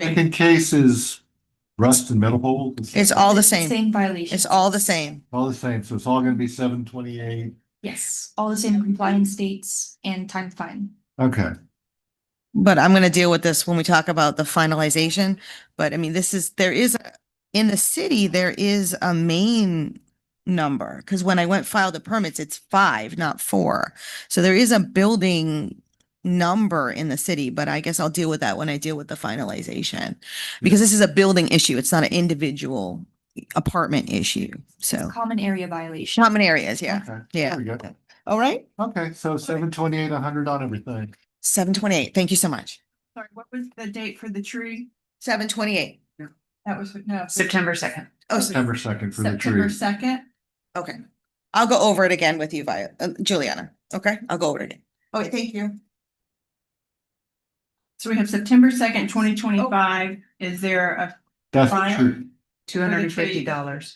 Second case is rust and metal pole. It's all the same. Same violation. It's all the same. All the same, so it's all gonna be 728. Yes, all the same compliance dates and time fine. Okay, But I'm gonna deal with this when we talk about the finalization. But I mean, in the city, there is a main number. Cause when I went file the permits, it's 5, not 4. So there is a building number in the city, but I guess I'll deal with that when I deal with the finalization. Because this is a building issue. It's not an individual apartment issue. So Common area violation. common areas, yeah. okay. Yeah. There we go. All right. Okay, so 728, 100 on everything. 728. Thank you so much. Sorry, what was the date for the tree? 728. That was, no. September 2nd. Oh, September 2nd for the September tree. 2nd. okay. I'll go over it again with you via Juliana. Okay, I'll go over it again. Okay, thank you. So we have September 2nd, 2025. Is there a That's the Fine. tree. $250.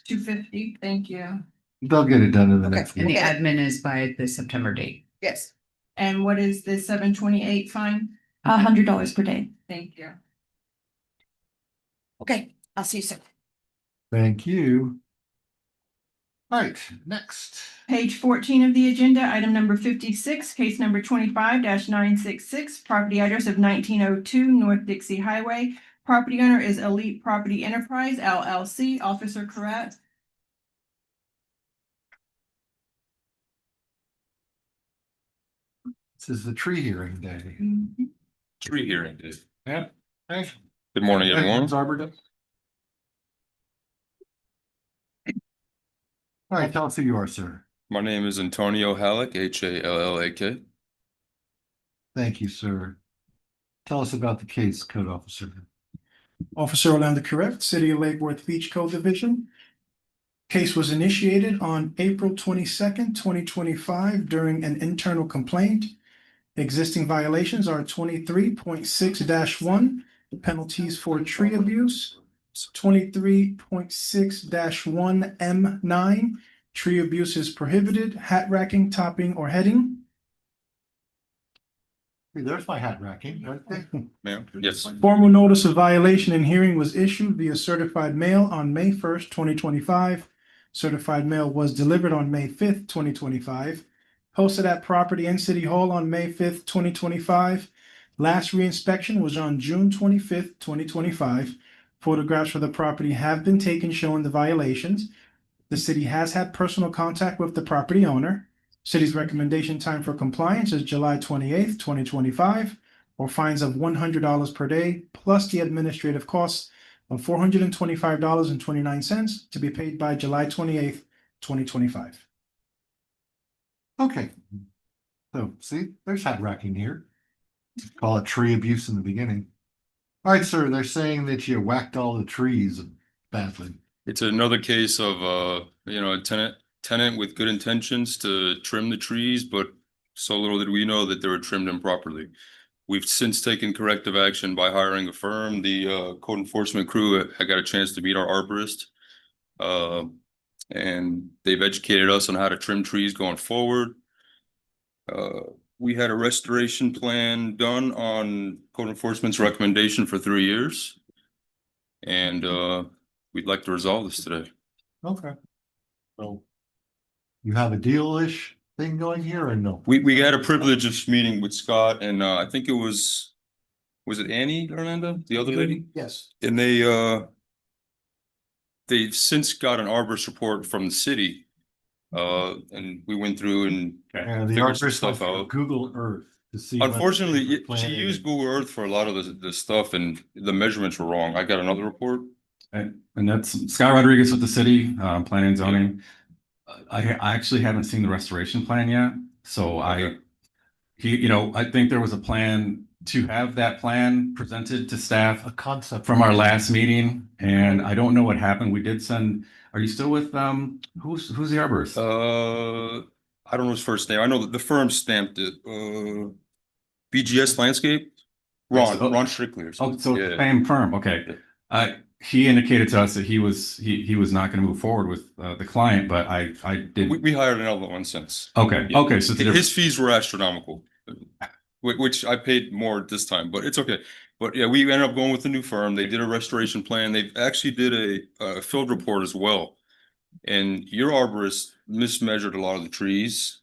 250? Thank you. They'll get it done in the Okay. next And the week. admin is by the September date. Yes. And what is the 728 fine? $100 per day. Thank you. Okay, I'll see you soon. Thank you. All right, next. Page 14 of the agenda, item number 56, case number 25-966, property address of 1902 North Dixie Highway. Property owner is Elite Property Enterprise LLC. Officer Correct. This is the tree hearing day. Tree hearing day. Yeah. Hey. Good morning, everyone. Hey, Arbor Day. All right, tell us who you are, sir. My name is Antonio Halleck, Hallak. Thank you, sir. Tell us about the case, code officer. Officer Orlando Correct, City of Lake Worth Beach Code Division. Case was initiated on April 22nd, 2025 during an internal complaint. Existing violations are 23.6-1, penalties for tree abuse. 23.6-1 M9, tree abuse is prohibited, hat racking, topping, or heading. Hey, there's my hat racking, right there. Ma'am? Yes. Formal notice of violation and hearing was issued via certified mail on May 1st, 2025. Certified mail was delivered on May 5th, 2025. Posted at property and city hall on May 5th, 2025. Last reinspection was on June 25th, 2025. Photographs for the property have been taken showing the violations. The city has had personal contact with the property owner. City's recommendation time for compliance is July 28th, 2025, or fines of $100 per day, plus the administrative costs of $425.29 to be paid by July 28th, 2025. Okay. So, see, there's hat racking here. Call it tree abuse in the beginning. All right, sir, they're saying that you whacked all the trees badly. It's another case of, a tenant with good intentions to trim the trees, but so little did we know that they were trimmed improperly. We've since taken corrective action by hiring a firm. The code enforcement crew had got a chance to meet our arborist. And they've educated us on how to trim trees going forward. We had a restoration plan done on code enforcement's recommendation for 3 years. And we'd like to resolve this today. Okay. So you have a deal-ish thing going here or no? We had a privilege of meeting with Scott and I think it was it Annie, Orlando, the other lady? Yes. And they've since got an arborist report from the city. And we went through and And the figured some arborist stuff went out. Google Earth to see. what Unfortunately, they she planted. used Google Earth for a lot of the stuff and the measurements were wrong. I got another report. And that's Scott Rodriguez with the city, planning and zoning. I actually haven't seen the restoration plan yet, so Okay. I think there was a plan to have that plan presented to staff A concept. from our last meeting, and I don't know what happened. We did send, are you still with, who's the arborist? I don't know his first name. I know that the firm stamped it. BGS Landscape. Ron Strictly or Oh, something. so Yeah. same firm, okay. He indicated to us that he was not gonna move forward with, the client, but I did. We hired another one since. Okay, Yeah. okay, so it's a different. His fees were astronomical. which I paid more this time, but it's okay. But yeah, we ended up going with the new firm. They did a restoration plan. They actually did a field report as well. And your arborist mismeasured a lot of the trees,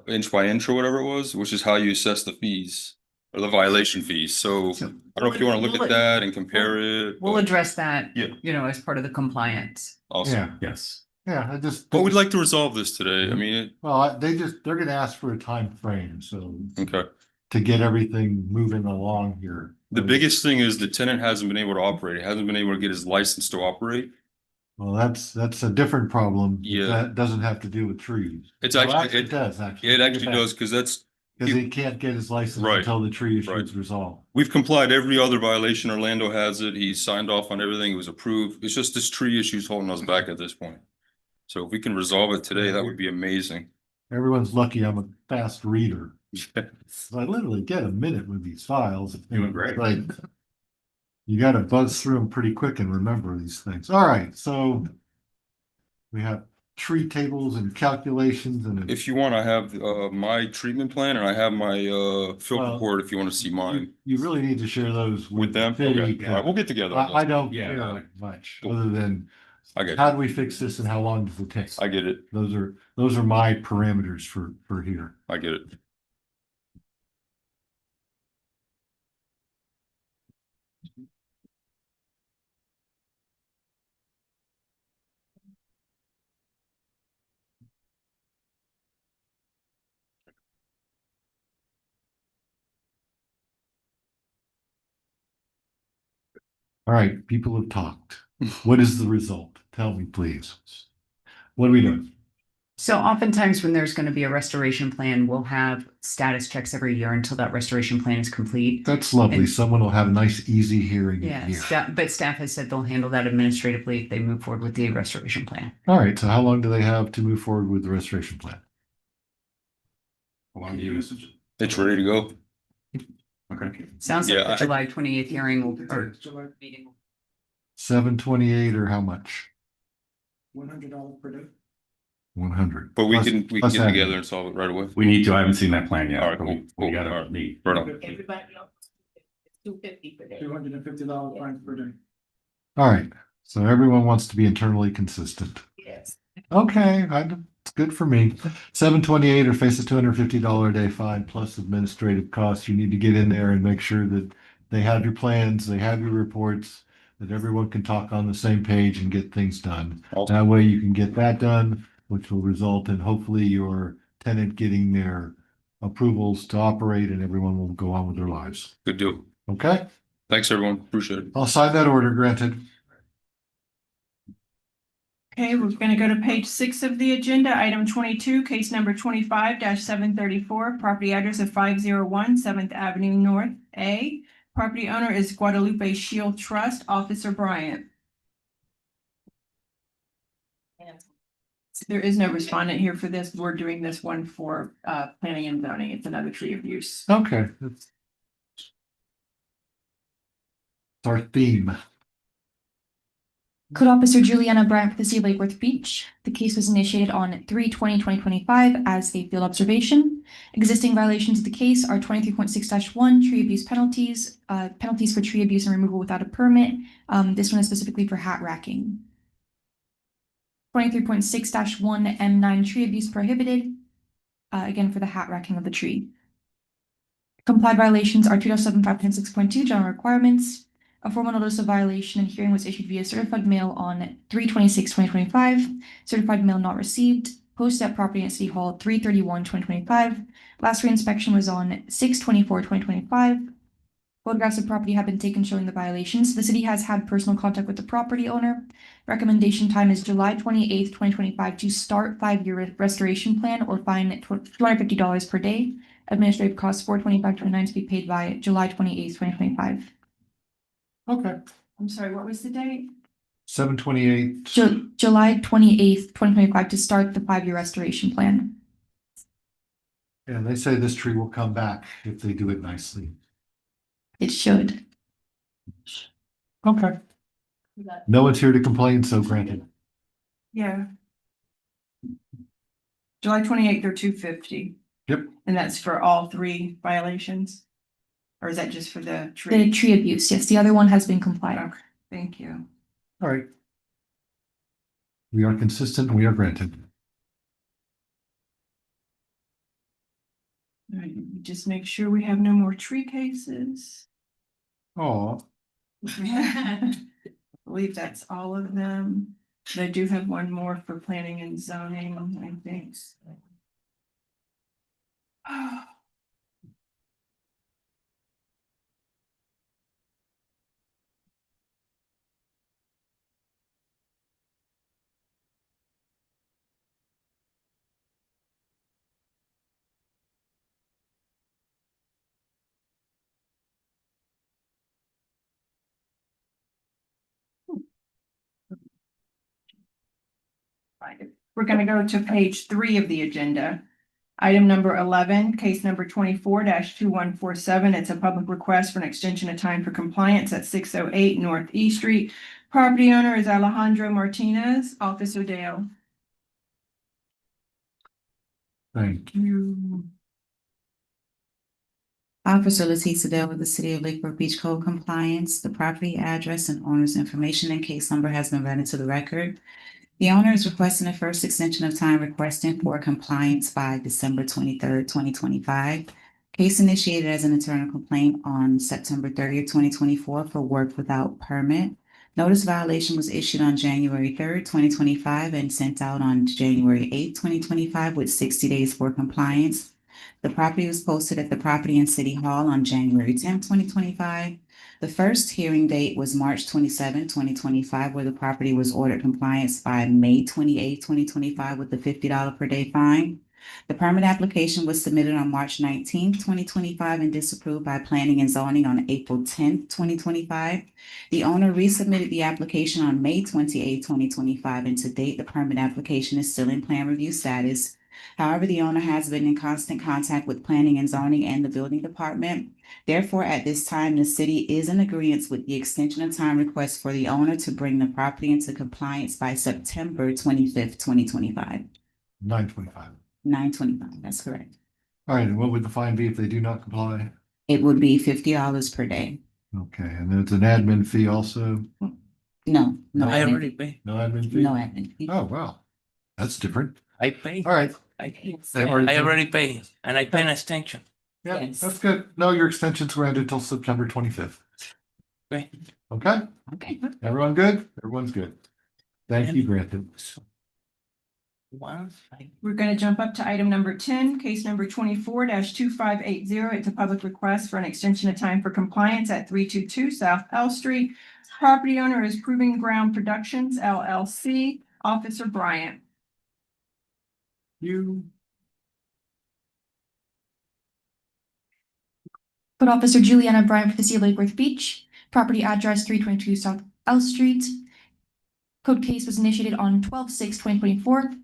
inch by inch or whatever it was, which is how you assess the fees or the violation fees. So I So don't know if you want to look at that and compare it. We'll but- address that, Yeah. you know, as part of the compliance. Awesome. Yeah, Yes. yeah, I just. But we'd like to resolve this today. I mean, Well, they're gonna ask for a time frame, so okay. to get everything moving along here. The biggest thing is the tenant hasn't been able to operate. He hasn't been able to get his license to operate. Well, that's a different problem. Yeah. That doesn't have to do with trees. It's Well, actually, it does, actually. it actually does, because that's, Because he can't get his license Right, until the tree issue right. is resolved. we've complied every other violation. Orlando has it. He signed off on everything. It was approved. It's just this tree issue is holding us back at this point. So if we can resolve it today, that would be amazing. Everyone's lucky I'm a fast reader. So I literally get a minute with these files. Doing great. Like, you gotta buzz through them pretty quick and remember these things. All right, so we have tree tables and calculations and. If you want, I have my treatment plan and I have my field Well, report if you want to see mine You really need to share those with them. the city, Okay, all right, we'll get together. on I this. don't Yeah. care much, Cool. other than I get how it. do we fix this and how long does it take? I get it. Those are my parameters for here. I get it. All right, people have talked. What is the result? Tell me, please. What are we doing? So oftentimes when there's going to be a restoration plan, we'll have status checks every year until that restoration plan is complete. That's lovely. And- Someone will have a nice, easy hearing Yeah, here. but staff has said they'll handle that administratively if they move forward with the restoration plan. All right, so how long do they have to move forward with the restoration plan? How long do you use? It's ready to go. Okay. Sounds like Yeah, the I- July 28th hearing or meeting. 728 or how much? $100 per day. 100. But we Plus- can plus get admin. together and solve it right away. We need to. I haven't seen that plan yet. All right, but cool, We cool. All gotta right. meet. Right on. Everybody else, it's $250 per day. $250 fine per day. All right, so everyone wants to be internally consistent. Yes. Okay, it's good for me. 728 or face a $250 a day fine plus administrative costs. You need to get in there and make sure that they have your plans, they have your reports, that everyone can talk on the same page and get things done. Awesome. That way you can get that done, which will result in hopefully your tenant getting their approvals to operate and everyone will go on with their lives. Good deal. Okay, Thanks, everyone. Appreciate it. I'll sign that order, granted. Okay, we're gonna go to page 6 of the agenda, item 22, case number 25-734, property address of 501 7th Avenue North, A. Property owner is Guadalupe Shield Trust, Officer Bryant. There is no respondent here for this. We're doing this one for planning and zoning. It's another tree of use. Okay. It's our theme. Code Officer Juliana Bryant for the City of Lake Worth Beach. The case was initiated on 3/20/2025 as a field observation. Existing violations of the case are 23.6-1 tree abuse penalties, penalties for tree abuse and removal without a permit. This one is specifically for hat racking. 23.6-1 M9 tree abuse prohibited, again for the hat racking of the tree. Complied violations are 2.75.6.2 general requirements. A formal notice of violation and hearing was issued via certified mail on 3/26/2025. Certified mail not received. Posted at property at City Hall 3/31/2025. Last reinspection was on 6/24/2025. Photographs of property have been taken showing the violations. The city has had personal contact with the property owner. Recommendation time is July 28th, 2025 to start 5-year restoration plan or fine $250 per day. Administrative costs $425.29 to be paid by July 28th, 2025. Okay. I'm sorry, what was the date? 728. July 28th, 2025 to start the 5-year restoration plan. And they say this tree will come back if they do it nicely. It should. Okay. No one's here to complain, so granted. Yeah. July 28th or 250. Yep. And that's for all three violations? Or is that just for the The tree? tree abuse, yes, the other one has been complied. Okay, thank you. All right. We are consistent, we are granted. All right, just make sure we have no more tree cases. Oh, I believe that's all of them. But I do have one more for planning and zoning, I think. We're gonna go to page 3 of the agenda. Item number 11, case number 24-2147. It's a public request for an extension of time for compliance at 608 North E Street. Property owner is Alejandro Martinez, Officer Dale. thank you. Officer Leticia Dale with the City of Lake Fork Beach Code Compliance. The property address and owner's information and case number has been read into the record. The owner is requesting a first extension of time requesting for compliance by December 23rd, 2025. Case initiated as an internal complaint on September 30th, 2024 for work without permit. Notice violation was issued on January 3rd, 2025 and sent out on January 8th, 2025 with 60 days for compliance. The property was posted at the Property and City Hall on January 10th, 2025. The first hearing date was March 27, 2025, where the property was ordered compliance by May 28, 2025 with the $50 per day fine. The permit application was submitted on March 19th, 2025 and disapproved by Planning and Zoning on April 10th, 2025. The owner resubmitted the application on May 28, 2025, and to date, the permit application is still in plan review status. However, the owner has been in constant contact with Planning and Zoning and the Building Department. Therefore, at this time, the city is in agreement with the extension of time request for the owner to bring the property into compliance by September 25th, 2025. 925. 9/25, that's correct. All right, and what would the fine be if they do not comply? It would be $50 per day. Okay, and then it's an admin fee also? No, no I admin, already pay. No admin fee? no admin fee. Oh, wow. That's different. I pay. All right. I pay. They already I paid. already pay, and I pay an extension. Yeah, Yes. that's good. No, your extension's granted till September 25th. Okay. Okay, Okay. everyone good? Everyone's good. Thank you, granted. Once I We're gonna jump up to item number 10, case number 24-2580. It's a public request for an extension of time for compliance at 322 South L Street. Property owner is Proving Ground Productions LLC, Officer Bryant. You, Code Officer Juliana Bryant for the City of Lake Worth Beach. Property address 322 South L Street. Code case was initiated on 12/6/2024.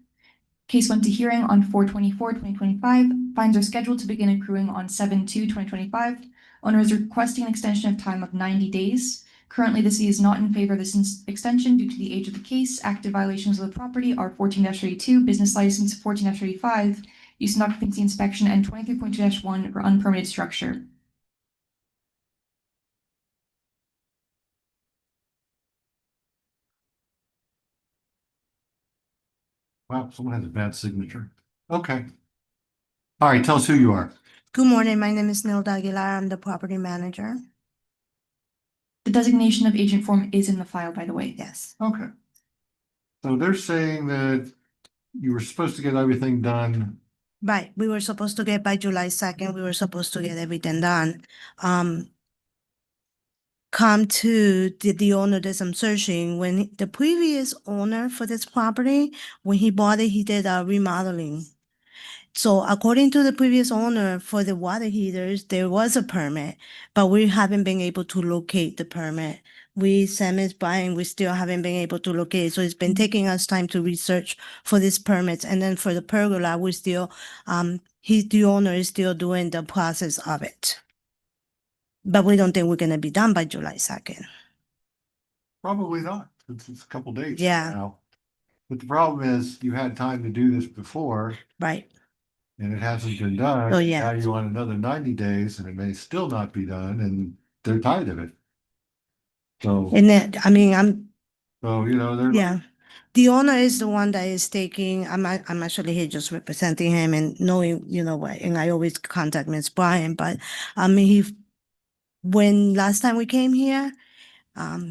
Case went to hearing on 4/24/2025. Fines are scheduled to begin accruing on 7/2/2025. Owner is requesting an extension of time of 90 days. Currently, the city is not in favor of this extension due to the age of the case. Active violations of the property are 14-32, business license 14-35, use and occupancy inspection, and 23.2-1 for unpermitted structure. wow, someone has a bad signature. Okay. All right, tell us who you are. Good morning. My name is Nilda Aguilar. I'm the property manager. The designation of agent form is in the file, by the way. Yes. Okay. So they're saying that you were supposed to get everything done. Right. We were supposed to get by July 2nd. We were supposed to get everything done. Come to the owner that I'm searching. When the previous owner for this property, when he bought it, he did a remodeling. So according to the previous owner for the water heaters, there was a permit, but we haven't been able to locate the permit. We sent Ms. Bryan, we still haven't been able to locate. So it's been taking us time to research for these permits. And then for the pergola, we still, the owner is still doing the process of it. But we don't think we're gonna be done by July 2nd. Probably not. It's a couple days. Yeah. Now. But the problem is you had time to do this before. Right. and it hasn't been done. Oh, yeah. Now you want another 90 days and it may still not be done and they're tired of it. So, And then, I mean, I'm, they're. yeah. The owner is the one that is taking, I'm actually here just representing him and knowing, what, and I always contact Ms. Bryan, but, I mean, when last time we came here,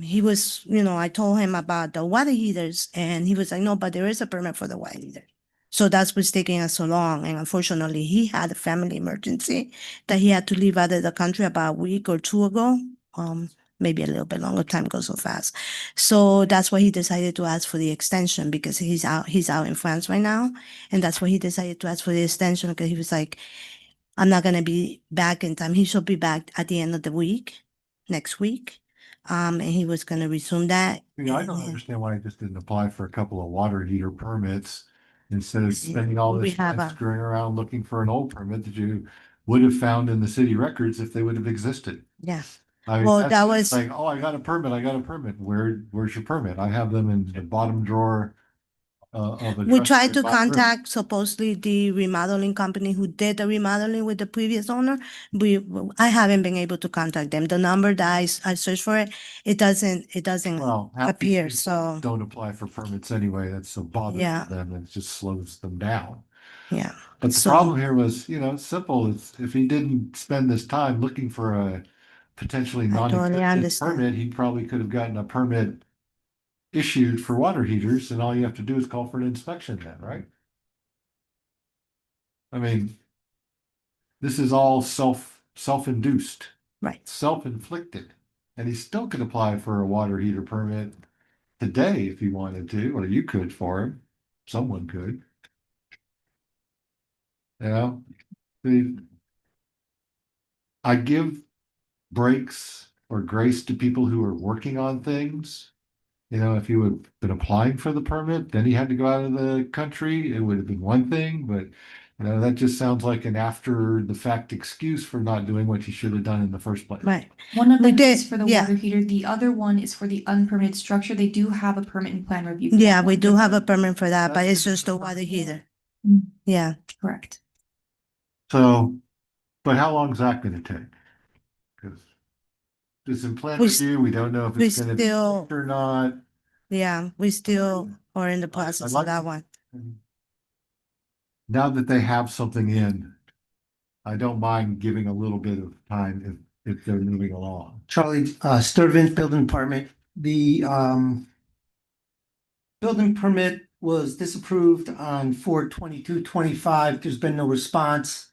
he was, I told him about the water heaters and he was like, no, but there is a permit for the water heater. So that's what's taking us so long. And unfortunately, he had a family emergency that he had to leave out of the country about a week or two ago. Maybe a little bit longer, time goes so fast. So that's why he decided to ask for the extension because he's out in France right now. And that's why he decided to ask for the extension because he was like, I'm not gonna be back in time. He should be back at the end of the week, next week. And he was gonna resume that. I don't understand why I just didn't apply for a couple of water heater permits instead of spending all We this have time a- screwing around looking for an old permit that you would have found in the city records if they would have existed. Yeah. I mean, Well, that's that just was- like, oh, I got a permit. Where's your permit? I have them in the bottom drawer of a. We dresser tried in to my room. contact supposedly the remodeling company who did the remodeling with the previous owner. I haven't been able to contact them. The number that I searched for it doesn't Well, half these appear, people so, don't apply for permits anyway. That's so bothersome Yeah. to them. It just slows them down. yeah. But the So- problem here was, simple. It's if he didn't spend this time looking for a potentially I totally non-existent understand. permit, he probably could have gotten a permit issued for water heaters, and all you have to do is call for an inspection then, right? I mean, this is all self-induced, Right. self-inflicted, and he still could apply for a water heater permit today if he wanted to, or you could for him. Someone could. I give breaks or grace to people who are working on things. If you had been applying for the permit, then he had to go out of the country, it would have been one thing, but that just sounds like an after the fact excuse for not doing what you should have done in the first place. Right. One of We them is did- for the yeah. water heater. The other one is for the unpermitted structure. They do have a permit and plan review. for Yeah, that we one. do have a permit for that, but That's it's just the water heater. Mm. Yeah. Correct. So, but how long is that gonna take? Because this in plan We s- review, we don't know if we it's gonna be still- fixed or not. Yeah, we still are in the process like of that one. Now that they have something in, I don't mind giving a little bit of time if they're moving along. Charlie, Sturtevant Building Department, the building permit was disapproved on 4/22/25. There's been no response.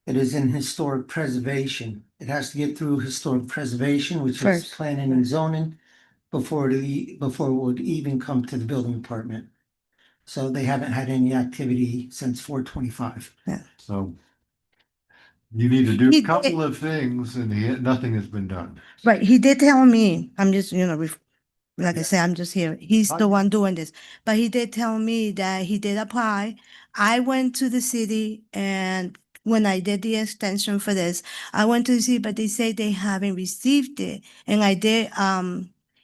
It is in historic preservation. It has to get through historic preservation, which is First. planning and zoning before it would even come to the building department. So they haven't had any activity since 4/25. So you need to do He a did- couple of things and nothing has been done. Right, he did tell me, I'm just, like I said, I'm just here. He's the one doing this. But he did tell me that he did apply. I went to the city and when I did the extension for this, I went to the city, but they say they haven't received it. And I did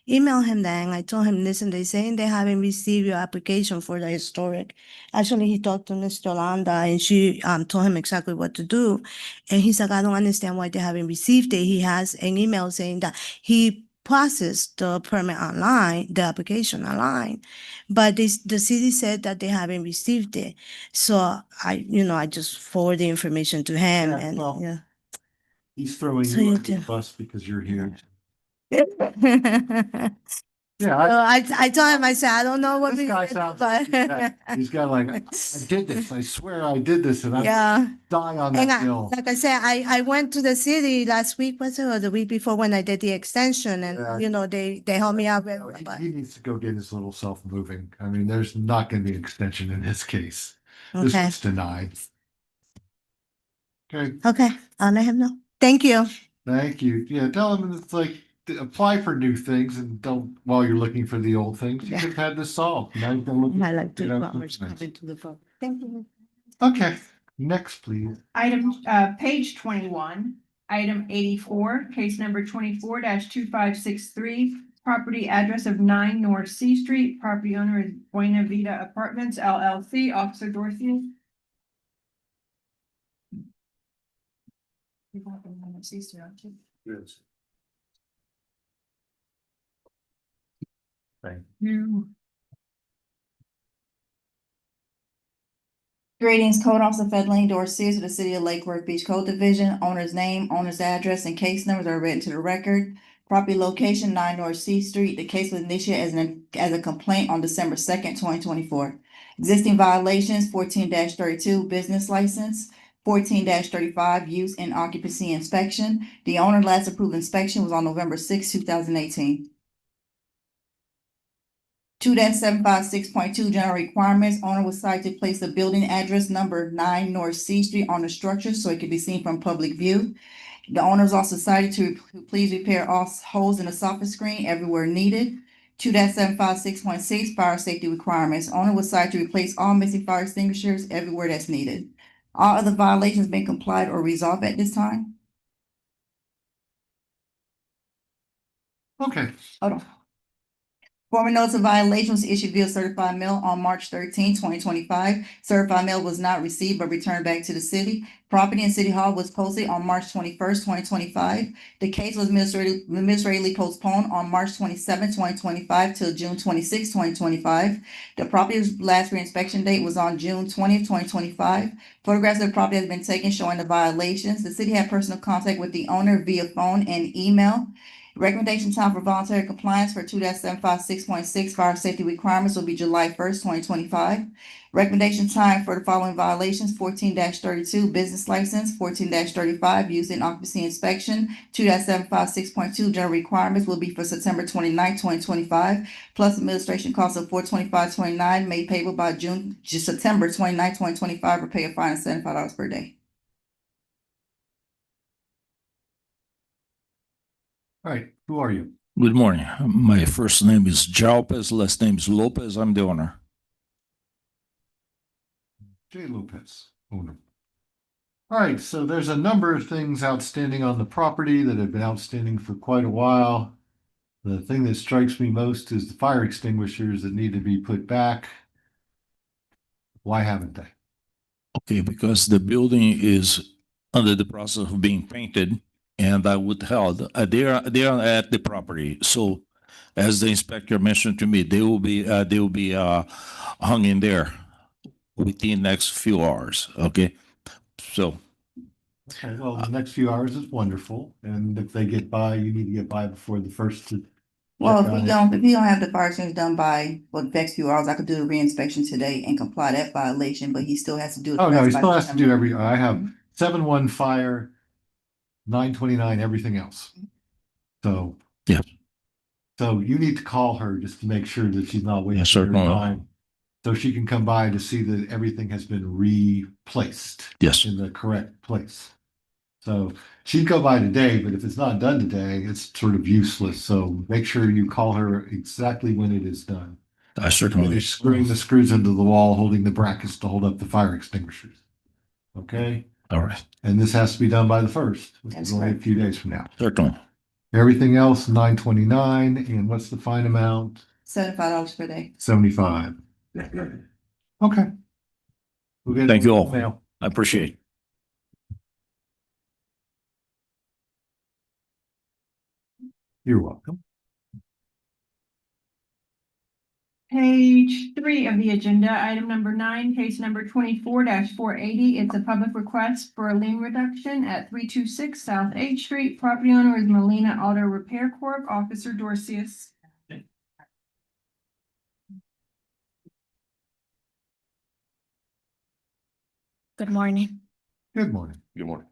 email him that and I told him, listen, they're saying they haven't received your application for the historic. Actually, he talked to Ms. Yolanda and she told him exactly what to do. And he's like, I don't understand why they haven't received it. He has an email saying that he processed the permit online, the application online, but the city said that they haven't received it. So I just forward the information to him Yeah, and well- yeah. He's throwing So you you under the do. bus because you're here. So Yeah, I told him, I said, I don't know what this we guy did, sounds, but he's got like, I did this, I swear I did this and I yeah. die on And that hill. like I said, I went to the city last week, was it, or the week before when I did the extension Yeah. and, they helped me out. No, But, He needs to go get his little self moving. I mean, there's not gonna be an extension in this case. This okay, was denied. Okay, okay, I'll let him know. Thank you. thank you. Yeah, tell him it's like, apply for new things and don't, while you're looking for the old things, you Yeah. could have had this solved. Now you can look. I like you to know, flowers something nice. coming to the phone. Thank you. Okay, next, please. Item, page 21, item 84, case number 24-2563, property address of 9 North C Street, property owner is Buena Vida Apartments LLC, Officer Dorothy. Yes. Thank you. Greetings, Code Officer Fedleen Dorsey of the City of Lake Worth Beach Code Division. Owner's name, owner's address, and case numbers are written to the record. Property location, 9 North C Street. The case was initiated as a complaint on December 2nd, 2024. Existing violations, 14-32, business license, 14-35, use and occupancy inspection. The owner last approved inspection was on November 6, 2018. 2-756.2 general requirements. Owner was cited to place the building address number 9 North C Street on the structure so it can be seen from public view. The owner is also cited to please repair all holes in the soffit screen everywhere needed. 2-756.6 fire safety requirements. Owner was cited to replace all missing fire extinguishers everywhere that's needed. All other violations been complied or resolved at this time? Okay, Hold on. Formal notice of violation was issued via certified mail on March 13, 2025. Certified mail was not received but returned back to the city. Property in City Hall was posted on March 21st, 2025. The case was administratively postponed on March 27, 2025 till June 26, 2025. The property's last reinspection date was on June 20th, 2025. Photographs of the property has been taken showing the violations. The city had personal contact with the owner via phone and email. Recommendation time for voluntary compliance for 2-756.6 fire safety requirements will be July 1st, 2025. Recommendation time for the following violations: 14-32 business license, 14-35 use and occupancy inspection. 2-756.2 general requirements will be for September 29th, 2025, plus administration costs of $425.29 made payable by September 29th, 2025, or pay a fine of $75 per day. all right, who are you? Good morning. My first name is Jalpez, last name is Lopez. I'm the owner. Jay Lopez, owner. All right, so there's a number of things outstanding on the property that have been outstanding for quite a while. The thing that strikes me most is the fire extinguishers that need to be put back. Why haven't they? Okay, because the building is under the process of being painted, and I withheld. They are at the property. So, as the inspector mentioned to me, they will be hung in there within the next few hours. Okay, so Okay, well, the next few hours is wonderful, and if they get by, you need to get by before the first to. Well, check if on we it. don't have the fire extinguisher done by, the next few hours, I could do the reinspection today and comply that violation, but he still has to do it. Oh, no, he by still has to do September. I have 7-1 fire, 929, everything else. So. Yeah. So you need to call her just to make sure that she's not wasting her certainly. time. So she can come by to see that everything has been replaced. Yes. In the correct place. So she'd go by today, but if it's not done today, it's sort of useless. So make sure you call her exactly when it is done. I certainly. Finish screwing the screws into the wall, holding the brackets to hold up the fire extinguishers. Okay, All right. and this has to be done by the 1st, which That's is only a correct. few days from now. Certainly. Everything else, 929, and what's the fine amount? $75 per day. 75. Okay. We'll get it Thank you in all. the mail. I appreciate it. You're welcome. Page 3 of the agenda, item number 9, case number 24-480. It's a public request for a lien reduction at 326 South H Street. Property owner is Molina Auto Repair Corp. Officer Dorcius. Good morning. Good morning. Good morning.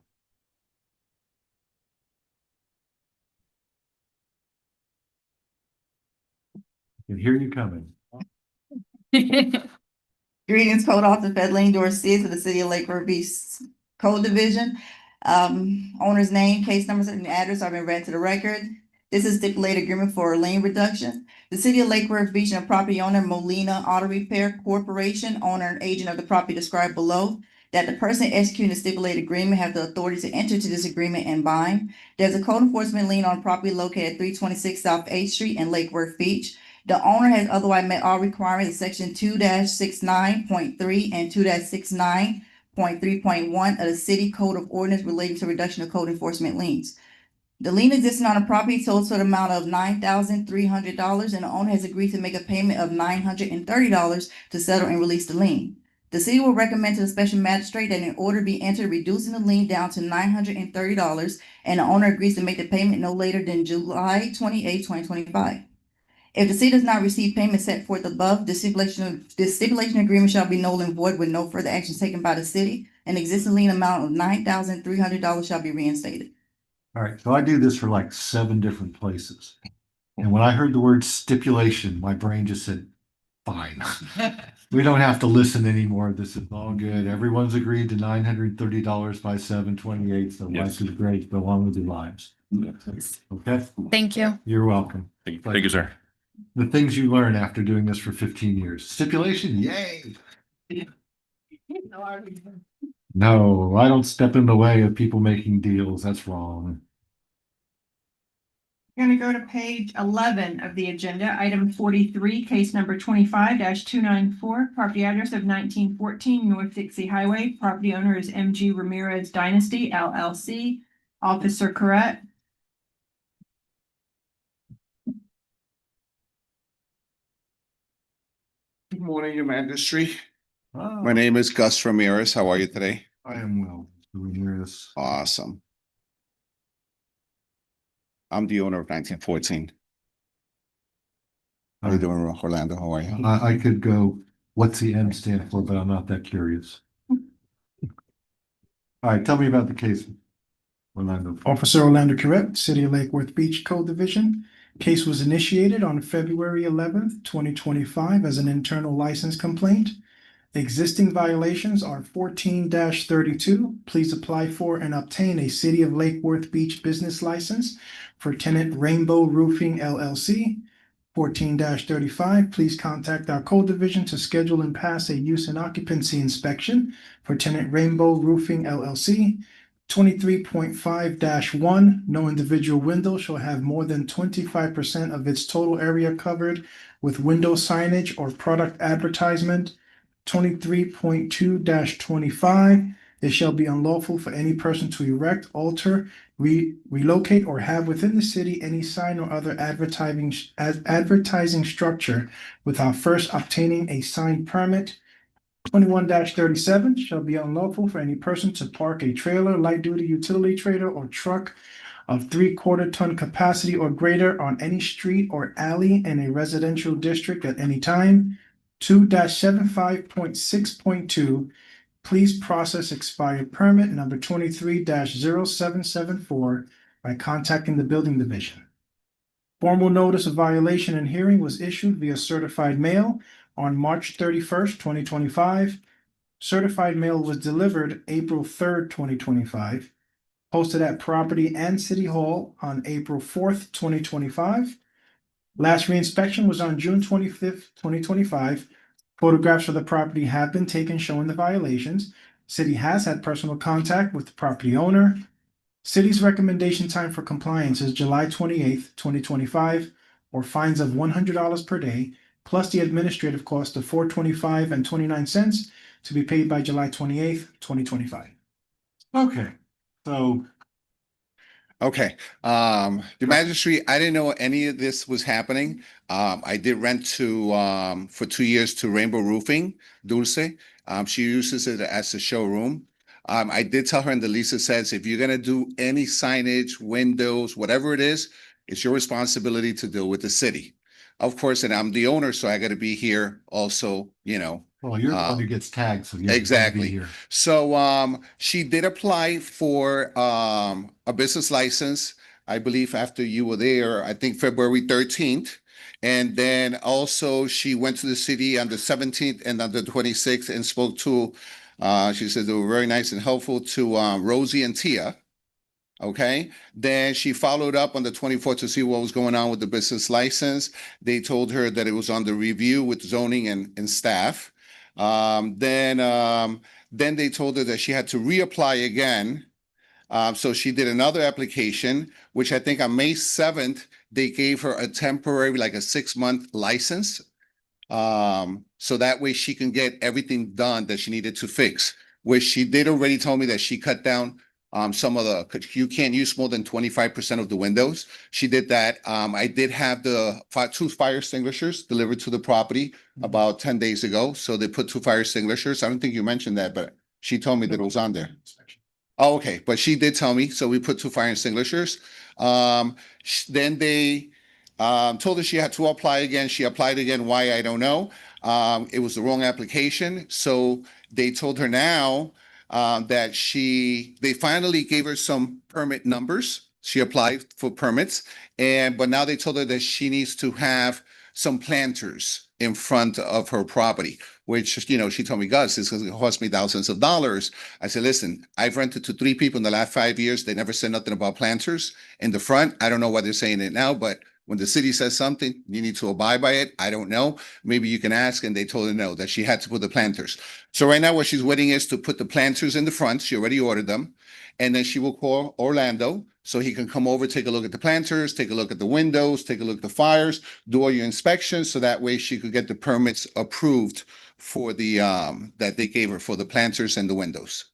I can hear you coming. Greetings, Code Officer Fedleen Dorsey of the City of Lake Worth Beach Code Division. Owner's name, case numbers, and address are being read to the record. This is stipulated agreement for a lien reduction. The City of Lake Worth Beach and property owner Molina Auto Repair Corporation, owner and agent of the property described below, that the person executing the stipulated agreement have the authority to enter into this agreement and bind. There's a code enforcement lien on property located at 326 South 8th Street in Lake Worth Beach. The owner has otherwise met all requirements of section 2-69.3 and 2-69 of the City Code of Ordinance relating to reduction of code enforcement liens. The lien existing on the property totals to the amount of $9,300, and the owner has agreed to make a payment of $930 to settle and release the lien. The city will recommend to the special magistrate that an order be entered reducing the lien down to $930, and the owner agrees to make the payment no later than July 28, 2025. If the city does not receive payment set forth above, the stipulation agreement shall be null and void with no further action taken by the city. An existing lien amount of $9,300 shall be reinstated. All right, so I do this for like 7 different places. And when I heard the word stipulation, my brain just said, fine. We don't have to listen anymore. This is all good. Everyone's agreed to $930 by 7/28, so life is great. Go on with your lives. Okay? Thank you. You're welcome. Thank you, sir. The things you learn after doing this for 15 years. Stipulation, yay! No, I don't step in the way of people making deals. That's wrong. Gonna go to page 11 of the agenda, item 43, case number 25-294, property address of 1914 North Dixie Highway. Property owner is MG Ramirez Dynasty LLC. Officer Correct. Good morning, Your Magistrate. Oh, My name is Gus Ramirez. How are you today? I am well. Ramirez. Awesome. I'm the owner of 1914. How are you doing, Orlando? How are you? I could go, what's the M stand for, but I'm not that curious. All right, tell me about the case, Orlando. Officer Orlando Correct, City of Lake Worth Beach Code Division. Case was initiated on February 11th, 2025 as an internal license complaint. Existing violations are 14-32. Please apply for and obtain a City of Lake Worth Beach business license for tenant Rainbow Roofing LLC. 14-35, please contact our code division to schedule and pass a use and occupancy inspection for tenant Rainbow Roofing LLC. 23.5-1, no individual window shall have more than 25% of its total area covered with window signage or product advertisement. 23.2-25, it shall be unlawful for any person to erect, alter, relocate, or have within the city any sign or other advertising structure without first obtaining a sign permit. 21-37 shall be unlawful for any person to park a trailer, light-duty utility trailer, or truck of 3/4 ton capacity or greater on any street or alley in a residential district at any time. 2-75.6.2, please process expired permit number 23-0774 by contacting the building division. Formal notice of violation and hearing was issued via certified mail on March 31st, 2025. Certified mail was delivered April 3rd, 2025. Posted at Property and City Hall on April 4th, 2025. Last reinspection was on June 25th, 2025. Photographs of the property have been taken showing the violations. City has had personal contact with the property owner. City's recommendation time for compliance is July 28th, 2025, or fines of $100 per day, plus the administrative cost of $425.29 to be paid by July 28th, 2025. Okay, so Okay, the magistrate, I didn't know any of this was happening. I did rent for 2 years to Rainbow Roofing, Dulce. She uses it as a showroom. I did tell her in the lease, it says, if you're gonna do any signage, windows, whatever it is, it's your responsibility to deal with the city. Of course, and I'm the owner, so I gotta be here also, well, you're the one who gets tagged, so you have to be Exactly. here. So she did apply for a business license, I believe after you were there, I think February 13th. And then also she went to the city on the 17th and on the 26th and spoke to, she said they were very nice and helpful to Rosie and Tia. Okay, then she followed up on the 24th to see what was going on with the business license. They told her that it was under review with zoning and staff. Then they told her that she had to reapply again. So she did another application, which I think on May 7th, they gave her a temporary, like a 6-month license. So that way she can get everything done that she needed to fix. which she did already tell me that she cut down some of the, 'cause you can't use more than 25% of the windows. She did that. I did have the two fire extinguishers delivered to the property about 10 days ago. So they put two fire extinguishers. I don't think you mentioned that, but she told me that it was on there. Oh, okay, but she did tell me, so we put two fire extinguishers. Then they told her she had to apply again. She applied again. Why, I don't know. It was the wrong application. So they told her now that they finally gave her some permit numbers. She applied for permits, but now they told her that she needs to have some planters in front of her property, which, you know, she told me, Gus, this is going to cost me thousands of dollars. I said, listen, I've rented to 3 people in the last 5 years. They never said nothing about planters in the front. I don't know why they're saying it now, but when the city says something, you need to abide by it. I don't know. Maybe you can ask. And they told her no, that she had to put the planters. So right now what she's waiting is to put the planters in the front. She already ordered them. And then she will call Orlando so he can come over, take a look at the planters, take a look at the windows, take a look at the fires, do all your inspections. So that way she could get the permits approved for the, that they gave her for the planters and the windows.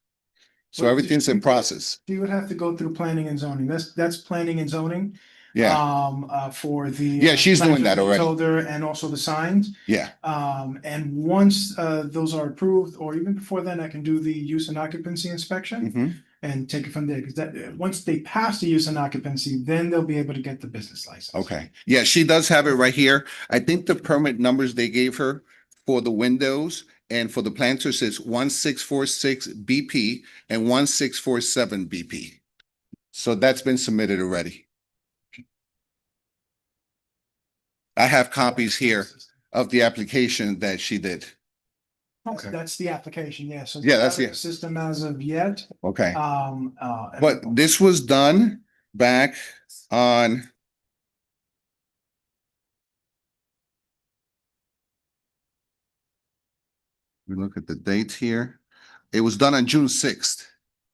So Well, everything's in process. You would have to go through planning and zoning. That's planning and zoning. Yeah, For the. Yeah, she's doing that already. Holder and also the signs. yeah. And once those are approved, or even before then, I can do the use and occupancy inspection Mhm. and take it from there. Because that, once they pass the use and occupancy, then they'll be able to get the business license. Okay. Yeah, she does have it right here. I think the permit numbers they gave her for the windows and for the planters is 1646 BP and 1647 BP. So that's been submitted already. I have copies here of the application that she did. Okay. That's the application, yeah. So. Yeah, that's the the- system as of yet. Okay. But But this was done back on. We look at the dates here. It was done on June 6th,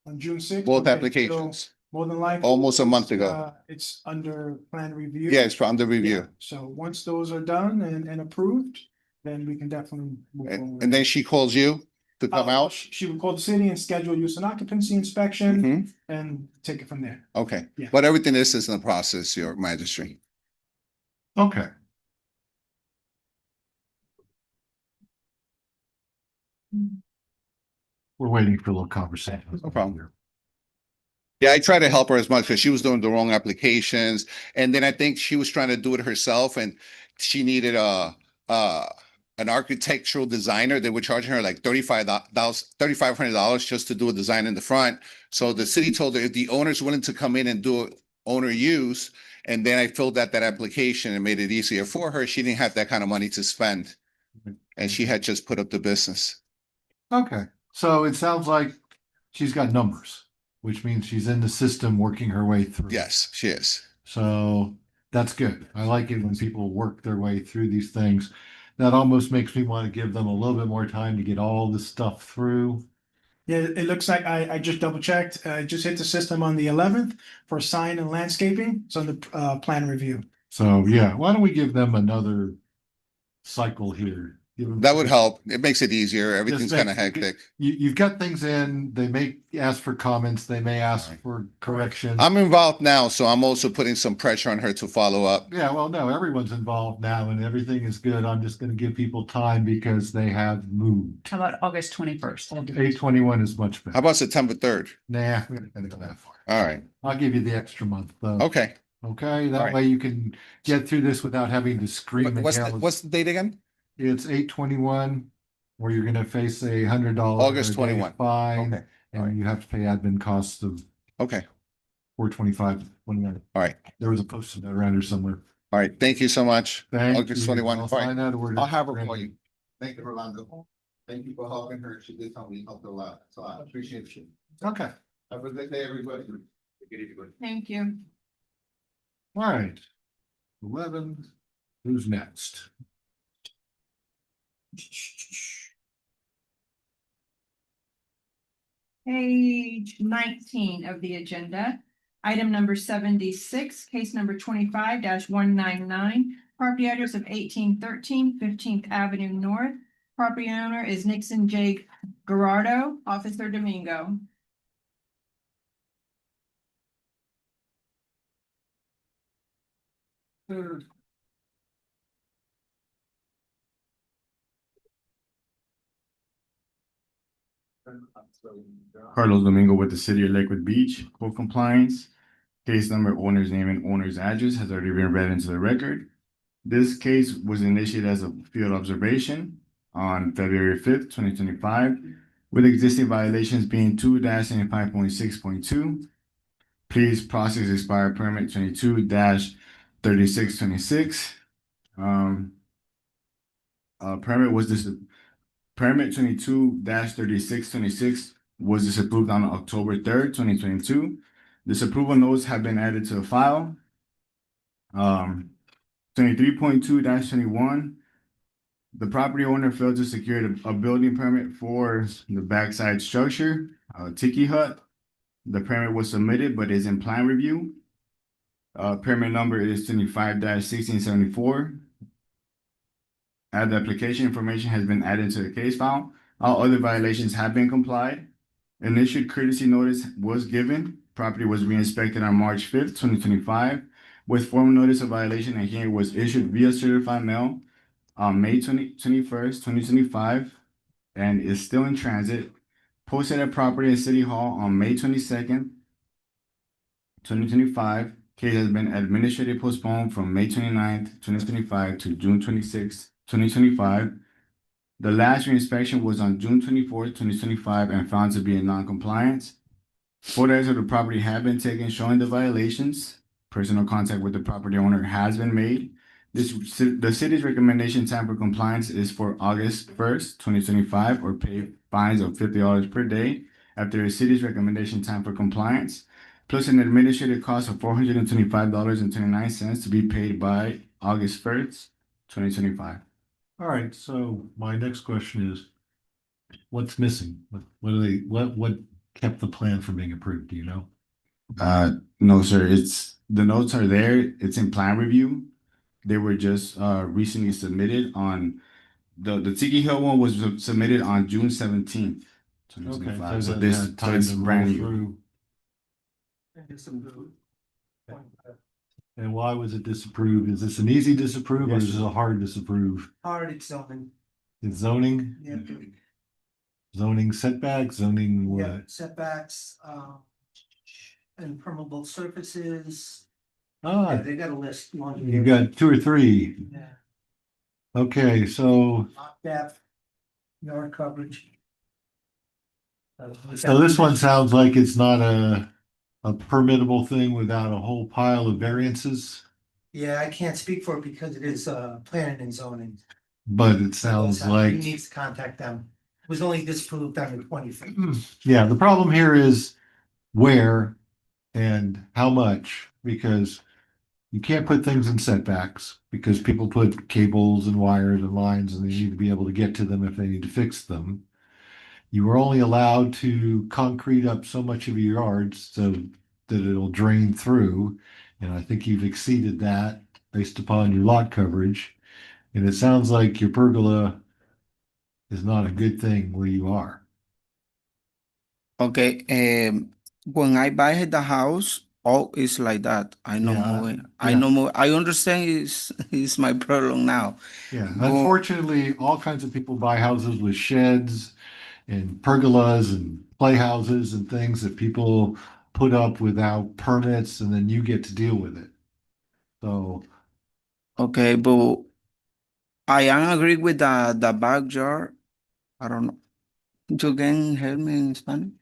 on June 6th. both okay, so applications, More than likely. almost a month ago. It's under plan review. Yeah, it's under review. Yeah, so once those are done and approved, then we can definitely move forward. And then she calls you to come out? She would call the city and schedule use and occupancy inspection Mhm. and take it from there. Okay, Yeah. but everything is in the process, your magistrate. Okay. We're waiting for a little conversation. No problem. Yeah, I tried to help her as much because she was doing the wrong applications. And then I think she was trying to do it herself and she needed an architectural designer. They were charging her like $3,500 just to do a design in the front. So the city told her if the owner's willing to come in and do owner use, and then I filled out that application and made it easier for her. She didn't have that kind of money to spend. And she had just put up the business. Okay, so it sounds like she's got numbers, which means she's in the system working her way through. Yes, she is. So that's good. I like it when people work their way through these things. That almost makes me want to give them a little bit more time to get all this stuff through. Yeah, it looks like I just double checked. I just hit the system on the 11th for sign and landscaping. It's on the plan review. So yeah, why don't we give them another cycle here? Give them- That would help. It makes it easier. Everything's Just kind of make- hectic. You've got things in, they may ask for comments, they may ask for corrections. I'm involved now, so I'm also putting some pressure on her to follow up. Yeah, well, no, everyone's involved now and everything is good. I'm just gonna give people time because they have moved. How about August 21st? 8/21 is much How better. about September 3rd? Nah, we're not gonna go that far. All right. I'll give you the extra month though. Okay. Okay, that Alright. way you can get through this without having to scream and yell. What's the date again? It's 8/21, where you're gonna face $100. August 21. Fine, Okay. and you have to pay admin costs of Okay. $425.29. All right. There was a post-it note around here somewhere. All right. Thank you so much. Thank August you. 21. I'll All right. find out where to- I'll have her call you. Thank you, Orlando. Thank you for helping her. She did help me help her a lot. So I appreciate you. Okay, Have a good day, everybody. Thank you. all right. 11, who's next? Page 19 of the agenda, item number 76, case number 25-199, property address of 1813 15th Avenue North. Property owner is Nixon J. Gerardo, Officer Domingo. Carlos Domingo with the City of Lakewood Beach, code compliance. Case number, owner's name and owner's address has already been read into the record. This case was initiated as a field observation on February 5th, 2025, with existing violations being 2-75.6.2. Please process expired permit 22-3626. Permit 22-3626 was disapproved on October 3rd, 2022. Disapproval notes have been added to the file. 23.2-21. The property owner failed to secure a building permit for the backside structure, Tiki Hut. The permit was submitted but is in plan review. Permit number is 25-1674. As the application information has been added to the case file, all other violations have been complied. An issued courtesy notice was given. Property was re-inspected on March 5th, 2025, with formal notice of violation and hearing was issued via certified mail on May 21st, 2025, and is still in transit. Posted at property at City Hall on May 22nd, 2025. Case has been administratively postponed from May 29th, 2025 to June 26th, 2025. The last reinspection was on June 24th, 2025 and found to be in non-compliance. Photos of the property have been taken showing the violations. Personal contact with the property owner has been made. The city's recommendation time for compliance is for August 1st, 2025, or pay fines of $50 per day after the city's recommendation time for compliance, plus an administrative cost of $425.29 to be paid by August 1st, 2025. All right, so my next question is, what's missing? What kept the plan from being approved, do you know? No, sir. The notes are there. It's in plan review. They were just recently submitted on the Tiki Hill one was submitted on June 17th, Okay, 2025. so So it this had time it's to roll brand new. through. And why was it disapproved? Is this an easy disapprove or Yes, is this a hard disapprove? Hard it's zoning. It's zoning? Yeah. Zoning setbacks, zoning Yeah, what? setbacks, impermeable surfaces. Yeah, Ah, they got a list. you got 2 or 3. Yeah, Okay, so lot depth, yard coverage. so this one sounds like it's not a permittable thing without a whole pile of variances, Yeah, I can't speak for it because it is planning and zoning. but it sounds He like, needs to contact them. It was only disproved on the 25th. yeah, the problem here is where and how much, because you can't put things in setbacks because people put cables and wires and lines and they need to be able to get to them if they need to fix them. You are only allowed to concrete up so much of your yard so that it'll drain through. And I think you've exceeded that based upon your lot coverage. And it sounds like your pergola is not a good thing where you are. Okay, when I buy the house, all is like that. I know Yeah, more. I yeah. know more. I understand is my problem now. Yeah, But- unfortunately, all kinds of people buy houses with sheds and pergolas and playhouses and things that people put up without permits, and then you get to deal with it. So, Okay, but I am agree with the backyard. I don't know. You can help me in Spanish.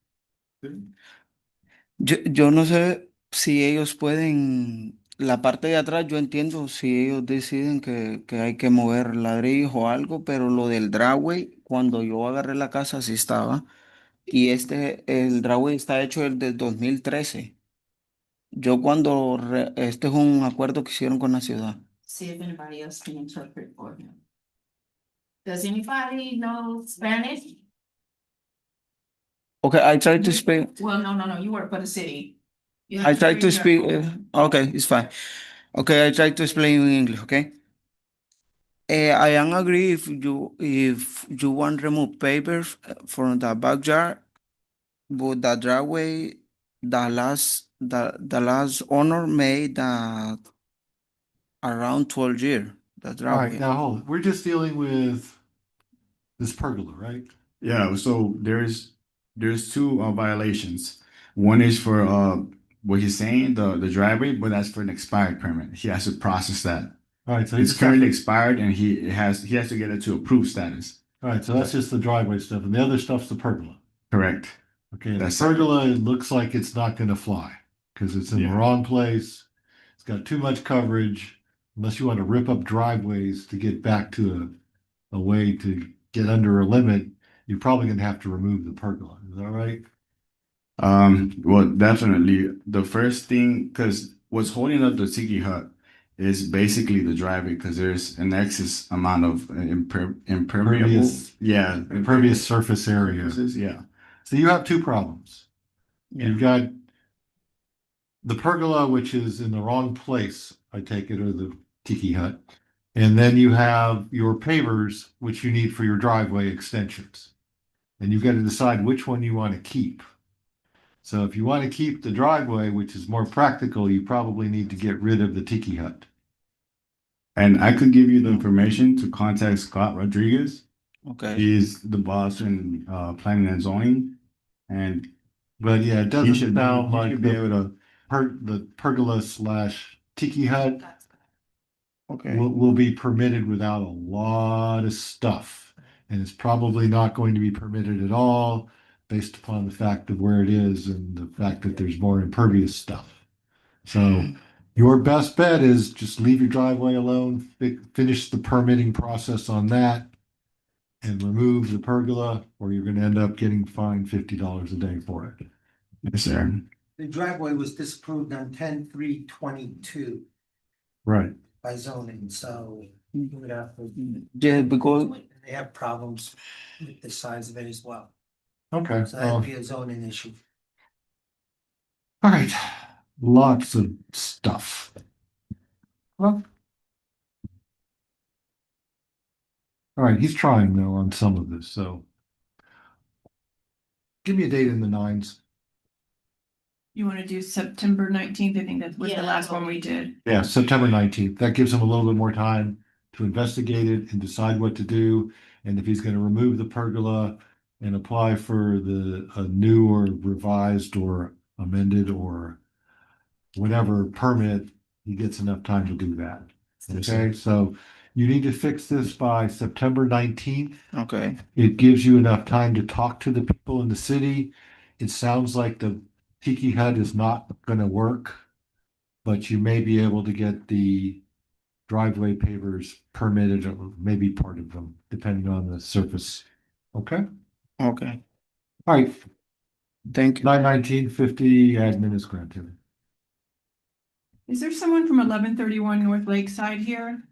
Yo no sé si ellos pueden, la parte de atrás, yo entiendo si ellos deciden que hay que mover ladrillos o algo, pero lo del driveway, cuando yo agarré la casa, sí estaba. Y el driveway está hecho desde el 2013. Este es un acuerdo que hicieron con la ciudad. See if anybody else can interpret for him. Does anybody know Spanish? Okay, I try to speak. Well, no, you work for the city. You have I try to read speak. your- Okay, it's fine. Okay, I try to explain in English, okay? I am agree if you want remove papers from the backyard, but the driveway, the last owner made around 12 year, the All right, driveway. now hold it. We're just dealing with this pergola, right? Yeah, so there's two violations. One is for what he's saying, the driveway, but that's for an expired permit. He has to process that. All right, so he It's just has currently to- expired and he has to get it to approved status. all right, so that's just the driveway stuff, and the other stuff's the pergola. Correct. Okay, the That's- pergola, it looks like it's not gonna fly, because it's in the Yeah. wrong place. It's got too much coverage, unless you want to rip up driveways to get back to a way to get under a limit, you're probably gonna have to remove the pergola, is that right? Well, definitely the first thing, because what's holding up the tiki hut is basically the driveway, because there's an excess amount of impermeable, Impervious- yeah, Impervious surface area. surfaces, yeah. So you have two problems. You've got the pergola, which is in the wrong place, I take it, or the tiki hut. And then you have your pavers, which you need for your driveway extensions. And you've got to decide which one you want to keep. So if you want to keep the driveway, which is more practical, you probably need to get rid of the tiki hut. And I could give you the information to contact Scott Rodriguez. Okay. He's the boss in planning and zoning, and But yeah, it he doesn't should sound he like should be able to. the pergola slash tiki hut Okay. will be permitted without a lot of stuff. And it's probably not going to be permitted at all based upon the fact of where it is and the fact that there's more impervious stuff. So your best bet is just leave your driveway alone, finish the permitting process on that and remove the pergola, or you're gonna end up getting fined $50 a day for it. Yes, sir. The driveway was disapproved on 10/3/22 Right. by zoning, so you would have to. Yeah, because They have problems with the size of it as well. Okay. So that'd be a zoning issue. All right, lots of stuff. Well. All right, he's trying though on some of this, so. Give me a date in the nines. You want to do September 19th? I think that was the Yeah. last one we did. Yeah, September 19th. That gives him a little bit more time to investigate it and decide what to do. And if he's gonna remove the pergola and apply for a new or revised or amended or whatever permit, he gets enough time to do that. Okay, so you need to fix this by September 19th. okay. It gives you enough time to talk to the people in the city. It sounds like the tiki hut is not gonna work, but you may be able to get the driveway pavers permitted, or maybe part of them, depending on the surface. Okay, Okay. all right, Thank you. 9/19/50 admin is granted. Is there someone from 1131 North Lakeside here?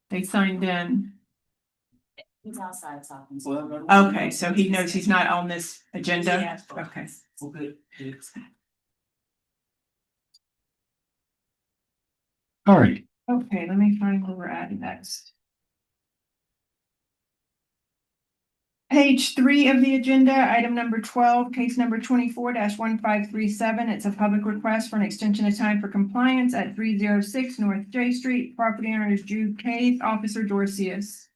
They signed in. He's outside talking. Okay, so he knows he's not on this agenda? Yeah. Okay. All right, Okay, let me find where we're at next. Page 3 of the agenda, item number 12, case number 24-1537. It's a public request for an extension of time for compliance at 306 North J Street. Property owner is Jude Case, Officer Dorcius.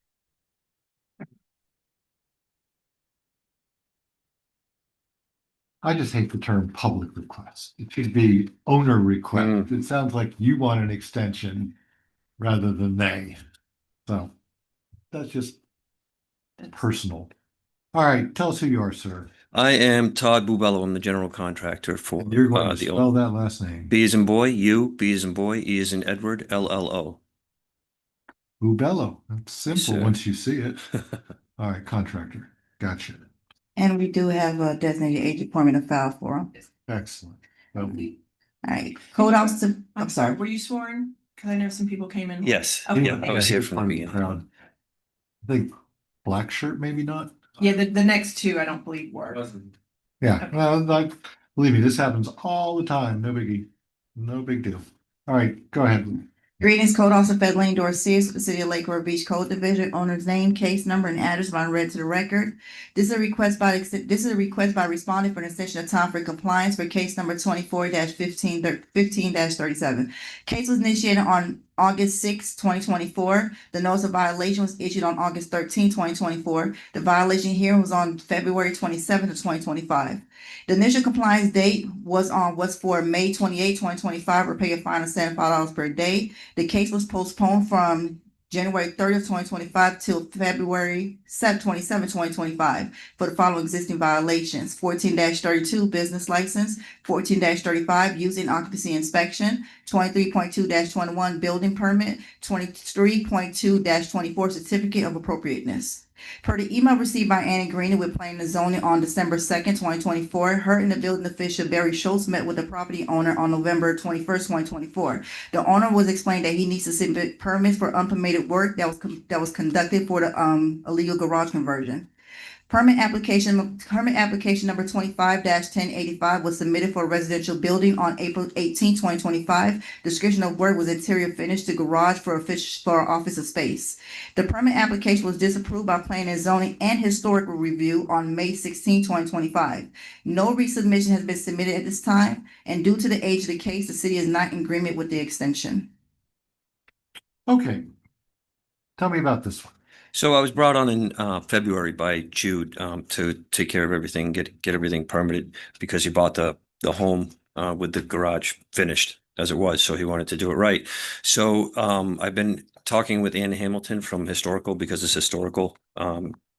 I just hate the term public request. It should be owner request. It sounds like you want an extension rather than they. So that's just personal. All right, tell us who you are, sir. I am Todd Bubello. I'm the general contractor for And you're going to the spell that last name. B as in boy, U, B as in boy, E as in Edward, LLO. Bubello. That's simple Sir. once you see it. All right, contractor. Gotcha. And we do have a designated agent appointment to file for him. Excellent. All right, code officer, I'm sorry. Were you sworn? Because I know some people came in. Yes, Okay. yeah, I was here from the beginning. Crowd. I think black shirt, maybe not. Yeah, the next two I don't believe were. Yeah, well, like, believe me, this happens all the time. No biggie. No big deal. All right, go ahead. Greetings, Code Officer Federline Dorsey, the City of Lake Shore Beach Code Division, owner's name, case number, and address are read to the record. This is a request by respondent for an extension of time for compliance for case number 24-15-37. Case was initiated on August 6, 2024. The notice of violation was issued on August 13, 2024. The violation hearing was on February 27th of 2025. The initial compliance date was for May 28, 2025, or pay a fine of $75 per day. The case was postponed from January 30th, 2025 till February 27, 2025 for the following existing violations: 14-32 business license, 14-35 using occupancy inspection, 23.2-21 building permit, 23.2-24 certificate of appropriateness. Per the email received by Annie Green with planning and zoning on December 2nd, 2024, her and the building official Barry Schultz met with the property owner on November 21st, 2024. The owner was explained that he needs to submit permits for unpermitted work that was conducted for the illegal garage conversion. Permit application number 25-1085 was submitted for a residential building on April 18, 2025. Description of work was interior finish to garage for office of space. The permit application was disapproved by planning and zoning and historical review on May 16, 2025. No resubmission has been submitted at this time, and due to the age of the case, the city is not in agreement with the extension. Okay. Tell me about this one. So I was brought on in February by Jude to take care of everything, get everything permitted because he bought the home with the garage finished as it was. So he wanted to do it right. So I've been talking with Ann Hamilton from historical because it's historical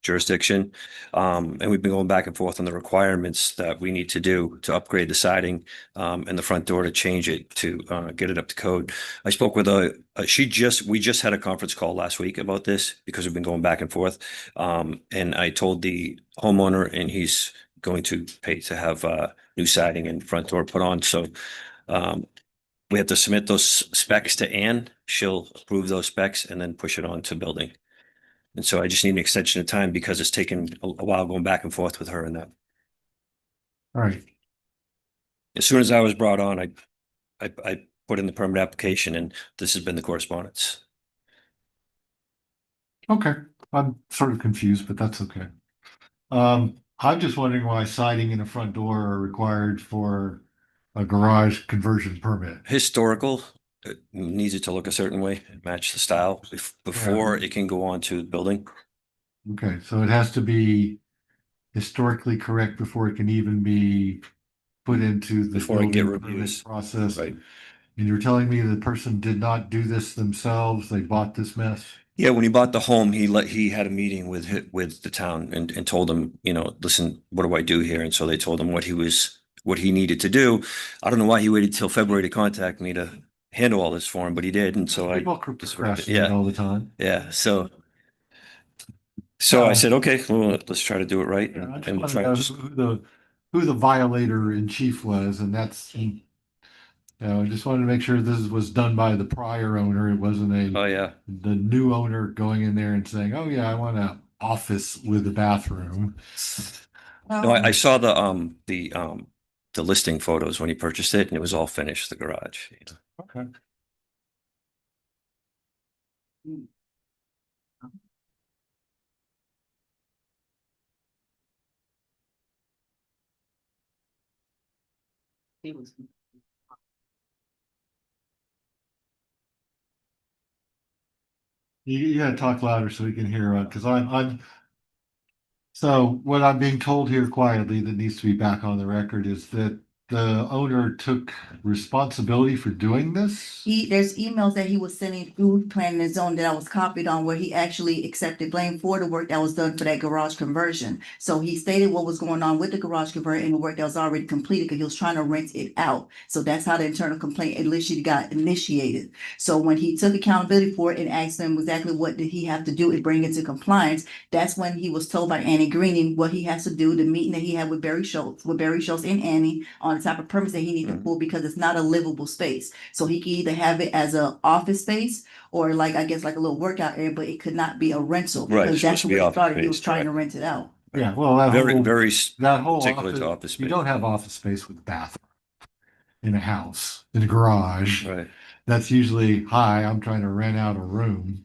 jurisdiction. And we've been going back and forth on the requirements that we need to do to upgrade the siding and the front door to change it to get it up to code. I spoke with we just had a conference call last week about this because we've been going back and forth. And I told the homeowner and he's going to pay to have new siding and front door put on. So we have to submit those specs to Ann. She'll approve those specs and then push it on to building. And so I just need an extension of time because it's taken a while going back and forth with her and that. All right. As soon as I was brought on, I put in the permit application and this has been the correspondence. Okay. I'm sort of confused, but that's okay. I'm just wondering why siding and a front door are required for a garage conversion permit. Historical, it needs it to look a certain way, match the style before it can go on to building. Okay, so it has to be historically correct before it can even be put into the Before I get building permit reviews. process. Right. And you're telling me the person did not do this themselves? They bought this mess? Yeah, when he bought the home, he had a meeting with the town and told them, listen, what do I do here? And so they told him what he needed to do. I don't know why he waited till February to contact me to handle all this for him, but he did. And so People procrastinate all the time. Yeah. So I said, okay, well, let's try to do it right. Yeah, I just And we'll wanted to try know who the violator in chief was, and that's, I just wanted to make sure this was done by the prior owner. It wasn't oh yeah. the new owner going in there and saying, oh yeah, I want an office with a bathroom. No, I saw the listing photos when he purchased it and it was all finished, the garage. Okay. You gotta talk louder so we can hear, because so what I'm being told here quietly that needs to be back on the record is that the owner took responsibility for doing this? There's emails that he was sending through planning and zone that I was copied on where he actually accepted blame for the work that was done for that garage conversion. So he stated what was going on with the garage conversion and the work that was already completed because he was trying to rent it out. So that's how the internal complaint initially got initiated. So when he took accountability for it and asked them exactly what did he have to do and bring it to compliance, that's when he was told by Annie Greening what he has to do, the meeting that he had with Barry Schultz and Annie on the type of permits that he needs to pull because it's not a livable space. So he can either have it as a office space or like a little workout area, but it could not be a rental Right, because it's that's supposed to what be he started. He office was space, trying to correct. rent it out. Yeah, well, that Very, whole, very that whole particular to office office, you space. don't have office space with bathroom in a house, in a garage. Right. that's usually, hi, I'm trying to rent out a room.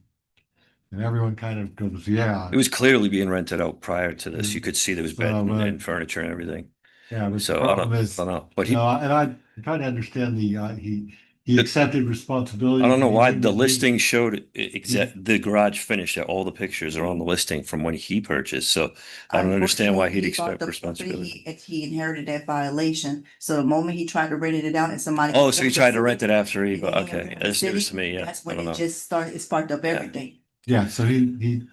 And everyone kind of goes, yeah. It was clearly being rented out prior to this. You could see there was bed So, but- and furniture and everything. Yeah, but the So I don't, problem is, I don't know, but he, no, and I try to understand he accepted responsibility. I don't know for why human the being. listing showed the garage finish. That all the pictures are on the listing from when he purchased. So I don't understand why he'd Unfortunately, he bought expect the responsibility. property, he inherited that violation. So the moment he tried to rent it out and somebody. Oh, so he tried to rent it after he, And then he okay, went to the that's news city, to me, yeah, That's I when don't it know. just started, it sparked up everything. Yeah, so he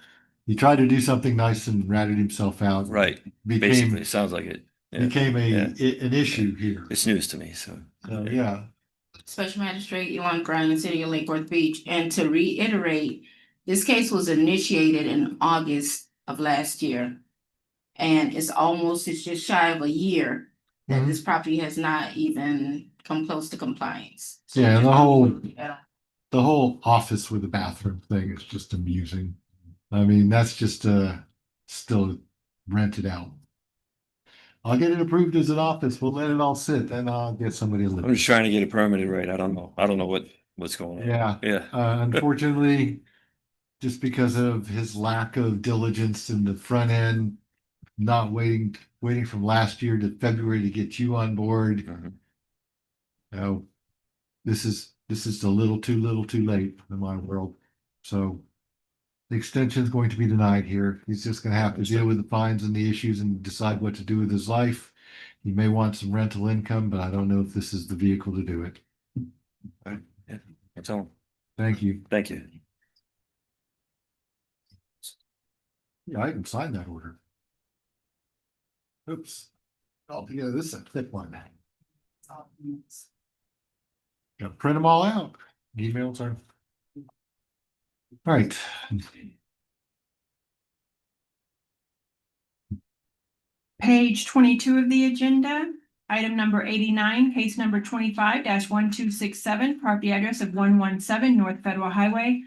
tried to do something nice and ratted himself out. Right, basically, it sounds like it. Yeah, Became yeah. an issue here. It's news to me, so. So, yeah. Special Magistrate Elon Grant, City of Lake Worth Beach, and to reiterate, this case was initiated in August of last year. And it's just shy of a year that this property has not even come close to compliance. So Yeah, and just- the whole office with the bathroom thing is just amusing. I mean, that's just still rented out. I'll get it approved as an office. We'll let it all sit, then I'll get somebody to live. I'm just trying to get it permitted right. I don't know what's going on. Yeah. Yeah. Unfortunately, just because of his lack of diligence in the front end, not waiting from last year to February to get you on board. Mhm. No, this is a little too late in my world. So the extension is going to be denied here. He's just going to have to deal with the fines and the issues and decide what to do with his life. He may want some rental income, but I don't know if this is the vehicle to do it. Yeah, that's all. Thank you. Thank you. Yeah, I can sign that order. Oops. Altogether, this is a thick one. Got to print them all out. Emails are. All right. Page 22 of the agenda, item number 89, case number 25-1267, property address of 117 North Federal Highway.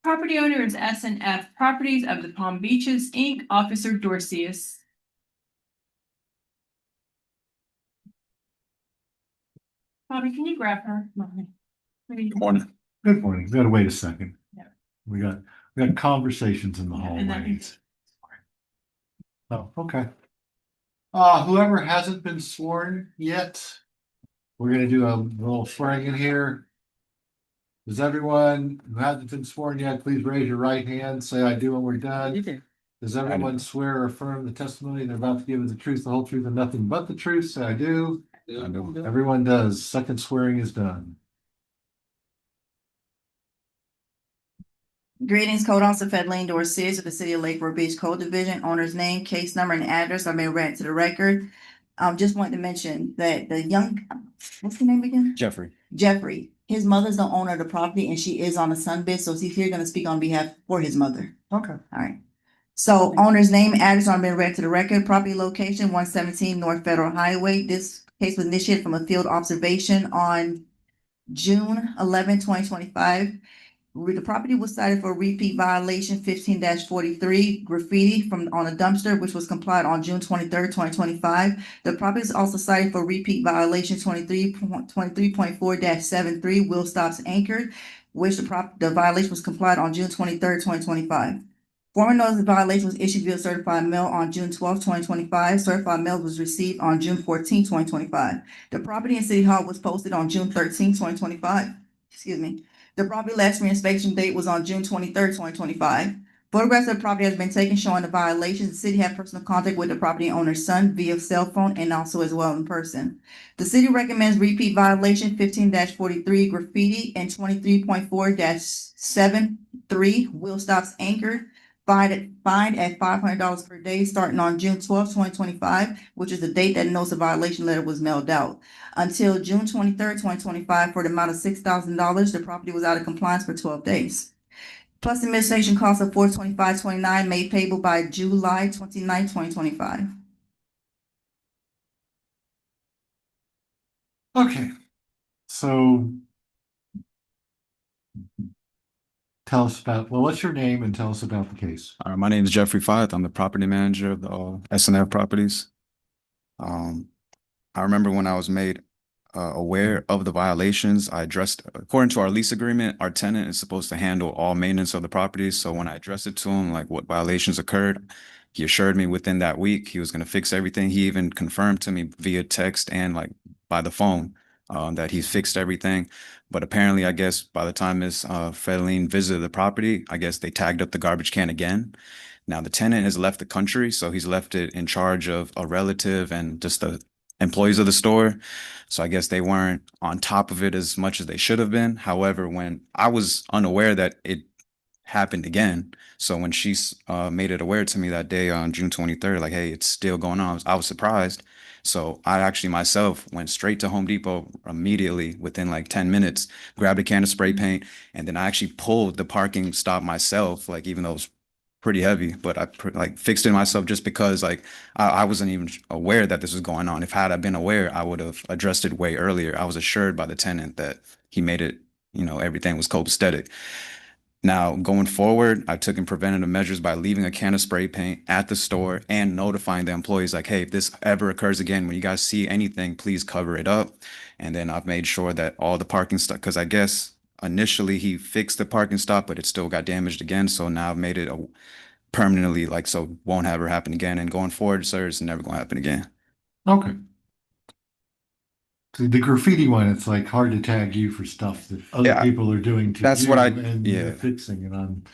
Property owner is S&F Properties of the Palm Beaches, Inc., Officer Dorcius. Bobby, can you grab her? Good morning. Good morning. We gotta wait a second. Yeah. We got conversations in the Yeah, and that hallways. Oh, okay. Whoever hasn't been sworn yet, we're gonna do a little swearing in here. Does everyone who hasn't been sworn yet, please raise your right hand, say I do when we're done. Does everyone swear or affirm the testimony they're about to give is the truth, the whole truth, and nothing but the truth? Say I do. I do. Everyone does. Second swearing is done. Greetings, Code Officer Fedleen Dorcius of the City of Lake Worth Beach Code Division. Owner's name, case number, and address are being read to the record. Just wanted to mention that the what's the name again? Jeffrey. His mother's the owner of the property and she is on a sunbed, so he's here gonna speak on behalf for his mother. Okay. All right. So owner's name, address are being read to the record. Property location, 117 North Federal Highway. This case was initiated from a field observation on June 11, 2025. The property was cited for a repeat violation 15-43 graffiti on a dumpster, which was complied on June 23rd, 2025. The property is also cited for repeat violation 23.4-73 wheel stops anchored, which the violation was complied on June 23rd, 2025. Former notice of violation was issued via certified mail on June 12th, 2025. Certified mail was received on June 14th, 2025. The property in City Hall was posted on June 13th, 2025. Excuse me. The property last reinspection date was on June 23rd, 2025. Photographs of the property has been taken showing the violations. The city had personal contact with the property owner's son via cell phone and also as well in person. The city recommends repeat violation 15-43 graffiti and 23.4-73 wheel stops anchored. Fined at $500 per day starting on June 12th, 2025, which is the date that notice of violation letter was mailed out. Until June 23rd, 2025, for the amount of $6,000, the property was out of compliance for 12 days. Plus administration costs of $425.29 made payable by July 29th, 2025. Okay. So tell us what's your name and tell us about the case. My name is Jeffrey Fott. I'm the property manager of the S&F Properties. I remember when I was made aware of the violations. I addressed, according to our lease agreement, our tenant is supposed to handle all maintenance of the property. So when I addressed it to him, like what violations occurred, he assured me within that week he was going to fix everything. He even confirmed to me via text and like by the phone that he's fixed everything. But apparently, I guess by the time Ms. Fedeline visited the property, I guess they tagged up the garbage can again. Now the tenant has left the country, so he's left it in charge of a relative and just the employees of the store. So I guess they weren't on top of it as much as they should have been. However, when I was unaware that it happened again, so when she made it aware to me that day on June 23rd, like, hey, it's still going on, I was surprised. So I actually myself went straight to Home Depot immediately within like 10 minutes, grabbed a can of spray paint, and then I actually pulled the parking stop myself, like even though it was pretty heavy, but I like fixed it myself just because like I wasn't even aware that this was going on. If had I been aware, I would have addressed it way earlier. I was assured by the tenant that he made it, everything was copacetic. Now, going forward, I took in preventative measures by leaving a can of spray paint at the store and notifying the employees like, hey, if this ever occurs again, when you guys see anything, please cover it up. And then I've made sure that all the parking stuff, because I guess initially he fixed the parking stop, but it still got damaged again. So now I've made it permanently, like, so it won't ever happen again. And going forward, sir, it's never going to happen again. Okay. See, the graffiti one, it's like hard to tag you for stuff that other Yeah, people are doing to that's you what and yeah. you're fixing. And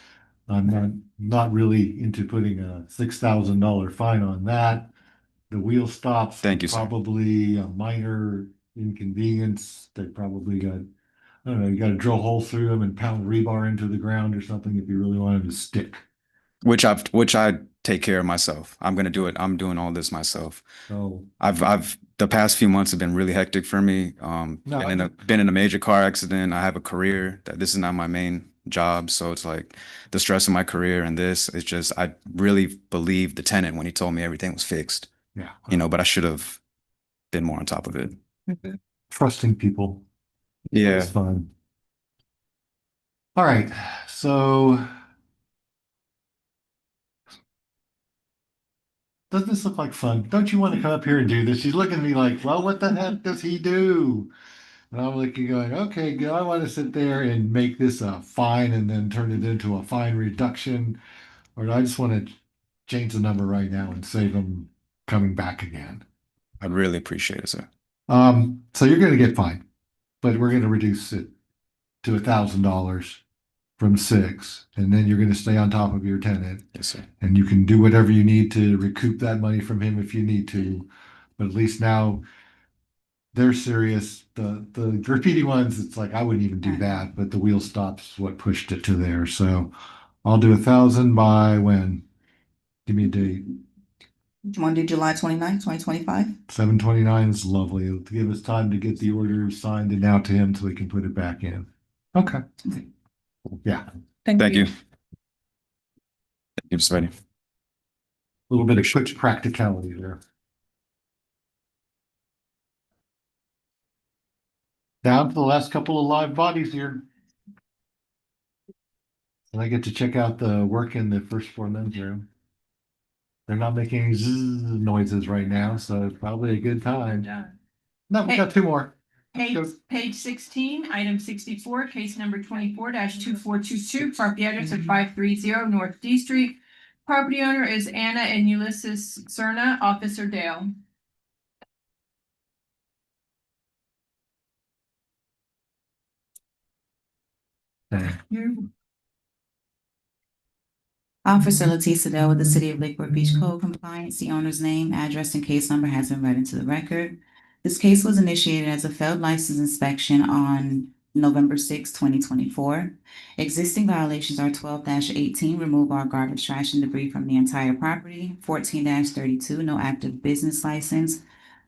I'm not really into putting a $6,000 fine on that. The wheel stops. Thank you, sir. Probably a minor inconvenience. They probably got, I don't know, you got to drill holes through them and pound rebar into the ground or something if you really want them to stick. Which I take care of myself. I'm gonna do it. I'm doing all this myself. So I've the past few months have been really hectic for me. No, Been in a major car accident. I have a career that this is not my main job, so it's like the stress of my career and this. It's just I really believed the tenant when he told me everything was fixed. yeah, But I should have been more on top of it. trusting people. Yeah. It's fun. All right, so doesn't this look like fun? Don't you want to come up here and do this? She's looking at me like, well, what the heck does he do? And I'm looking, going, okay, good. I want to sit there and make this a fine and then turn it into a fine reduction, or do I just want to change the number right now and save them coming back again? I'd really appreciate it, sir. So you're going to get fined, but we're going to reduce it to $1,000 from 6, and then you're going to stay on top of your tenant. Yes, sir. And you can do whatever you need to recoup that money from him if you need to. But at least now they're serious. The graffiti ones, it's like I wouldn't even do that, but the wheel stops is what pushed it to there. So I'll do 1,000 by when? Give me a date. Monday, July 29th, 2025. 7/29 is lovely. It'll give us time to get the order signed and out to him so we can put it back in. Okay. Yeah. Thank you. Thank you, Mr. Betty. A little bit of quick practicality there. Down to the last couple of live bodies here. And I get to check out the work in the first floor men's room. They're not making any zzz noises right now, so it's probably a good time. No, we got 2 more. Page 16, item 64, case number 24-2422, property address of 530 North D Street. Property owner is Anna and Ulysses Cerna, Officer Dale. Officer Leticia Dell with the City of Lake Worth Beach Code Compliance. The owner's name, address, and case number has been read into the record. This case was initiated as a failed license inspection on November 6, 2024. Existing violations are 12-18, remove all garbage, trash, and debris from the entire property. 14-32, no active business license.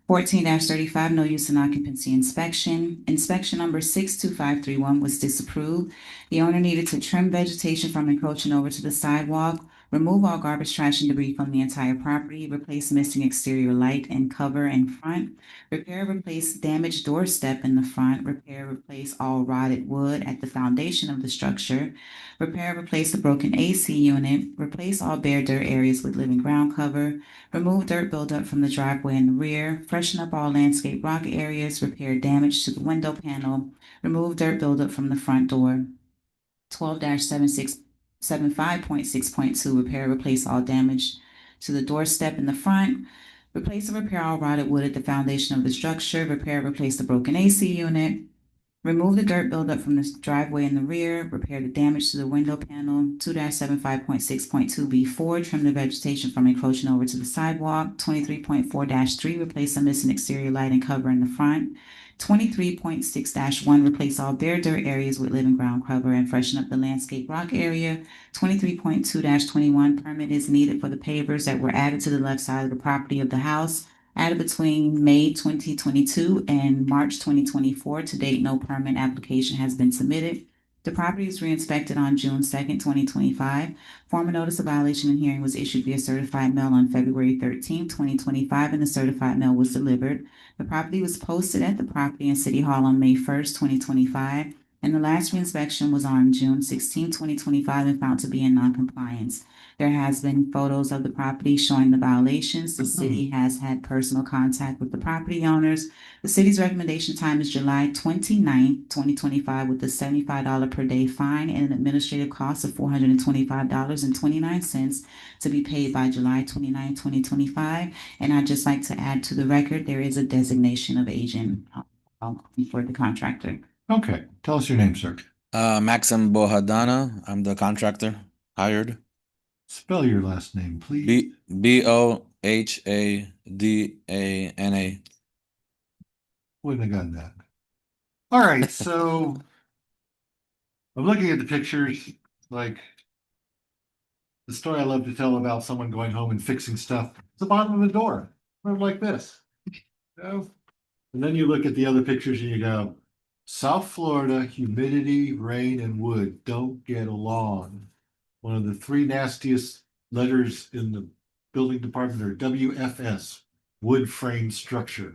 14-35, no use in occupancy inspection. Inspection number 62531 was disapproved. The owner needed to trim vegetation from encroaching over to the sidewalk. Remove all garbage, trash, and debris from the entire property. Replace missing exterior light and cover in front. Repair, replace damaged doorstep in the front. Repair, replace all rotted wood at the foundation of the structure. Repair, replace the broken AC unit. Replace all bare dirt areas with living ground cover. Remove dirt buildup from the driveway in the rear. Freshen up all landscape rock areas. Repair damage to the window panel. Remove dirt buildup from the front door. 12-7675.6.2, repair, replace all damage to the doorstep in the front. Replace and repair all rotted wood at the foundation of the structure. Repair, replace the broken AC unit. Remove the dirt buildup from the driveway in the rear. Repair the damage to the window panel. 2-75.6.2B4, trim the vegetation from encroaching over to the sidewalk. 23.4-3, replace the missing exterior light and cover in the front. 23.6-1, replace all bare dirt areas with living ground cover and freshen up the landscape rock area. 23.2-21, permit is needed for the pavers that were added to the left side of the property of the house added between May 2022 and March 2024. To date, no permit application has been submitted. The property was re-inspected on June 2nd, 2025. Formal notice of violation and hearing was issued via certified mail on February 13th, 2025, and the certified mail was delivered. The property was posted at the property in City Hall on May 1st, 2025, and the last re-inspection was on June 16th, 2025, and found to be in non-compliance. There has been photos of the property showing the violations. The city has had personal contact with the property owners. The city's recommendation time is July 29th, 2025, with a $75 per day fine and an administrative cost of $425.29 to be paid by July 29th, 2025. And I'd just like to add to the record, there is a designation of agent for the contractor. Okay, tell us your name, sir. Maxim Bohadana. I'm the contractor hired. Spell your last name, please. Bohadana. Wouldn't have gotten that. All right, so I'm looking at the pictures, like the story I love to tell about someone going home and fixing stuff. It's the bottom of the door, like this. And then you look at the other pictures and you go, South Florida, humidity, rain, and wood don't get along. One of the three nastiest letters in the building department are WFS, wood frame structure.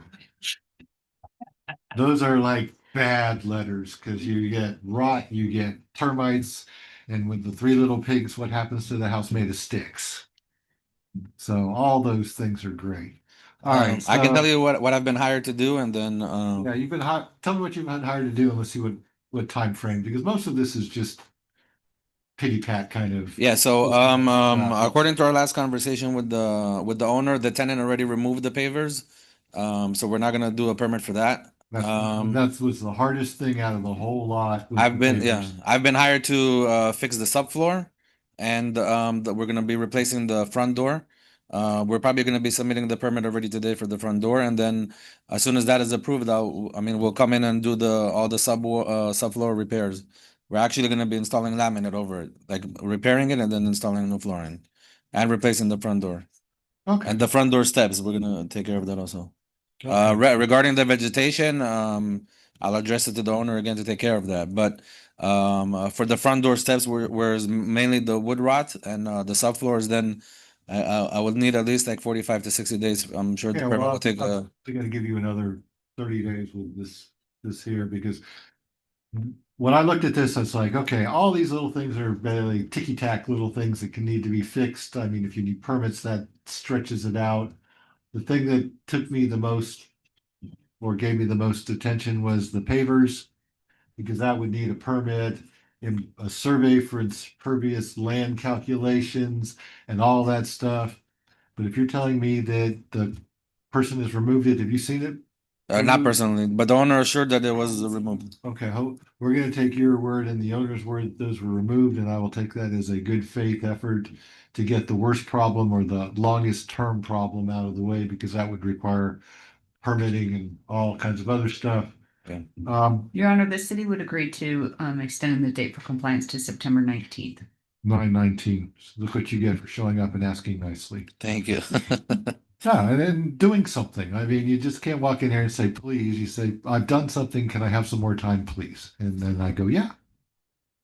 Those are like bad letters because you get rot, you get termites, and with the three little pigs, what happens to the house made of sticks? So all those things are great. All right, I can so- tell you what I've been hired to do, and then Yeah, you've been hired. Tell me what you've been hired to do, and let's see what time frame, because most of this is just pity pat kind of. yeah. So Yeah. according to our last conversation with the owner, the tenant already removed the pavers. So we're not gonna do a permit for that. That was the hardest thing out of the whole lot. was I've the been papers. I've been hired to fix the subfloor, and we're gonna be replacing the front door. We're probably gonna be submitting the permit already today for the front door, and then as soon as that is approved, we'll come in and do all the subfloor repairs. We're actually gonna be installing laminate over it, like repairing it and then installing new flooring, and replacing the front door. Okay. And the front door steps, we're gonna take care of that also. Okay. Regarding the vegetation, I'll address it to the owner again to take care of that. But for the front door steps, where mainly the wood rot and the subfloors, then I would need at least like 45 to 60 days. I'm sure the Yeah, permit well, will take. I'm gonna give you another 30 days with this here, because when I looked at this, I was like, okay, all these little things are barely ticky-tack little things that can need to be fixed. I mean, if you need permits, that stretches it out. The thing that took me the most or gave me the most attention was the pavers, because that would need a permit and a survey for its pervious land calculations and all that stuff. But if you're telling me that the person has removed it, have you seen it? Not personally, but the owner assured that it was removed. Okay, we're gonna take your word and the owner's word that those were removed, and I will take that as a good faith effort to get the worst problem or the longest term problem out of the way, because that would require permitting and all kinds of other stuff. Okay. Your Honor, the city would agree to extend the date for compliance to September 19th. 9/19. Look what you get for showing up and asking nicely. Thank you. Yeah, and then doing something. I mean, you just can't walk in here and say, please. You say, I've done something. Can I have some more time, please? And then I go, yeah.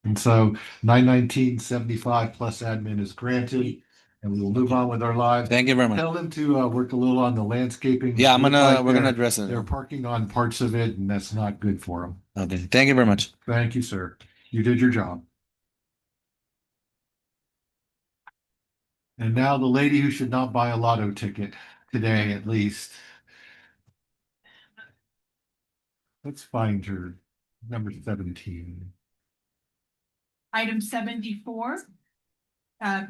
And so 919.75 plus admin is granted, and we will move on with our lives. Thank you very much. Tell them to work a little on the landscaping. Yeah, Look like we're gonna they're- address it. They're parking on parts of it, and that's not good for them. Okay, thank you very much. Thank you, sir. You did your job. And now the lady who should not buy a lotto ticket today, at least. Let's find her, number 17. Item 74.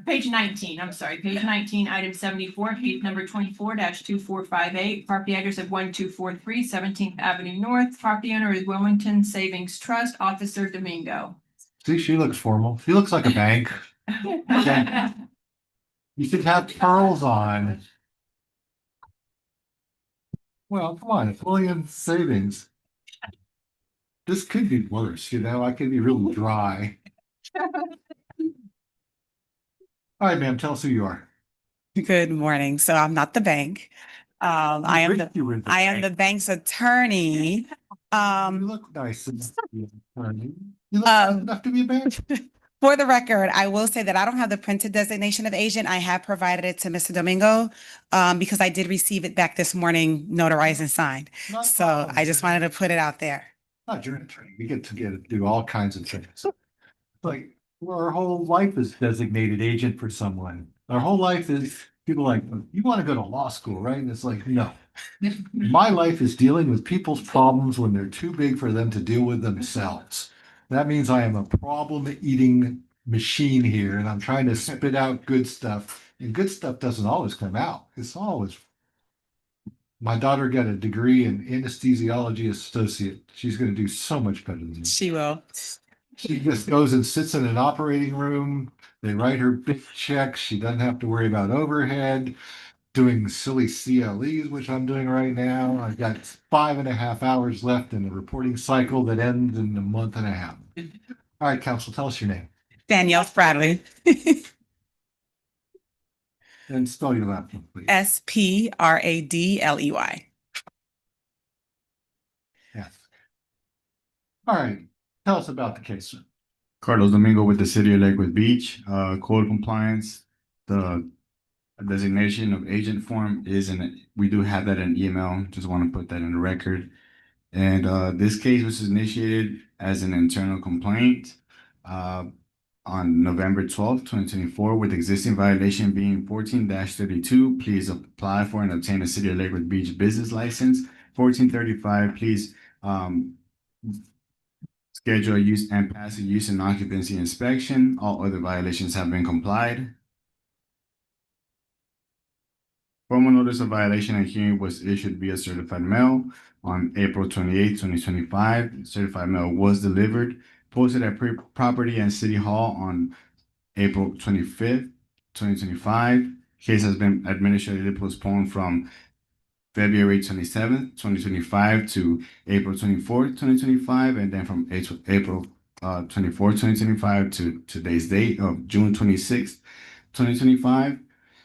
Page 19, I'm sorry, page 19, item 74, case number 24-2458, property address of 1243 17th Avenue North. Property owner is Wilmington Savings Trust, Officer Domingo. See, she looks formal. She looks like a bank. You should have pearls on. Well, come on, it's Williams Savings. This could be worse, I could be really dry. All right, ma'am, tell us who you are. Good morning. So I'm not the bank. I am the You were the I am bank. the bank's attorney. You look nice enough to be an attorney. You look Um, nice enough to be a bank. For the record, I will say that I don't have the printed designation of agent. I have provided it to Mr. Domingo because I did receive it back this morning, notarized and signed. Not a So problem. I just wanted to put it out there. Not your attorney. We get to do all kinds of things. Like, well, our whole life is designated agent for someone. Our whole life is people like, you want to go to law school, right? And it's like, no. My life is dealing with people's problems when they're too big for them to deal with themselves. That means I am a problem-eating machine here, and I'm trying to spit out good stuff. And good stuff doesn't always come out. It's always. My daughter got a degree in anesthesiology associate. She's going to do so much better than me. She will. She just goes and sits in an operating room. They write her big checks. She doesn't have to worry about overhead, doing silly CLEs, which I'm doing right now. I've got 5.5 hours left in the reporting cycle that ends in a month and a half. All right, counsel, tell us your name Danielle Bradley, and spell your last name, please. SPRADLEY. Yes. All right, tell us about the case, sir. Carlos Domingo with the City of Lakewood Beach, code compliance. The designation of agent form we do have that in email. Just want to put that in the record. And this case was initiated as an internal complaint on November 12th, 2024, with existing violation being 14-32. Please apply for and obtain a City of Lakewood Beach business license. 1435, please schedule a use and pass a use and occupancy inspection. All other violations have been complied. Formal notice of violation and hearing was issued via certified mail on April 28th, 2025. Certified mail was delivered, posted at property and city hall on April 25th, 2025. Case has been administratively postponed from February 27th, 2025 to April 24th, 2025, and then from April 24th, 2025 to today's date of June 26th, 2025.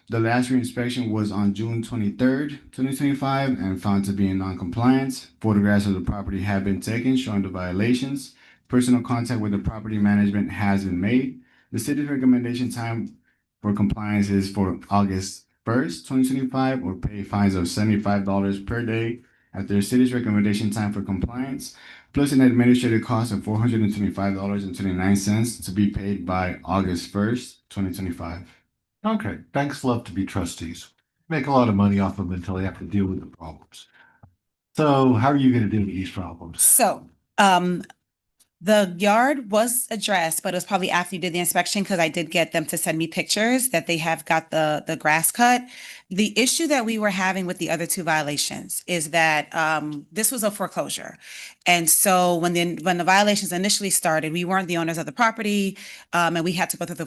The last reinspection was on June 23rd, 2025, and found to be in non-compliance. Photographs of the property have been taken showing the violations. Personal contact with the property management has been made. The city's recommendation time for compliance is for August 1st, 2025, or pay fines of $75 per day at their city's recommendation time for compliance, plus an administrative cost of $425.29 to be paid by August 1st, 2025. Okay, banks love to be trustees. Make a lot of money off them until they have to deal with the problems. So how are you going to deal with these problems? So, the yard was addressed, but it was probably after you did the inspection because I did get them to send me pictures that they have got the grass cut. The issue that we were having with the other two violations is that this was a foreclosure. And so when the violations initially started, we weren't the owners of the property, and we had to go through the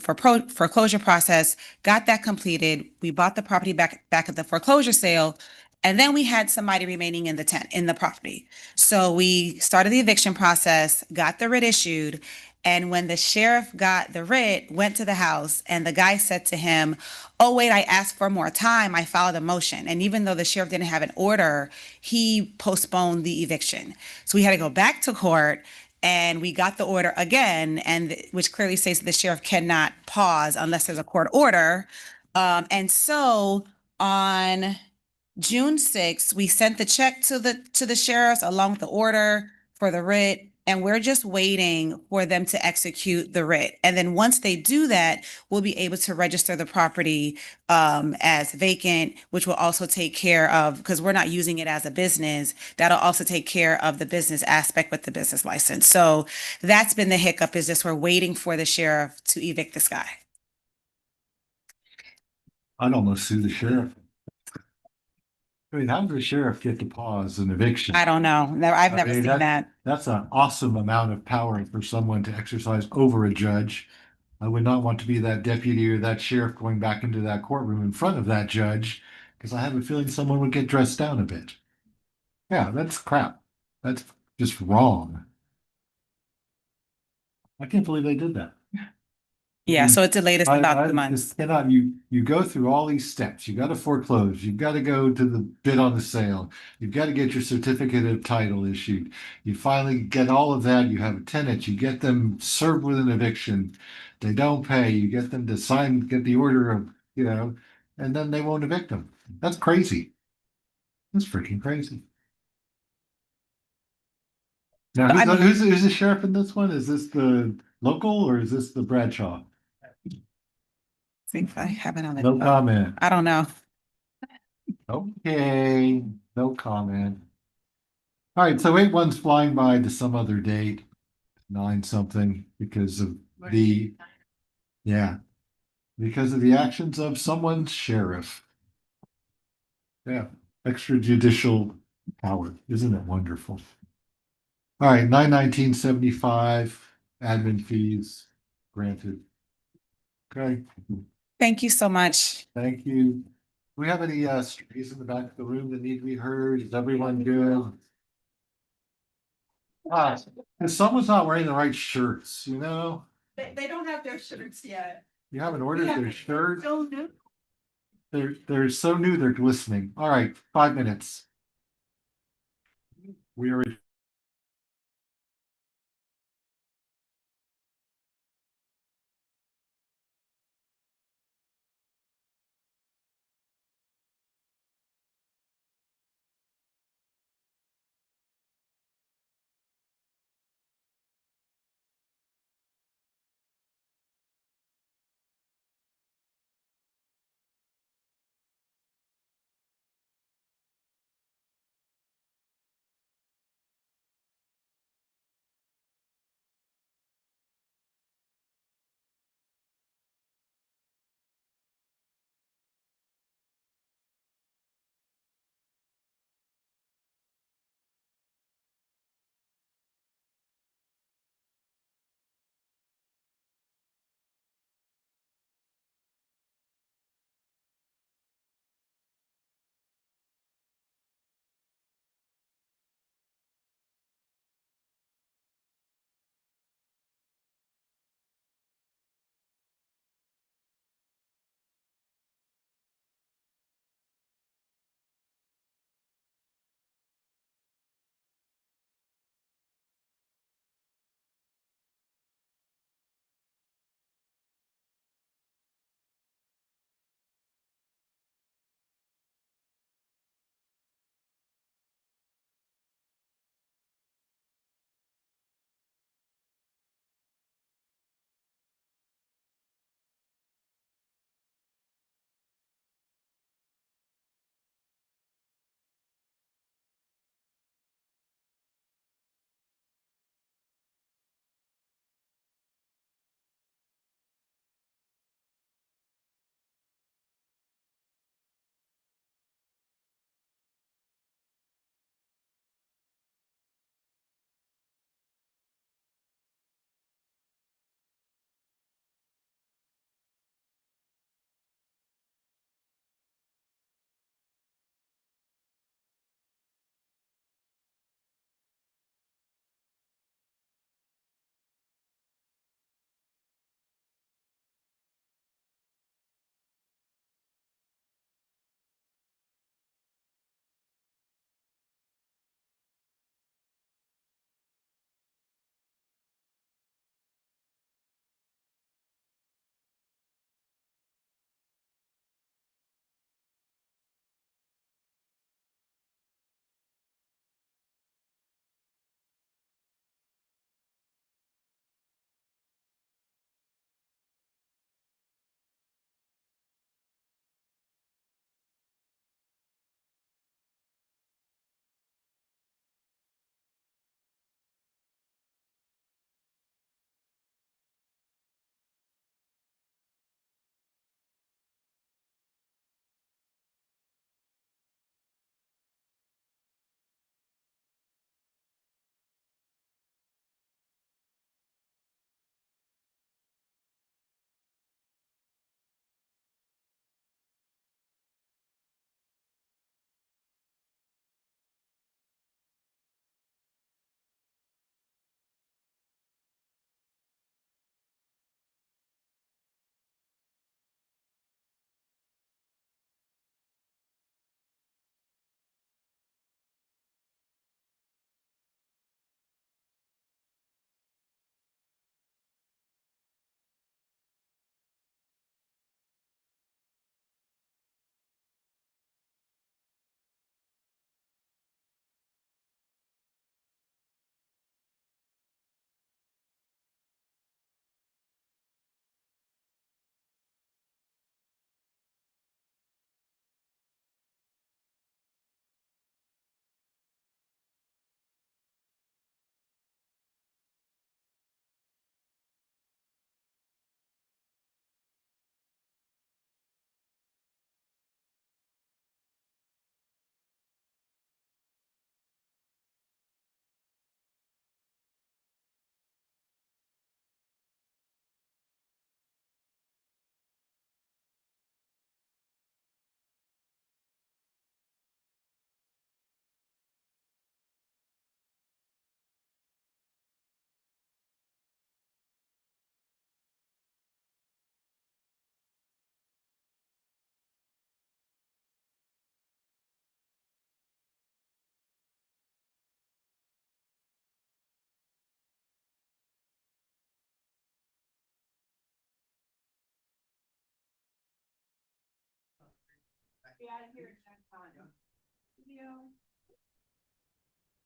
foreclosure process, got that completed. We bought the property back at the foreclosure sale. And then we had somebody remaining in the property. So we started the eviction process, got the writ issued. And when the sheriff got the writ, went to the house, and the guy said to him, "Oh, wait, I asked for more time. I filed a motion." And even though the sheriff didn't have an order, he postponed the eviction. So we had to go back to court. And we got the order again, and which clearly states that the sheriff cannot pause unless there's a court order. And so on June 6th, we sent the check to the sheriffs along with the order for the writ, and we're just waiting for them to execute the writ. And then once they do that, we'll be able to register the property as vacant, which will also take care of, because we're not using it as a business, that'll also take care of the business aspect with the business license. So that's been the hiccup, is just we're waiting for the sheriff to evict this guy. I'd almost sue the sheriff. I mean, how does the sheriff get to pause an eviction? I don't know. I've I never mean, seen that. That's an awesome amount of power for someone to exercise over a judge. I would not want to be that deputy or that sheriff going back into that courtroom in front of that judge, because I have a feeling someone would get dressed down a bit. Yeah, that's crap. That's just wrong. I can't believe they did that. Yeah, so it delayed us about 2 months. Just cannot, you go through all these steps. You got to foreclose. You've got to go to the bid on the sale. You've got to get your certificate of title issued. You finally get all of that. You have a tenant. You get them served with an eviction. They don't pay. You get them to sign, get the order of, and then they won't evict them. That's crazy. That's freaking crazy. Now, I mean- who's the sheriff in this one? Is this the local or is this the Bradshaw? See if I have it on the. No comment. I don't know. Okay, no comment. All right, so 8-1's flying by to some other date, 9 something, because of the actions of someone's sheriff. Yeah, extrajudicial power. Isn't it wonderful? All right, 9/19/75, admin fees granted. Okay, Thank you so much. thank you. Do we have any strays in the back of the room that need to be heard? Is everyone good? Because someone's not wearing the right shirts, They don't have their shirts yet. You haven't ordered their shirts. So new. They're so new, they're glistening. All right, 5 minutes. We are.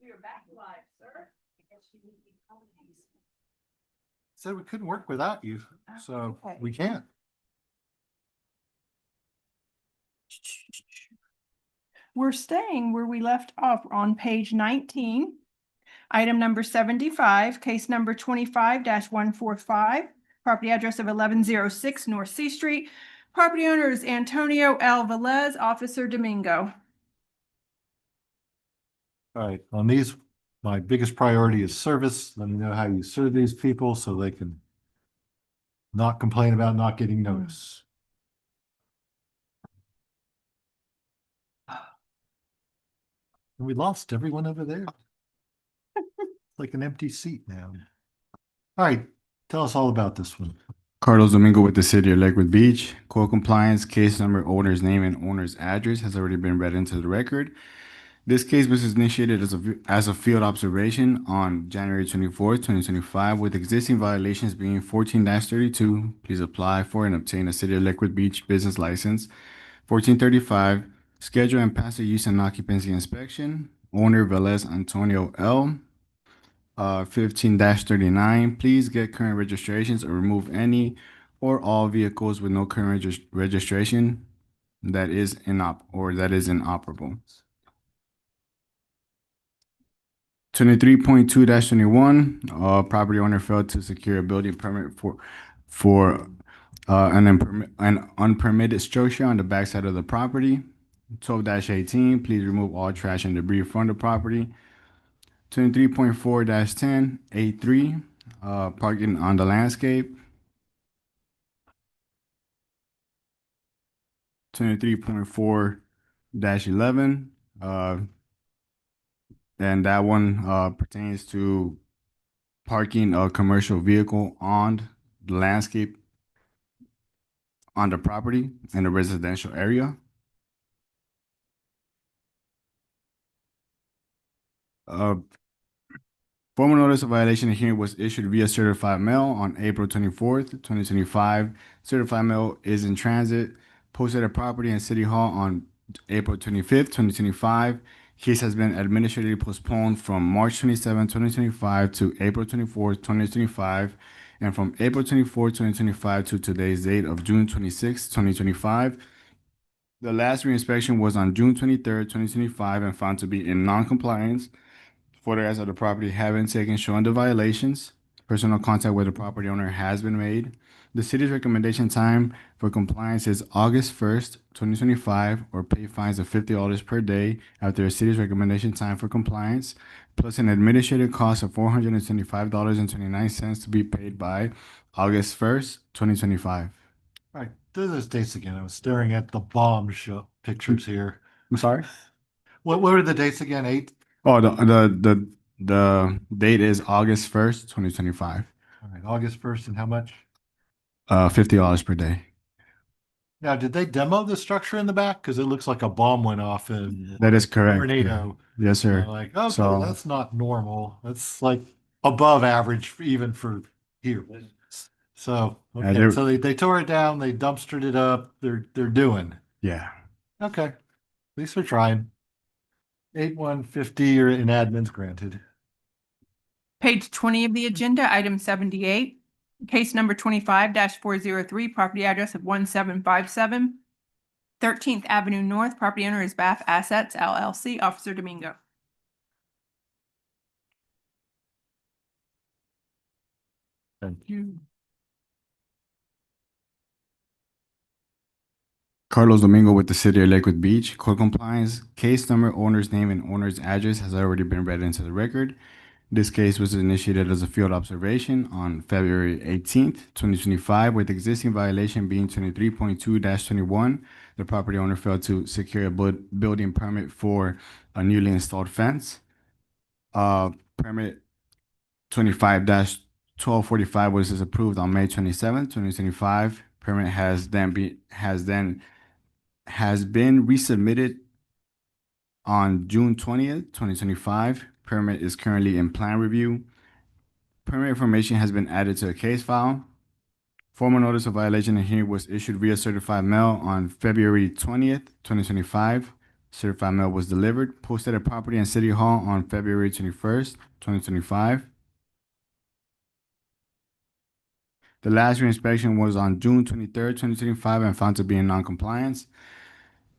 You're back live, sir. Said we couldn't work without you, so Okay. we can't. We're staying where we left off on page 19. Item number 75, case number 25-145, property address of 1106 North C Street. Property owner is Antonio L. Velez, Officer Domingo. All right, on these, my biggest priority is service. Let me know how you serve these people so they can not complain about not getting notice. And we lost everyone over there. Like an empty seat now. All right, tell us all about this one. Carlos Domingo with the City of Lakewood Beach. Code compliance, case number, owner's name, and owner's address has already been read into the record. This case was initiated as a field observation on January 24th, 2025, with existing violations being 14-32. Please apply for and obtain a City of Lakewood Beach business license. 1435, schedule and pass a use and occupancy inspection. Owner Velez Antonio L. 15-39, please get current registrations or remove any or all vehicles with no current registration that is inoperable. 23.2-21, property owner failed to secure a building permit for an unpermitted structure on the backside of the property. 12-18, please remove all trash and debris from the property. 23.4-10, A3, parking on the landscape. 23.4-11, and that one pertains to parking a commercial vehicle on the landscape on the property in a residential area. Formal notice of violation and hearing was issued via certified mail on April 24th, 2025. Certified mail is in transit, posted at property and City Hall on April 25th, 2025. Case has been administratively postponed from March 27, 2025 to April 24th, 2025, and from April 24th, 2025 to today's date of June 26, 2025. The last reinspection was on June 23rd, 2025, and found to be in non-compliance. Photographs of the property have been taken showing the violations. Personal contact with the property owner has been made. The city's recommendation time for compliance is August 1st, 2025, or pay fines of $50 per day after the city's recommendation time for compliance, plus an administrative cost of $475.29 to be paid by August 1st, 2025. All right, do those dates again. I was staring at the bomb show pictures here. I'm sorry? What were the dates again? 8? Oh, the date is August 1st, 2025. All right, August 1st, and how much? $50 per day. Now, did they demo the structure in the back? Because it looks like a bomb went off in That is correct. tornado. Yes, sir. Like, okay, So- that's not normal. That's like above average even for here. So, okay, they're- so they tore it down, they dumpstered it up, they're doing. Yeah. Okay, at least they're trying. 8150 or in admins granted. Page 20 of the agenda, item 78, case number 25-403, property address of 1757 13th Avenue North. Property owner is Bath Assets LLC, Officer Domingo. Thank you. Carlos Domingo with the City of Lakewood Beach. Code compliance, case number, owner's name, and owner's address has already been read into the record. This case was initiated as a field observation on February 18th, 2025, with existing violation being 23.2-21. The property owner failed to secure a building permit for a newly installed fence. Permit 25-1245 was approved on May 27th, 2025. Permit has been resubmitted on June 20th, 2025. Permit is currently in plan review. Permit information has been added to a case file. Formal notice of violation and hearing was issued via certified mail on February 20th, 2025. Certified mail was delivered, posted at Property and City Hall on February 21st, 2025. The last reinspection was on June 23rd, 2025, and found to be in non-compliance.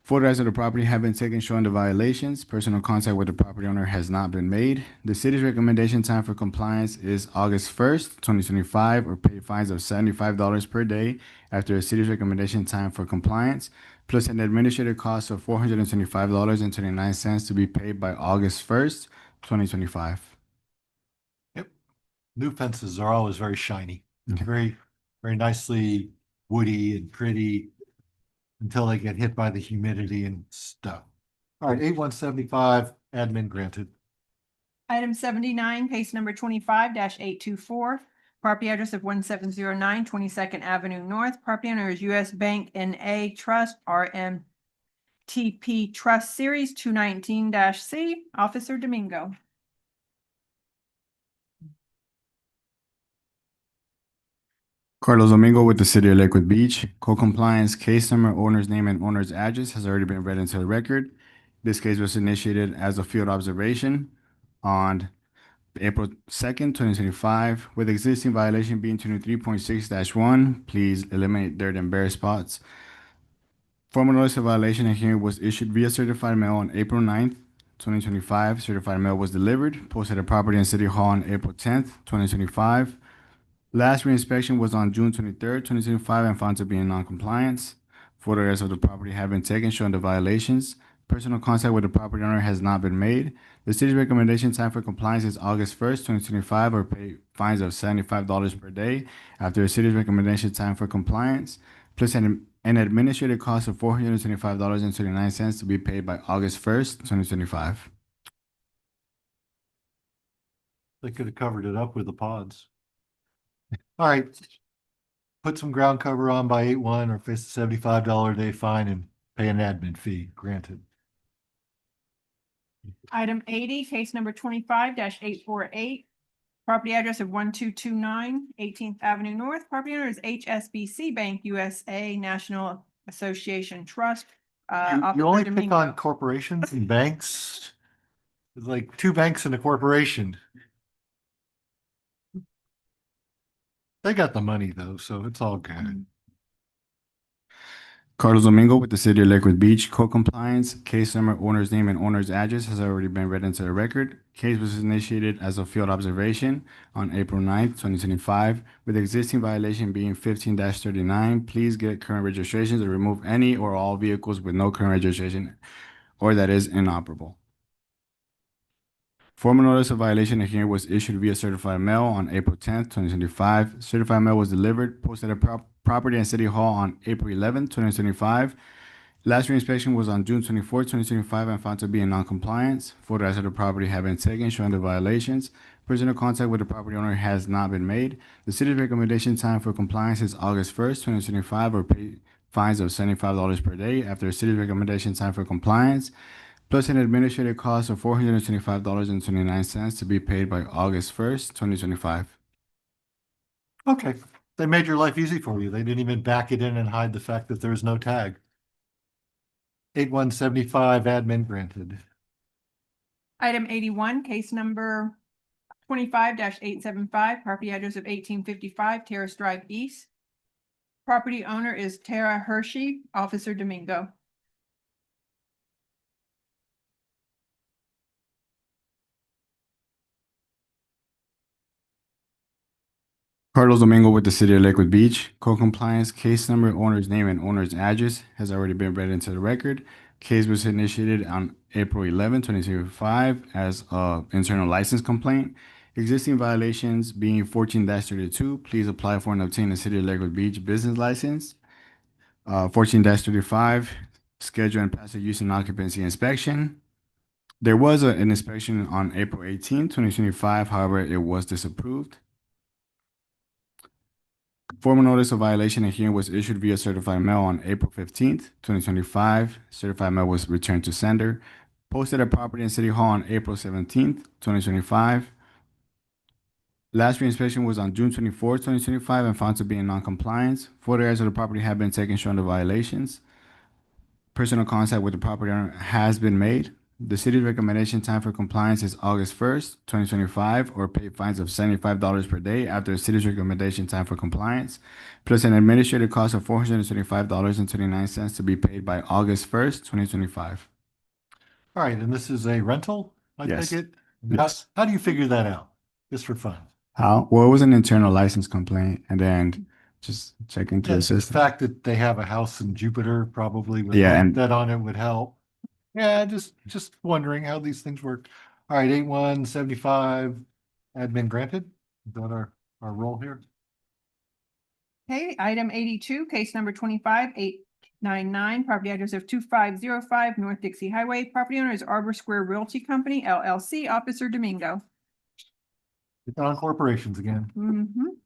Photographs of the property have been taken showing the violations. Personal contact with the property owner has not been made. The city's recommendation time for compliance is August 1st, 2025, or pay fines of $75 per day after the city's recommendation time for compliance, plus an administrative cost of $425.29 to be paid by August 1st, 2025. Yep. New fences are always very shiny, very, very nicely woody and pretty until they get hit by the humidity and stuff. All right, 8175, admin granted. Item 79, case number 25-824, property address of 1709 22nd Avenue North. Property owner is US Bank NA Trust RMTP Trust Series 219-C. Officer Domingo. Carlos Domingo with the City of Lakewood Beach. Co-compliance case number, owner's name, and owner's address has already been read into the record. This case was initiated as a field observation on April 2nd, 2025, with existing violation being 23.6-1. Please eliminate dirt and bare spots. Formal notice of violation and hearing was issued via certified mail on April 9th, 2025. Certified mail was delivered, posted at Property and City Hall on April 10th, 2025. Last reinspection was on June 23rd, 2025, and found to be in non-compliance. Photographs of the property have been taken showing the violations. Personal contact with the property owner has not been made. The city's recommendation time for compliance is August 1st, 2025, or pay fines of $75 per day after the city's recommendation time for compliance, plus an administrative cost of $425.29 to be paid by August 1st, 2025. They could have covered it up with the pods. All right. Put some ground cover on by 8/1 or face a $75 a day fine and pay an admin fee. Granted. Item 80, case number 25-848, property address of 1229 18th Avenue North. Property owner is HSBC Bank USA National Association Trust. You Officer only pick Domingo. on corporations and banks. There's like two banks and a corporation. They got the money though, so it's all good. Carlos Domingo with the City of Lakewood Beach. Co-compliance case number, owner's name, and owner's address has already been read into the record. Case was initiated as a field observation on April 9th, 2025, with existing violation being 15-39. Please get current registrations and remove any or all vehicles with no current registration or that is inoperable. Formal notice of violation and hearing was issued via certified mail on April 10th, 2025. Certified mail was delivered, posted at Property and City Hall on April 11th, 2025. Last reinspection was on June 24th, 2025, and found to be in non-compliance. Photographs of the property have been taken showing the violations. Personal contact with the property owner has not been made. The city's recommendation time for compliance is August 1st, 2025, or pay fines of $75 per day after the city's recommendation time for compliance, plus an administrative cost of $425.29 to be paid by August 1st, 2025. Okay, they made your life easy for you. They didn't even back it in and hide the fact that there's no tag. 8175, admin granted. Item 81, case number 25-875, property address of 1855 Terrace Drive East. Property owner is Tara Hershey. Officer Domingo. Carlos Domingo with the City of Lakewood Beach. Co-compliance case number, owner's name, and owner's address has already been read into the record. Case was initiated on April 11, 2025 as an internal license complaint. Existing violations being 14-32. Please apply for and obtain a City of Lakewood Beach business license. 14-35, schedule and pass a use and occupancy inspection. There was an inspection on April 18, 2025. However, it was disapproved. Formal notice of violation and hearing was issued via certified mail on April 15th, 2025. Certified mail was returned to sender. Posted at Property and City Hall on April 17th, 2025. Last reinspection was on June 24th, 2025, and found to be in non-compliance. Photo areas of the property have been taken showing the violations. Personal contact with the property owner has been made. The city's recommendation time for compliance is August 1st, 2025, or pay fines of $75 per day after the city's recommendation time for compliance, plus an administrative cost of $475.29 to be paid by August 1st, 2025. All right, and this is a rental, I Yes. take it? Yes. How do you figure that out? Just for fun? How? Well, it was an internal license complaint, and then just check into Yeah, the the system. fact that they have a house in Jupiter probably with Yeah, and- that on it would help. Yeah, just wondering how these things work. All right, 8175, admin granted. Is that our role here? Okay, item 82, case number 25899, property address of 2505 North Dixie Highway. Property owner is Arbor Square Realty Company, LLC, Officer Domingo. It's on corporations again. Mhm.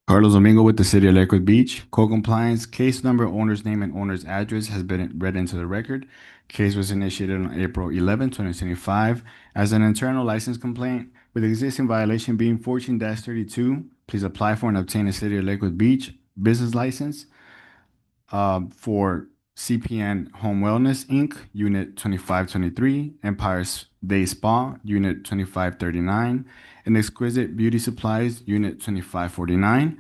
Carlos Domingo with the City of Lakewood Beach. Co-compliance, case number, owner's name, and owner's address has been read into the record. Case was initiated on April 11, 2025 as an internal license complaint with existing violation being 14-32. Please apply for and obtain a City of Lakewood Beach business license for CPN Home Wellness, Inc., Unit 2523, Empire Day Spa, Unit 2539, and Exquisite Beauty Supplies, Unit 2549,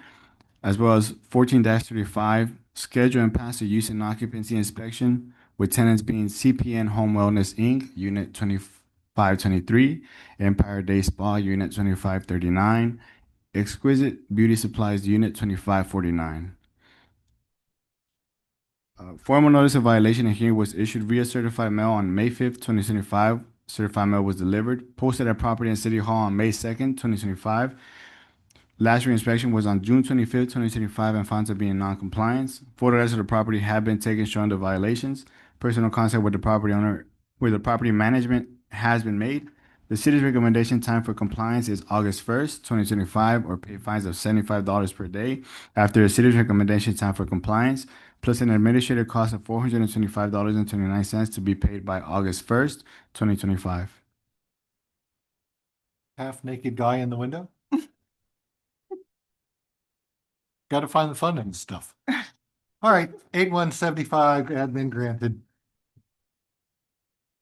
as well as 14-35, schedule and pass a use and occupancy inspection with tenants being CPN Home Wellness, Inc., Unit 2523, Empire Day Spa, Unit 2539, Exquisite Beauty Supplies, Unit 2549. Formal notice of violation and hearing was issued via certified mail on May 5th, 2025. Certified mail was delivered, posted at property and city hall on May 2nd, 2025. Last reinspection was on June 25th, 2025, and found to be in non-compliance. Photographs of the property have been taken showing the violations. Personal contact with the property owner, with the property management has been made. The city's recommendation time for compliance is August 1st, 2025, or pay fines of $75 per day after the city's recommendation time for compliance, plus an administrative cost of $425.29 to be paid by August 1st, 2025. Half naked guy in the window? Got to find the fun in stuff. All right, 8175, admin granted.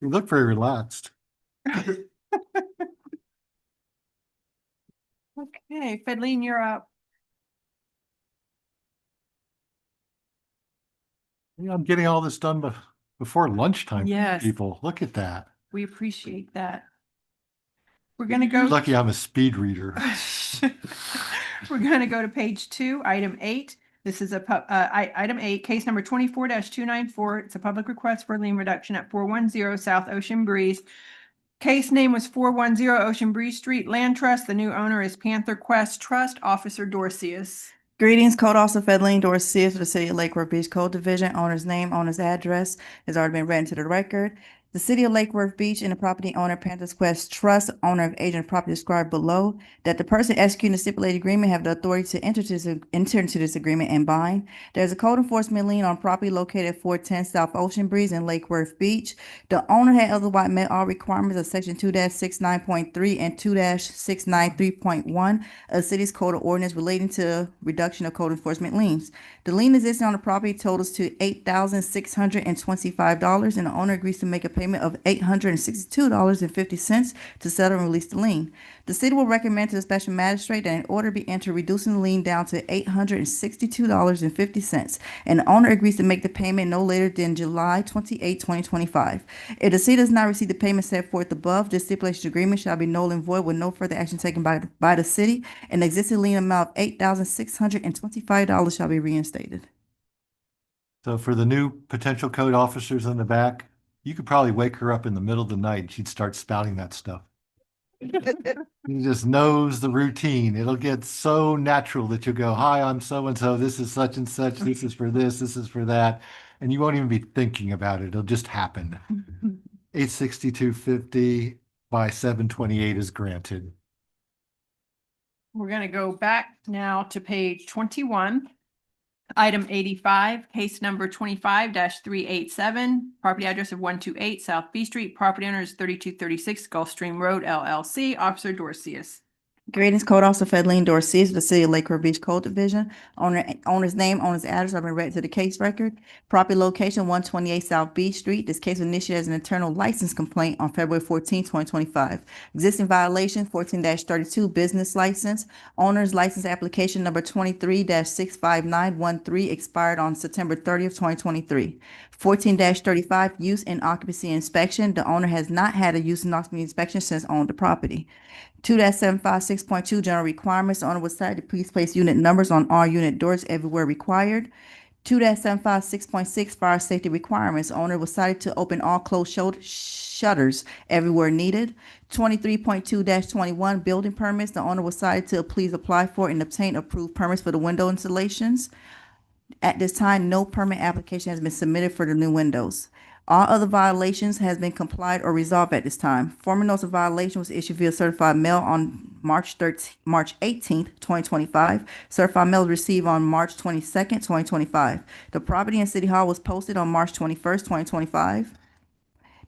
You look very relaxed. Okay, Fedleen, you're up. Yeah, I'm getting all this done before lunchtime. Yes. People, look at that. We appreciate that. We're gonna go. Lucky I'm a speed reader. We're gonna go to page 2, item 8. This is item 8, case number 24-294. It's a public request for lien reduction at 410 South Ocean Breeze. Case name was 410 Ocean Breeze Street Land Trust. The new owner is Panther Quest Trust, Officer Dorcius. Greetings, Code Officer Fedleen Dorcius for the City of Lake Worth Beach Code Division. Owner's name, owner's address has already been read into the record. The City of Lake Worth Beach and the property owner, Panthers Quest Trust, owner of agent property described below, that the person executing the stipulated agreement have the authority to enter into this agreement and bind. There's a code enforcement lien on property located at 410 South Ocean Breeze in Lake Worth Beach. The owner had otherwise met all requirements of section 2-69.3 and 2-693.1 of the city's code of ordinance relating to reduction of code enforcement liens. The lien existing on the property totals to $8,625, and the owner agrees to make a payment of $862.50 to settle and release the lien. The city will recommend to the special magistrate that an order be entered reducing the lien down to $862.50, and the owner agrees to make the payment no later than July 28, 2025. If the city does not receive the payment set forth above, this stipulation agreement shall be null and void with no further action taken by the city, and the existing lien amount of $8,625 shall be reinstated. So for the new potential code officers in the back, you could probably wake her up in the middle of the night and she'd start spouting that stuff. He just knows the routine. It'll get so natural that you'll go, hi, I'm so-and-so, this is such and such, this is for this is for that. And you won't even be thinking about it. It'll just happen. 862.50 by 728 is granted. We're gonna go back now to page 21. Item 85, case number 25-387, property address of 128 South B Street. Property owner is 3236 Gulfstream Road LLC. Officer Dorcius. Greetings, Code Officer Fedleen Dorcas, the City of Lake Shore Beach Code Division. Owner's name, owner's address have been read to the case record. Property location, 128 South Beach Street. This case was initiated as an internal license complaint on February 14, 2025. Existing violation, 14-32, business license. Owner's license application number 23-65913 expired on September 30th, 2023. 14-35, use and occupancy inspection. The owner has not had a use and occupancy inspection since owned the property. 2-756.2 general requirements. The owner was cited to please place unit numbers on all unit doors everywhere required. 2-756.6 fire safety requirements. The owner was cited to open all closed shutters everywhere needed. 23.2-21 building permits. The owner was cited to please apply for and obtain approved permits for the window installations. At this time, no permit application has been submitted for the new windows. All other violations has been complied or resolved at this time. Former notice of violation was issued via certified mail on March 18th, 2025. Certified mail was received on March 22nd, 2025. The property in City Hall was posted on March 21st, 2025.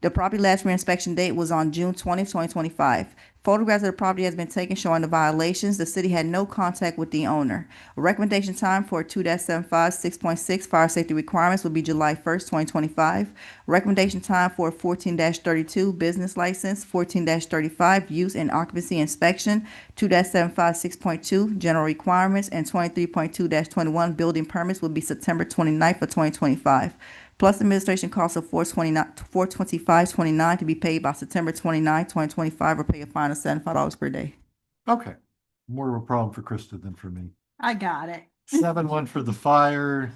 The property last reinspection date was on June 20th, 2025. Photographs of the property has been taken showing the violations. The city had no contact with the owner. Recommendation time for 2-756.6 fire safety requirements will be July 1st, 2025. Recommendation time for 14-32 business license, 14-35 use and occupancy inspection, 2-756.2 general requirements, and 23.2-21 building permits will be September 29th of 2025. Plus administration costs of $425.29 to be paid by September 29, 2025, or pay a fine of $75 per day. Okay, more of a problem for Krista than for me. I got it. 7-1 for the fire,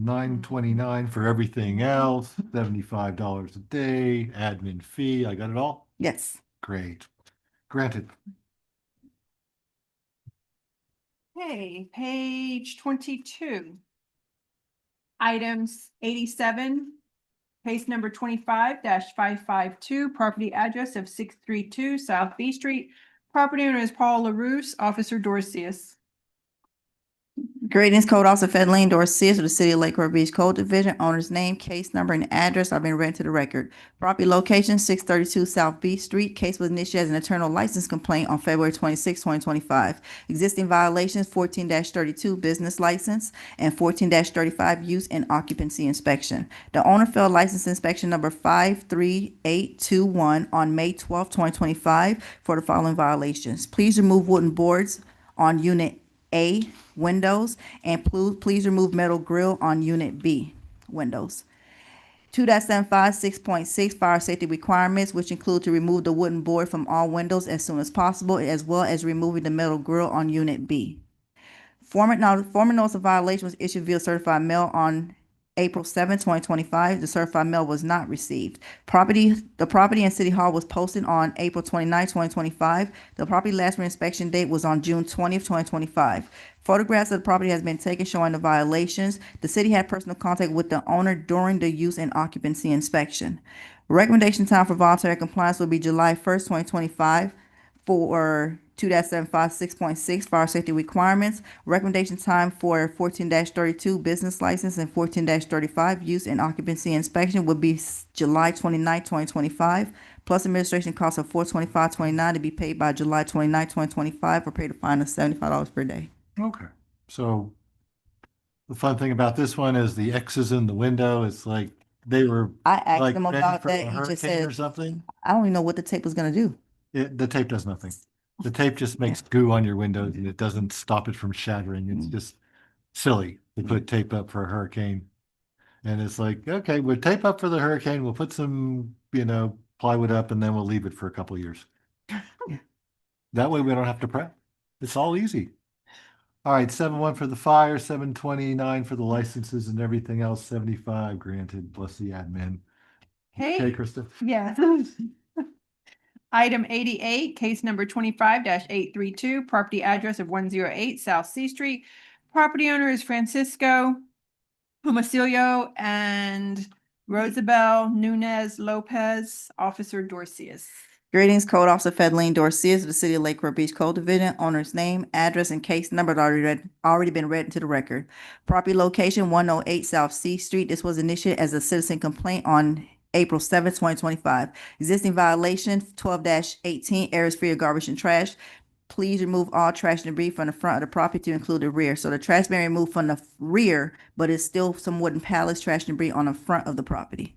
$9.29 for everything else, $75 a day, admin fee. I got it all? Yes. Great. Granted. Okay, page 22. Items 87, case number 25-552, property address of 632 South B Street. Property owner is Paul LaRousse. Officer Dorcius. Greetings, Code Officer Fedleen Dorcas of the City of Lake Shore Beach Code Division. Owner's name, case number, and address are being read to the record. Property location, 632 South Beach Street. Case was initiated as an internal license complaint on February 26, 2025. Existing violations, 14-32 business license and 14-35 use and occupancy inspection. The owner failed license inspection number 53821 on May 12, 2025 for the following violations. Please remove wooden boards on Unit A windows, and please remove metal grill on Unit B windows. 2-756.6 fire safety requirements, which include to remove the wooden board from all windows as soon as possible, as well as removing the metal grill on Unit B. Former notice of violation was issued via certified mail on April 7, 2025. The certified mail was not received. The property in City Hall was posted on April 29, 2025. The property last reinspection date was on June 20th, 2025. Photographs of the property has been taken showing the violations. The city had personal contact with the owner during the use and occupancy inspection. Recommendation time for voluntary compliance will be July 1st, 2025 for 2-756.6 fire safety requirements. Recommendation time for 14-32 business license and 14-35 use and occupancy inspection would be July 29, 2025, plus administration costs of $425.29 to be paid by July 29, 2025, or paid a fine of $75 per day. Okay, so the fun thing about this one is the X's in the window. It's like they were I asked like him ready about for that. a He just hurricane or said, something. I don't even know what the tape was gonna do. The tape does nothing. The tape just makes goo on your windows and it doesn't stop it from shattering. It's just silly to put tape up for a hurricane. And it's like, okay, we'll tape up for the hurricane. We'll put some, plywood up and then we'll leave it for a couple of years. That way we don't have to prep. It's all easy. All right, 7-1 for the fire, 729 for the licenses and everything else, 75 granted, plus the admin. Okay, Krista? Yes. Item 88, case number 25-832, property address of 108 South C Street. Property owner is Francisco Humacilio and Rosabel Nunez Lopez. Officer Dorcius. Greetings, Code Officer Fedleen Dorsey of the City of Lake Worth Beach Code Division. Owner's name, address, and case number had already been read into the record. Property location 108 South C Street. This was initiated as a citizen complaint on April 7th, 2025. Existing violation 12-18, areas free of garbage and trash. Please remove all trash and debris from the front of the property to include the rear. So the trash being removed from the rear, but it's still some wooden pallets, trash and debris on the front of the property.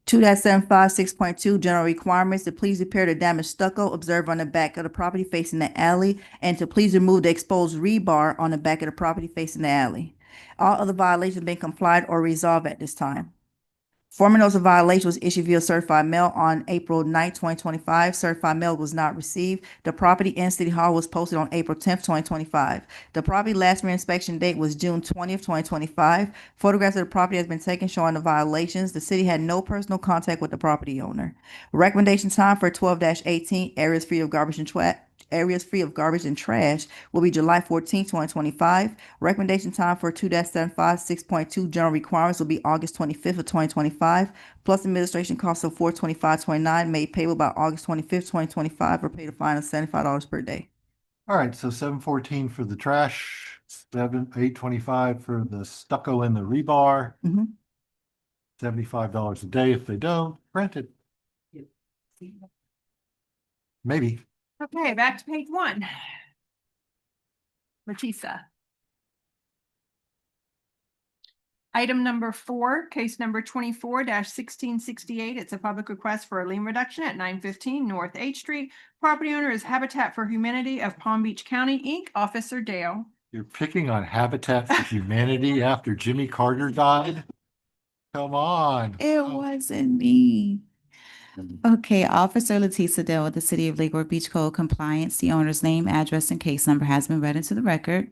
2-756.2 general requirements to please repair the damaged stucco observed on the back of the property facing the alley and to please remove the exposed rebar on the back of the property facing the alley. All other violations have been complied or resolved at this time. Formal notice of violation was issued via certified mail on April 9th, 2025. Certified mail was not received. The property in City Hall was posted on April 10th, 2025. The property last reinspection date was June 20th, 2025. Photographs of the property has been taken showing the violations. The city had no personal contact with the property owner. Recommendation time for 12-18 areas free of garbage and trash will be July 14th, 2025. Recommendation time for 2-756.2 general requirements will be August 25th of 2025, plus administration costs of $425.29 made payable by August 25th, 2025, or paid a fine of $75 per day. All right, so 714 for the trash, 825 for the stucco and the rebar. Mhm. $75 a day if they don't, granted. Maybe. Okay, back to page 1. Letisa. Item number 4, case number 24-1668. It's a public request for a lien reduction at 915 North H Street. Property owner is Habitat for Humanity of Palm Beach County, Inc., Officer Dale. You're picking on Habitat for Humanity after Jimmy Carter died? Come on. It wasn't me. Okay, Officer Letisa Dale with the City of Lake Worth Beach Code Compliance. The owner's name, address, and case number has been read into the record.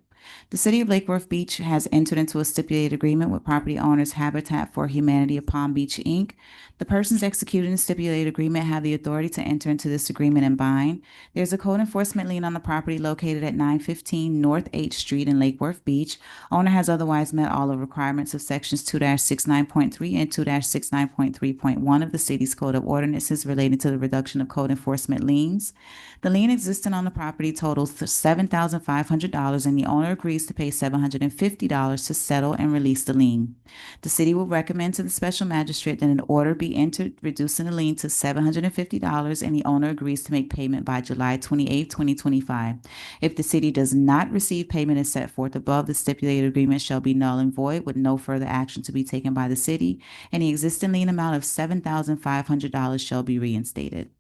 The City of Lake Worth Beach has entered into a stipulated agreement with property owners Habitat for Humanity of Palm Beach, Inc. The persons executing the stipulated agreement have the authority to enter into this agreement and bind. There's a code enforcement lien on the property located at 915 North H Street in Lake Worth Beach. Owner has otherwise met all the requirements of sections 2-69.3 and 2-69.3.1 of the city's Code of Ordinances relating to the reduction of code enforcement liens. The lien existing on the property totals $7,500 and the owner agrees to pay $750 to settle and release the lien. The city will recommend to the special magistrate that an order be entered reducing the lien to $750 and the owner agrees to make payment by July 28, 2025. If the city does not receive payment as set forth above, the stipulated agreement shall be null and void with no further action to be taken by the city, and the existing lien amount of $7,500 shall be reinstated.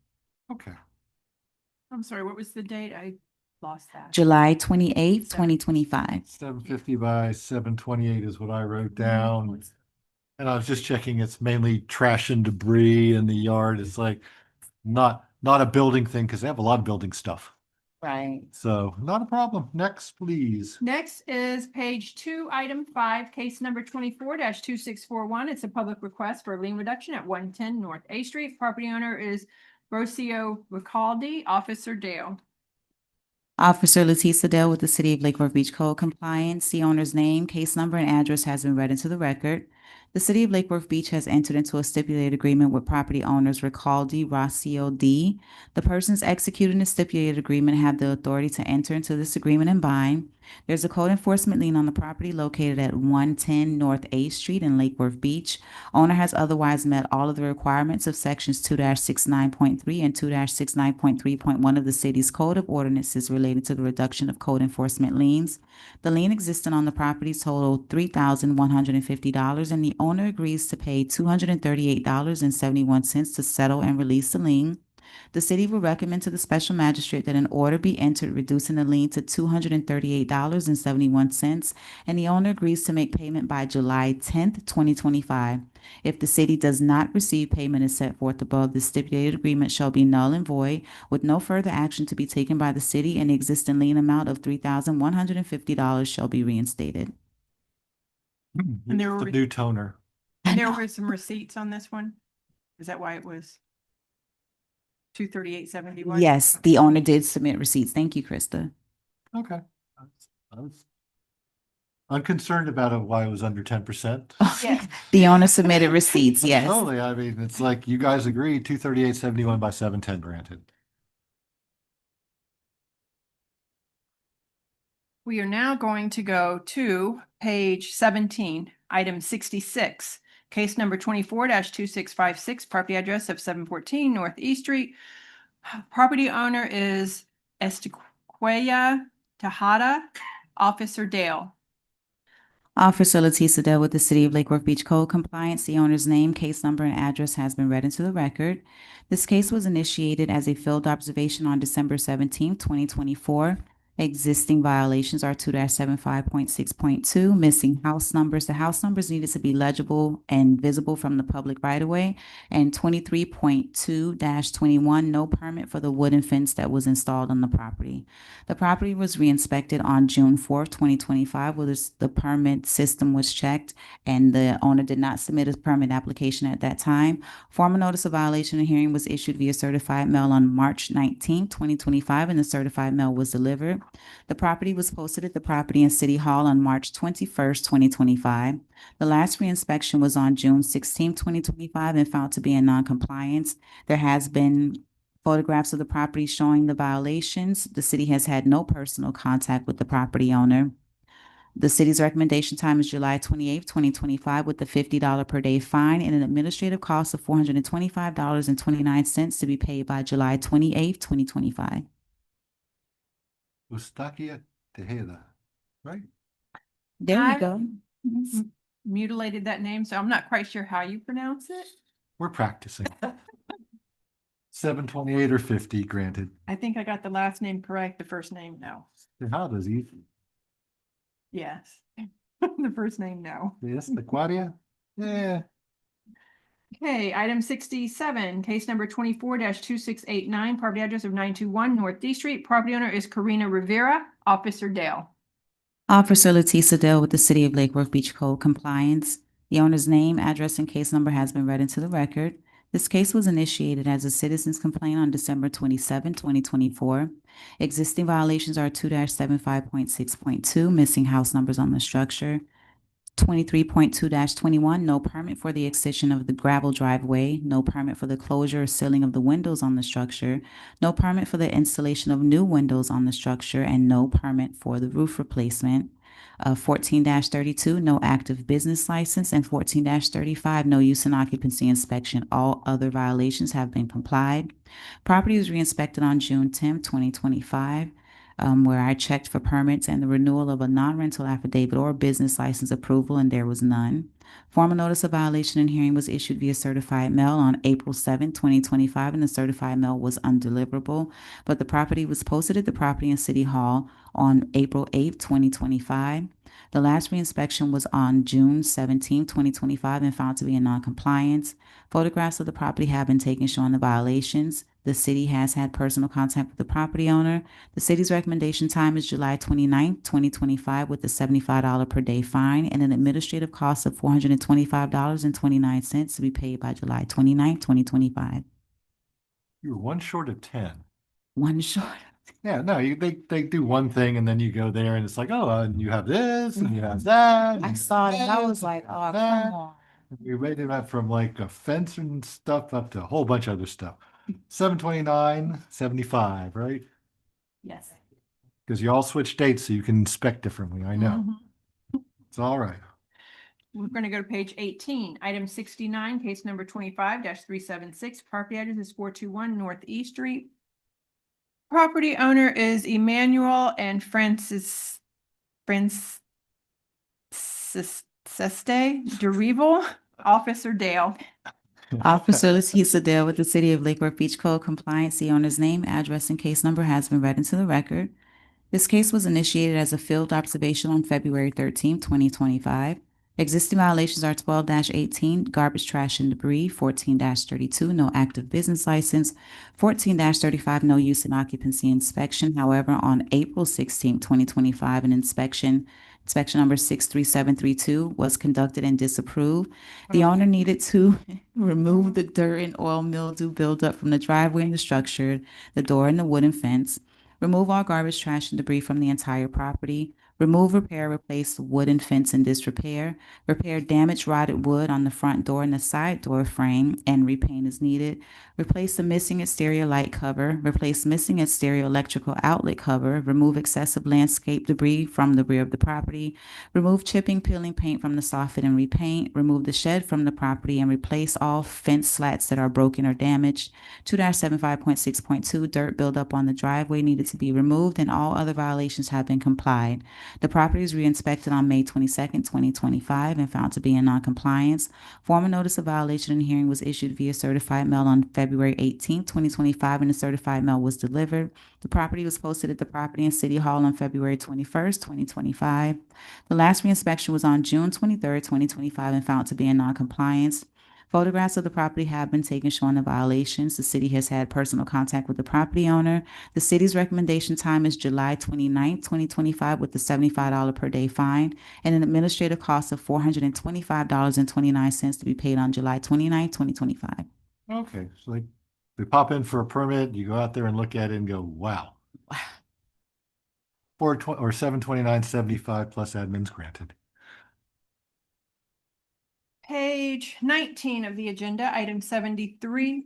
Okay. I'm sorry, what was the date? I lost that. July 28, 2025. 750 by 728 is what I wrote down. And I was just checking, it's mainly trash and debris in the yard. It's like not a building thing because they have a lot of building stuff. Right. So not a problem. Next, please. Next is page 2, item 5, case number 24-2641. It's a public request for a lien reduction at 110 North A Street. Property owner is Rocio Ricaldi, Officer Dale. Officer Letisa Dale with the City of Lake Worth Beach Code Compliance. The owner's name, case number, and address has been read into the record. The City of Lake Worth Beach has entered into a stipulated agreement with property owners Ricaldi, Rocio D. The persons executing the stipulated agreement have the authority to enter into this agreement and bind. There's a code enforcement lien on the property located at 110 North A Street in Lake Worth Beach. Owner has otherwise met all of the requirements of sections 2-69.3 and 2-69.3.1 of the city's Code of Ordinances related to the reduction of code enforcement liens. The lien existing on the property totaled $3,150 and the owner agrees to pay $238.71 to settle and release the lien. The city will recommend to the special magistrate that an order be entered reducing the lien to $238.71, and the owner agrees to make payment by July 10th, 2025. If the city does not receive payment as set forth above, the stipulated agreement shall be null and void, with no further action to be taken by the city, and the existing lien amount of $3,150 shall be reinstated. And there The were- new toner. And there were some receipts on this one? Is that why it was 238.71? Yes, the owner did submit receipts. Thank you, Krista. Okay. I'm concerned about it, why it was under 10%. Yes. The owner submitted receipts, yes. Totally, I mean, it's like you guys agreed, 238.71 by 710 granted. We are now going to go to page 17, item 66, case number 24-2656, property address of 714 North East Street. Property owner is Estequia Tejada, Officer Dale. Officer Leticia Dell with the City of Lake Worth Beach Code Compliance. The owner's name, case number, and address has been read into the record. This case was initiated as a field observation on December 17th, 2024. Existing violations are 2-75.6.2, missing house numbers. The house numbers needed to be legible and visible from the public right-of-way. And 23.2-21, no permit for the wooden fence that was installed on the property. The property was re-inspected on June 4th, 2025, where the permit system was checked and the owner did not submit a permit application at that time. Formal notice of violation and hearing was issued via certified mail on March 19th, 2025, and the certified mail was delivered. The property was posted at the Property and City Hall on March 21st, 2025. The last reinspection was on June 16th, 2025, and found to be in noncompliance. There has been photographs of the property showing the violations. The city has had no personal contact with the property owner. The city's recommendation time is July 28th, 2025, with a $50 per day fine and an administrative cost of $425.29 to be paid by July 28th, 2025. Eustaquia Tejeda, right? There we go. Mutilated that name, so I'm not quite sure how you pronounce it. We're practicing. 728 or 50 granted. I think I got the last name correct, the first name, no. Tejadas, easy. Yes. The first name, no. Yes, Aquaria? Yeah. Okay, item 67, case number 24-2689, property address of 921 North D Street. Property owner is Karina Rivera, Officer Dale. Officer Leticia Dell with the City of Lake Worth Beach Code Compliance. The owner's name, address, and case number has been read into the record. This case was initiated as a citizen's complaint on December 27, 2024. Existing violations are 2-75.6.2, missing house numbers on the structure. 23.2-21, no permit for the extension of the gravel driveway, no permit for the closure or sealing of the windows on the structure, no permit for the installation of new windows on the structure, and no permit for the roof replacement. 14-32, no active business license, and 14-35, no use and occupancy inspection. All other violations have been complied. Property was re-inspected on June 10, 2025. Where I checked for permits and the renewal of a non-rental affidavit or business license approval, and there was none. Formal notice of violation and hearing was issued via certified mail on April 7, 2025, and the certified mail was undeliverable, but the property was posted at the Property and City Hall on April 8, 2025. The last reinspection was on June 17, 2025, and found to be in noncompliance. Photographs of the property have been taken showing the violations. The city has had personal contact with the property owner. The city's recommendation time is July 29, 2025, with a $75 per day fine and an administrative cost of $425.29 to be paid by July 29, 2025. You were one short of 10. One short. Yeah, no, they do one thing and then you go there and it's like, oh, and you have this and you have that. I saw it and I was like, oh, come on. We rated that from like a fence and stuff up to a whole bunch of other stuff. 729.75, right? Yes. Because you all switch dates so you can inspect differently. I know. Mhm. It's all right. We're going to go to page 18, item 69, case number 25-376, property address is 421 North E Street. Property owner is Emmanuel and Francis Seste DeRival, Officer Dale. Officer Leticia Dale with the City of Lake Worth Beach Code Compliance. The owner's name, address, and case number has been read into the record. This case was initiated as a field observation on February 13, 2025. Existing violations are 12-18, garbage, trash, and debris, 14-32, no active business license, 14-35, no use and occupancy inspection. However, on April 16, 2025, an inspection number 63732 was conducted and disapproved. The owner needed to remove the dirt and oil mildew buildup from the driveway and the structure, the door and the wooden fence, remove all garbage, trash, and debris from the entire property, remove, repair, replace wooden fence in disrepair, repair damaged rotted wood on the front door and the side door frame and repaint as needed, replace the missing exterior light cover, replace missing exterior electrical outlet cover, remove excessive landscape debris from the rear of the property, remove chipping, peeling paint from the soffit and repaint, remove the shed from the property and replace all fence slats that are broken or damaged. 2-75.6.2, dirt buildup on the driveway needed to be removed and all other violations have been complied. The property was re-inspected on May 22nd, 2025 and found to be in noncompliance. Formal notice of violation and hearing was issued via certified mail on February 18th, 2025 and the certified mail was delivered. The property was posted at the Property and City Hall on February 21st, 2025. The last re-inspection was on June 23rd, 2025 and found to be in noncompliance. Photographs of the property have been taken showing the violations. The city has had personal contact with the property owner. The city's recommendation time is July 29th, 2025 with a $75 per day fine and an administrative cost of $425.29 to be paid on July 29th, 2025. Okay, so they pop in for a permit, you go out there and look at it and go, wow. Or $729.75 plus admins granted. Page 19 of the agenda, item 73,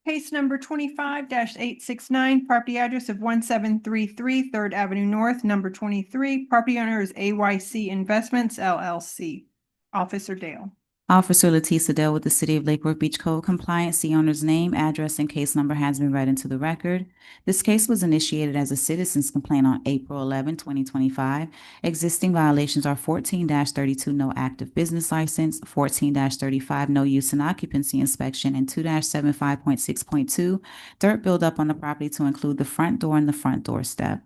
case number 25-869, property address of 1733 3rd Avenue North, number 23. Property owner is AYC Investments LLC. Officer Dale. Officer Letisa Dell with the City of Lake Worth Beach Code Compliance. The owner's name, address, and case number has been read into the record. This case was initiated as a citizen's complaint on April 11, 2025. Existing violations are 14-32 no active business license, 14-35 no use and occupancy inspection, and 2-75.6.2 dirt buildup on the property to include the front door and the front door step.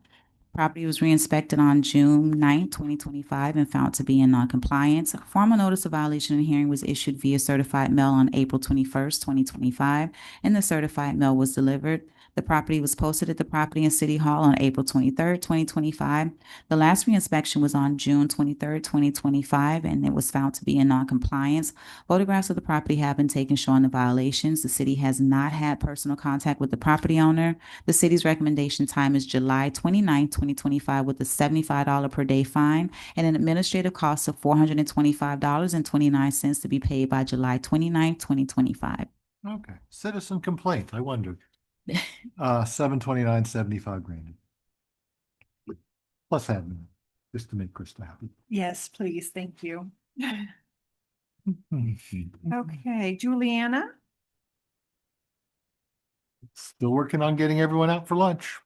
Property was re-inspected on June 9, 2025 and found to be in noncompliance. A formal notice of violation and hearing was issued via certified mail on April 21st, 2025, and the certified mail was delivered. The property was posted at the Property and City Hall on April 23rd, 2025. The last re-inspection was on June 23rd, 2025, and it was found to be in noncompliance. Photographs of the property have been taken showing the violations. The city has not had personal contact with the property owner. The city's recommendation time is July 29th, 2025 with a $75 per day fine and an administrative cost of $425.29 to be paid by July 29th, 2025. Okay, citizen complaint, I wondered. $729.75 granted. Plus admin, just to make Krista happy. Yes, please. Thank you. Okay, Juliana. Still working on getting everyone out for lunch.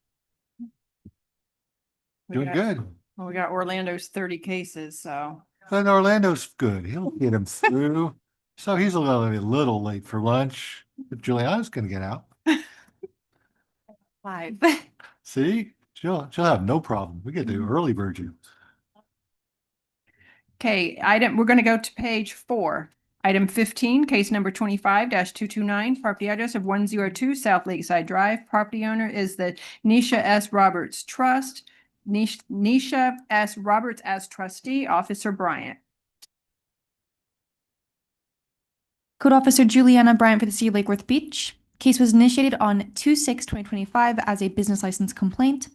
Doing good. Well, we got Orlando's 30 cases, so. And Orlando's good. He'll get him through. So he's a little late for lunch, but Juliana's gonna get out. 5. See, she'll have no problem. We get to early bird you. Okay, we're gonna go to page 4. Item 15, case number 25-229, property address of 102 South Lakeside Drive. Property owner is the Nisha S. Roberts Trust. Nisha S. Roberts as trustee, Officer Bryant. Code Officer Juliana Bryant for the City of Lake Worth Beach. Case was initiated on 2/6/2025 as a business license complaint.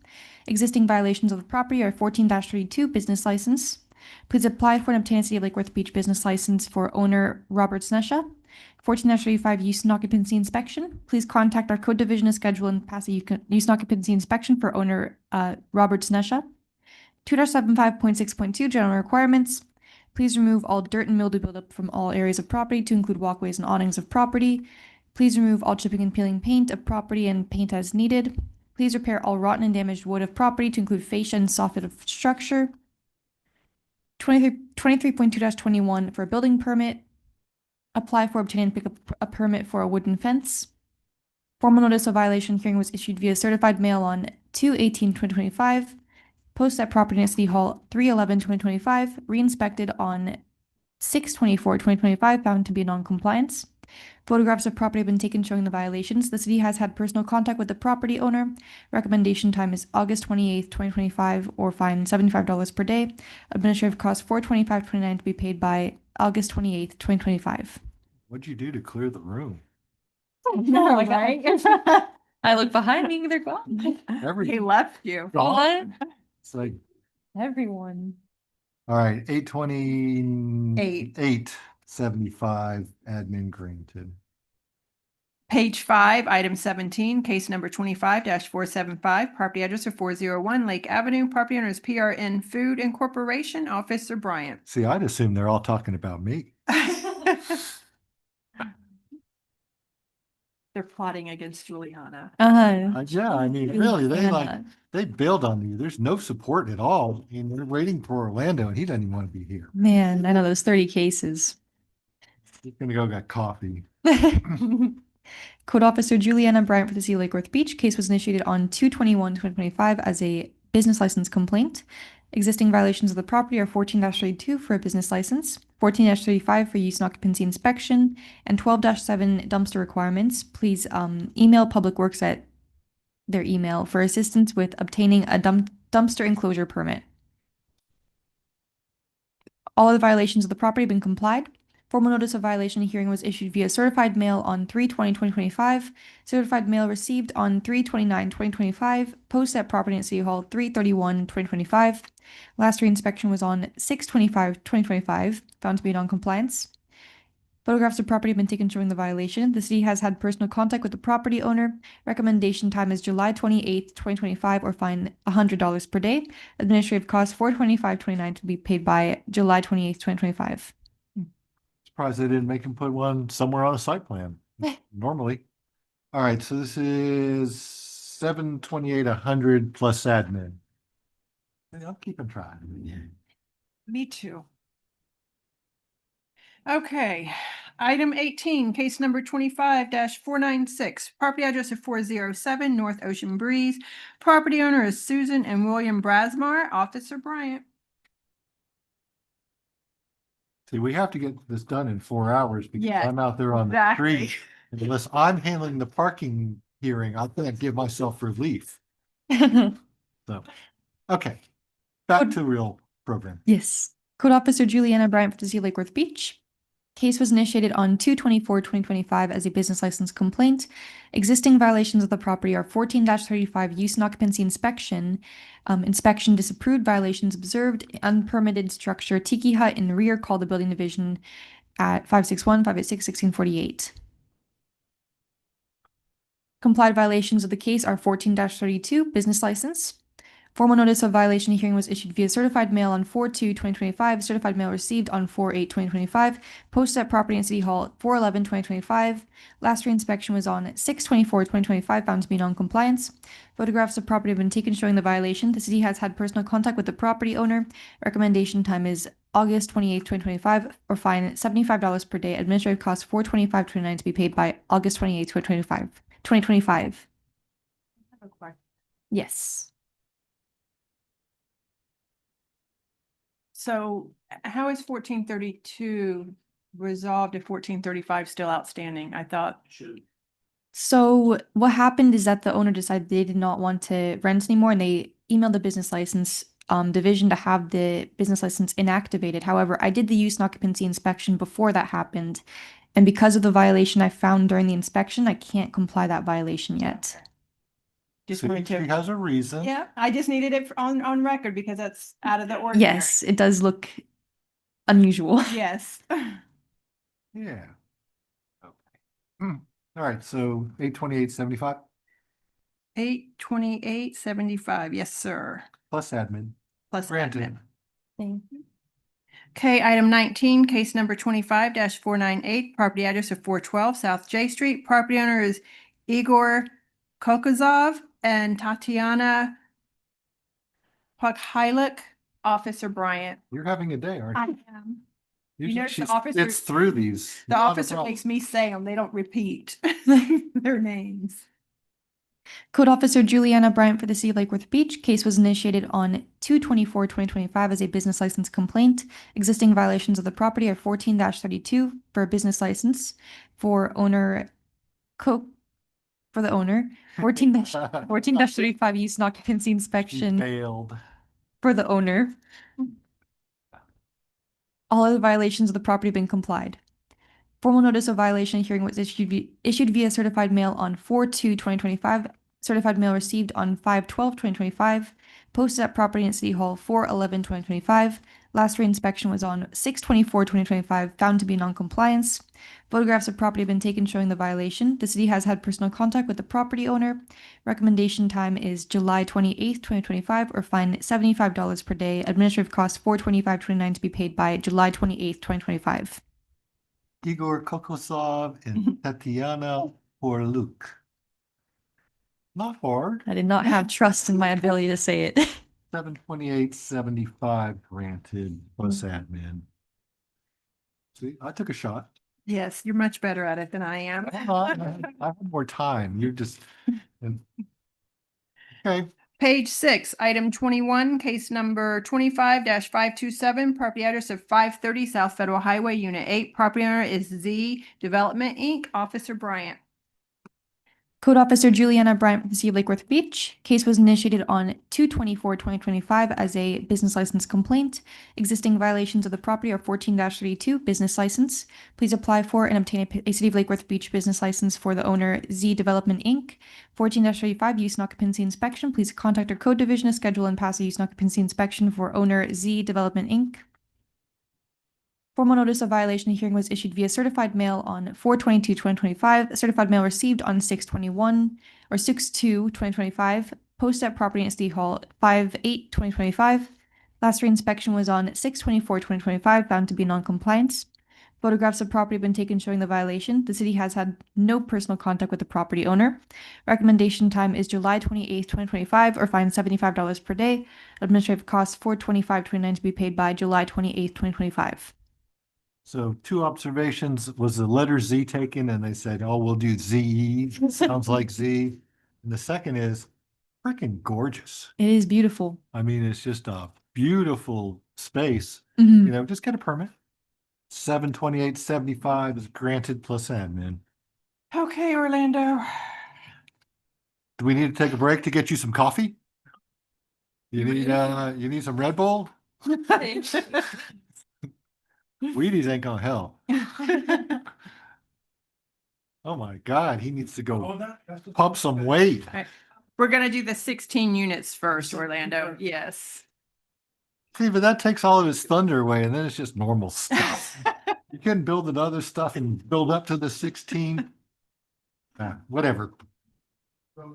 Existing violations of the property are 14-32 business license. Please apply for and obtain a City of Lake Worth Beach business license for owner Robert Snesha. 14-35 use and occupancy inspection. Please contact our code division to schedule and pass a use and occupancy inspection for owner Robert Snesha. 2-75.6.2 general requirements. Please remove all dirt and mildew buildup from all areas of property to include walkways and awnings of property. Please remove all chipping and peeling paint of property and paint as needed. Please repair all rotten and damaged wood of property to include fascia and soffit of structure. 23.2-21 for a building permit. Apply for, obtain, and pick up a permit for a wooden fence. Formal notice of violation hearing was issued via certified mail on 2/18/2025. Post at Property at City Hall 3/11/2025. Re-inspected on 6/24/2025. Found to be non-compliance. Photographs of property have been taken showing the violations. The city has had personal contact with the property owner. Recommendation time is August 28th, 2025, or fine $75 per day. Administrative cost $425.29 to be paid by August 28th, 2025. What'd you do to clear the room? No, right? I look behind me, they're gone. He left you. Gone. It's like Everyone. All right, 8/28/75, admin granted. Page 5, item 17, case number 25-475, property address of 401 Lake Avenue, property owner is PRN Food Incorporation, Officer Bryant. See, I'd assume they're all talking about me. They're plotting against Juliana. Yeah, I mean, really, they build on you. There's no support at all. I mean, they're waiting for Orlando and he doesn't even want to be here. Man, I know those 30 cases. He's gonna go get coffee. Code Officer Juliana Bryant for the City of Lake Worth Beach. Case was initiated on 2/21/2025 as a business license complaint. Existing violations of the property are 14-32 for a business license, 14-35 for use and occupancy inspection, and 12-7 dumpster requirements. Please email Public Works at their email for assistance with obtaining a dumpster enclosure permit. All of the violations of the property have been complied. Formal notice of violation hearing was issued via certified mail on 3/20/2025. Certified mail received on 3/29/2025. Post at property at City Hall 3/31/2025. Last reinspection was on 6/25/2025. Found to be non-compliance. Photographs of property have been taken showing the violation. The city has had personal contact with the property owner. Recommendation time is July 28th, 2025, or fine $100 per day. Administrative cost $425.29 to be paid by July 28th, 2025. Surprised they didn't make him put one somewhere on a site plan, normally. All right, so this is 7/28/100 plus admin. I'm keeping track. Me too. Okay, item 18, case number 25-496, property address of 407 North Ocean Breeze. Property owner is Susan and William Brasmar, Officer Bryant. See, we have to get this done in 4 hours because Yes, I'm out there on the exactly. street. And unless I'm handling the parking hearing, I can't give myself relief. So, okay, back to real program. Yes. Code Officer Juliana Bryant for the City of Lake Worth Beach. Case was initiated on 2/24/2025 as a business license complaint. Existing violations of the property are 14-35 use and occupancy inspection, inspection disapproved, violations observed, unpermitted structure, tiki hut in the rear, call the building division at 561-586-1648. Complied violations of the case are 14-32 business license. Formal notice of violation hearing was issued via certified mail on 4/2/2025. Certified mail received on 4/8/2025. Posted at property and City Hall 4/11/2025. Last reinspection was on 6/24/2025. Found to be non-compliance. Photographs of property have been taken showing the violation. The city has had personal contact with the property owner. Recommendation time is August 28th, 2025, or fine $75 per day. Administrative cost $425.29 to be paid by August 28th, 2025. Yes. So how is 1432 resolved if 1435 still outstanding? I thought. So what happened is that the owner decided they did not want to rent anymore, and they emailed the business license division to have the business license inactivated. However, I did the use and occupancy inspection before that happened, and because of the violation I found during the inspection, I can't comply that violation yet. Just See, wanted to. she has a reason. Yeah, I just needed it on record because that's out of the ordinary. Yes, it does look unusual. Yes. Yeah. Okay. All right, so 8/28/75 8/28/75. Yes, sir. plus admin. Plus Granted. admin. Thank you. Okay, item 19, case number 25-498, property address of 412 South J Street. Property owner is Igor Kokazov and Tatiana Pukhyluk, Officer Bryant. You're having a day, aren't you? I am. Usually notice the she's- officer- It's through these. The Not a officer problem. makes me say them. They don't repeat their names. Code Officer Juliana Bryant for the City of Lake Worth Beach. Case was initiated on 2/24/2025 as a business license complaint. Existing violations of the property are 14-32 for a business license for owner for the owner, 14-35 use and occupancy She inspection failed. for the owner. All other violations of the property have been complied. Formal notice of violation hearing was issued via certified mail on 4/2/2025. Certified mail received on 5/12/2025. posted at property at City Hall 4/11/2025. Last reinspection was on 6/24/2025, found to be non-compliance. Photographs of property have been taken showing the violation. The city has had personal contact with the property owner. Recommendation time is July 28th, 2025, or fine $75 per day. Administrative costs $425.29 to be paid by July 28th, 2025. Igor Kokosov and Tatiana Orluk. Not hard. I did not have trust in my ability to say it. 728.75 granted plus admin. See, I took a shot. Yes, you're much better at it than I am. I have more time. You're just. Okay. Page 6, item 21, case number 25-527, property address of 530 South Federal Highway, Unit 8. Property owner is Z Development, Inc., Officer Bryant. Code Officer Juliana Bryant from the City of Lake Worth Beach. Case was initiated on 2/24/2025 as a business license complaint. Existing violations of the property are 14-32 business license. Please apply for and obtain a City of Lake Worth Beach business license for the owner Z Development Inc. 14-35 use and occupancy inspection. Please contact our code division to schedule and pass a use and occupancy inspection for owner Z Development Inc. Formal notice of violation hearing was issued via certified mail on 4/22/2025. Certified mail received on 6/2/2025. Posted at property at City Hall 5/8/2025. Last reinspection was on 6/24/2025, found to be non-compliance. Photographs of property have been taken showing the violation. The city has had no personal contact with the property owner. Recommendation time is July 28th, 2025, or fine $75 per day. Administrative costs $425.29 to be paid by July 28th, 2025. So 2 observations, was the letter Z taken and they said, oh, we'll do ZE, sounds like Z. And the second is freaking gorgeous. It is beautiful. I mean, it's just a beautiful space. Mhm. You know, just get a permit. 728.75 is granted plus admin. Okay, Orlando. Do we need to take a break to get you some coffee? You need some Red Bull? Wheaties ain't gonna help. Oh my God, he needs to go pump some weight. We're gonna do the 16 units first, Orlando. Yes. See, but that takes all of his thunder away and then it's just normal stuff. You can build another stuff and build up to the 16. Whatever.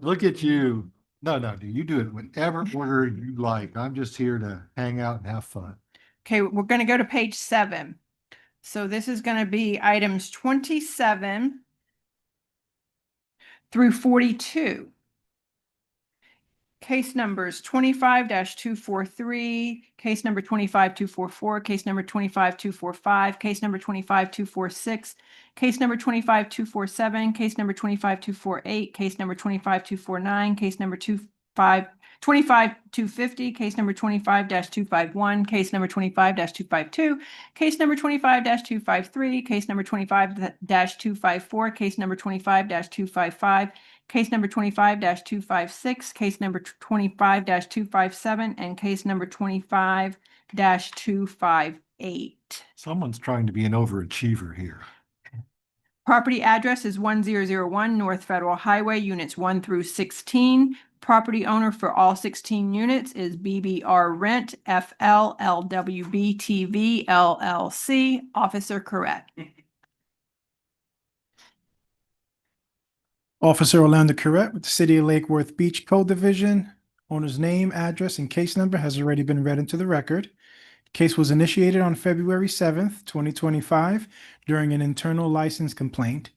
Look at you. No, you do it whatever order you like. I'm just here to hang out and have fun. Okay, we're gonna go to page 7. So this is gonna be items 27 through 42. Case numbers 25-243, case number 25-244, case number 25-245, case number 25-246, case number 25-247, case number 25-248, case number 25-249, case number 25-250, case number 25-251, case number 25-252, case number 25-253, case number 25-254, case number 25-255, case number 25-256, case number 25-257, and case number 25-258. Someone's trying to be an overachiever here. Property address is 1001 North Federal Highway, units 1 through 16. Property owner for all 16 units is BBR Rent FL LWB TV LLC, Officer Correct. Officer Orlando Correct with the City of Lake Worth Beach Code Division. Owner's name, address, and case number has already been read into the record. Case was initiated on February 7th, 2025, during an internal license complaint.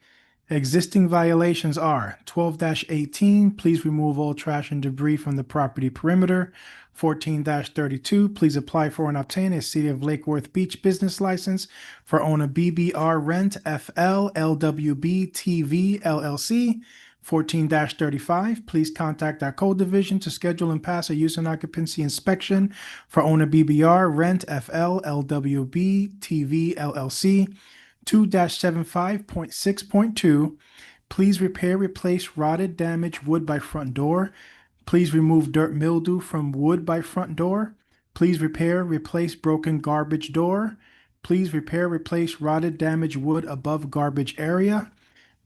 Existing violations are 12-18, please remove all trash and debris from the property perimeter. 14-32, please apply for and obtain a City of Lake Worth Beach business license for owner BBR Rent FL LWB TV LLC. 14-35, please contact our code division to schedule and pass a use and occupancy inspection for owner BBR Rent FL LWB TV LLC. 2-75.6.2, please repair, replace rotted, damaged wood by front door. Please remove dirt mildew from wood by front door. Please repair, replace broken garbage door. Please repair, replace rotted, damaged wood above garbage area.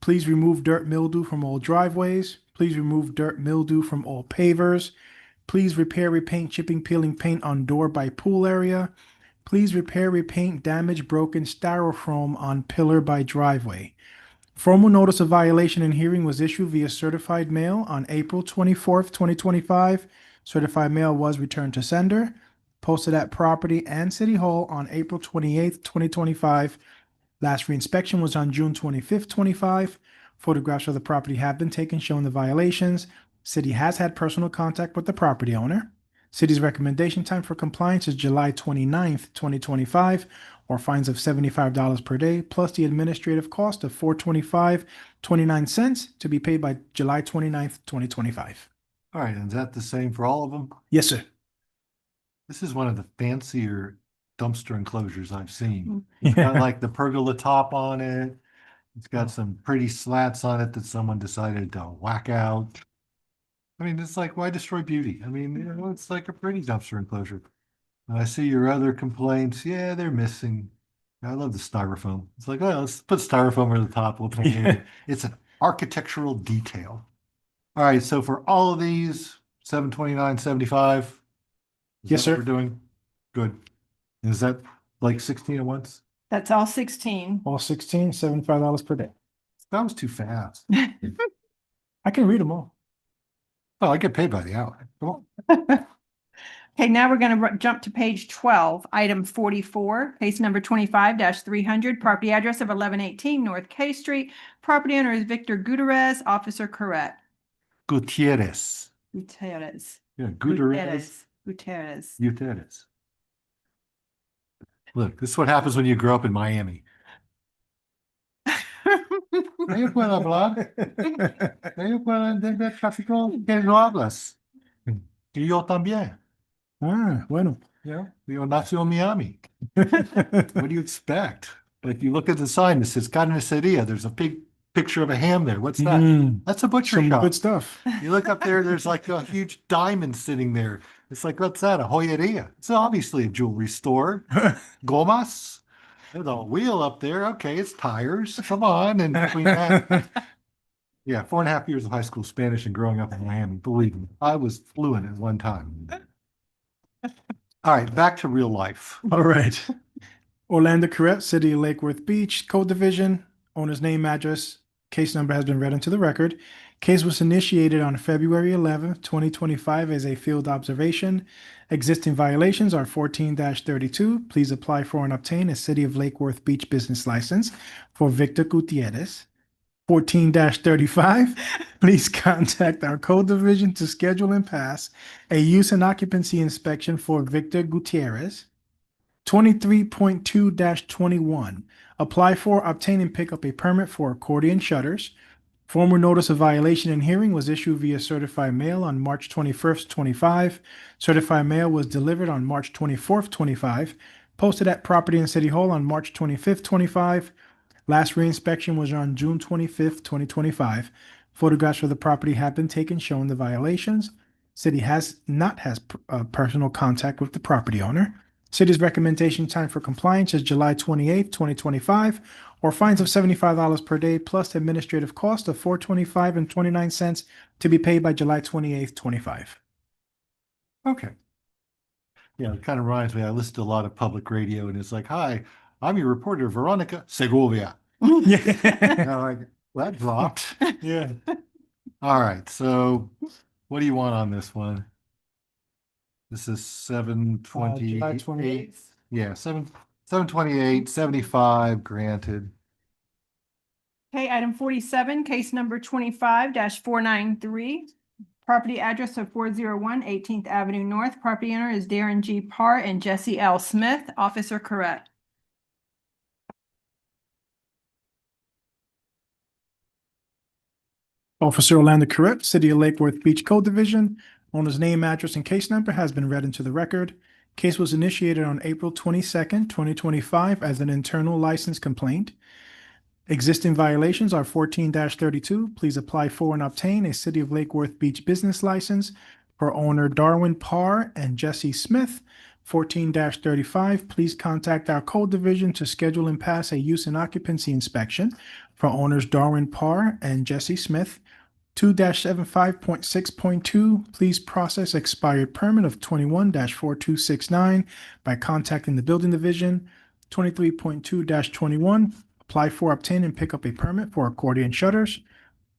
Please remove dirt mildew from all driveways. Please remove dirt mildew from all pavers. Please repair, repaint, chipping, peeling paint on door by pool area. Please repair, repaint damaged, broken styrofoam on pillar by driveway. Formal notice of violation and hearing was issued via certified mail on April 24th, 2025. Certified mail was returned to sender. Posted at property and city hall on April 28th, 2025. Last reinspection was on June 25th, 25. Photographs of the property have been taken showing the violations. City has had personal contact with the property owner. City's recommendation time for compliance is July 29th, 2025, or fines of $75 per day, plus the administrative cost of $425.29 to be paid by July 29th, 2025. All right, and is that the same for all of them? Yes, sir. This is one of the fancier dumpster enclosures I've seen. It's got like the pergola top on it. It's got some pretty slats on it that someone decided to whack out. I mean, it's like, why destroy beauty? I mean, you know, it's like a pretty dumpster enclosure. And I see your other complaints. Yeah, they're missing. I love the styrofoam. It's like, oh, let's put styrofoam over the top. We'll paint it. It's an architectural detail. All right, so for all of these, $729.75. Yes, sir. We're doing good. Is that like 16 at once? That's all 16. All 16, $75 per day. That was too fast. I can read them all. Oh, I get paid by the hour. Come on. Okay, now we're going to jump to page 12, item 44, case number 25-300, property address of 1118 North K Street. Property owner is Victor Gutierrez, officer correct. Gutierrez. Gutierrez. Yeah, Gutierrez. Gutierrez. Gutierrez. Look, this is what happens when you grow up in Miami. Ellos pueden hablar. Ellos pueden entender tráfico que lo hablas. Y yo también. Ah, bueno. Yeah, yo nací en Miami. What do you expect? Like you look at the sign that says carniceria, there's a big picture of a ham there. What's that? That's a butcher Some shop. good stuff. You look up there, there's like a huge diamond sitting there. It's like, what's that? A joyeria. It's obviously a jewelry store. Gomas. There's a wheel up there. Okay, it's tires. Come on. And between that, yeah, 4.5 years of high school Spanish and growing up in Miami. Believe me, I was fluent at one time. All right, back to real life. All right. Orlando Correct, City of Lake Worth Beach, Code Division, owner's name, address, case number has been read into the record. Case was initiated on February 11th, 2025 as a field observation. Existing violations are 14-32. Please apply for and obtain a City of Lake Worth Beach business license for Victor Gutierrez. 14-35. Please contact our code division to schedule and pass a use and occupancy inspection for Victor Gutierrez. 23.2-21. Apply for, obtain, and pick up a permit for accordion shutters. Formal notice of violation and hearing was issued via certified mail on March 21st, 25. Certified mail was delivered on March 24th, 25. Posted at Property and City Hall on March 25th, 25. Last reinspection was on June 25th, 2025. Photographs of the property have been taken showing the violations. City has not has personal contact with the property owner. City's recommendation time for compliance is July 28th, 2025, or fines of $75 per day plus administrative cost of $425.29 to be paid by July 28th, 25. Okay. Yeah, it kind of reminds me, I listen to a lot of public radio and it's like, hi, I'm your reporter, Veronica Segovia. Yeah. You know, like, well, that dropped. Yeah. All right, so what do you want on this one? This is July 7/28. 28th. Yeah, 7/28, 75 granted. Okay, item 47, case number 25-493. Property address of 401 18th Avenue North. Property owner is Darren G. Parr and Jesse L. Smith, officer correct. Officer Orlando Correct, City of Lake Worth Beach Code Division. Owner's name, address, and case number has been read into the record. Case was initiated on April 22nd, 2025 as an internal license complaint. Existing violations are 14-32. Please apply for and obtain a City of Lake Worth Beach business license for owner Darwin Parr and Jesse Smith. 14-35. Please contact our code division to schedule and pass a use and occupancy inspection for owners Darwin Parr and Jesse Smith. 2-75.6.2, please process expired permit of 21-4269 by contacting the building division. 23.2-21, apply for, obtain, and pick up a permit for accordion shutters.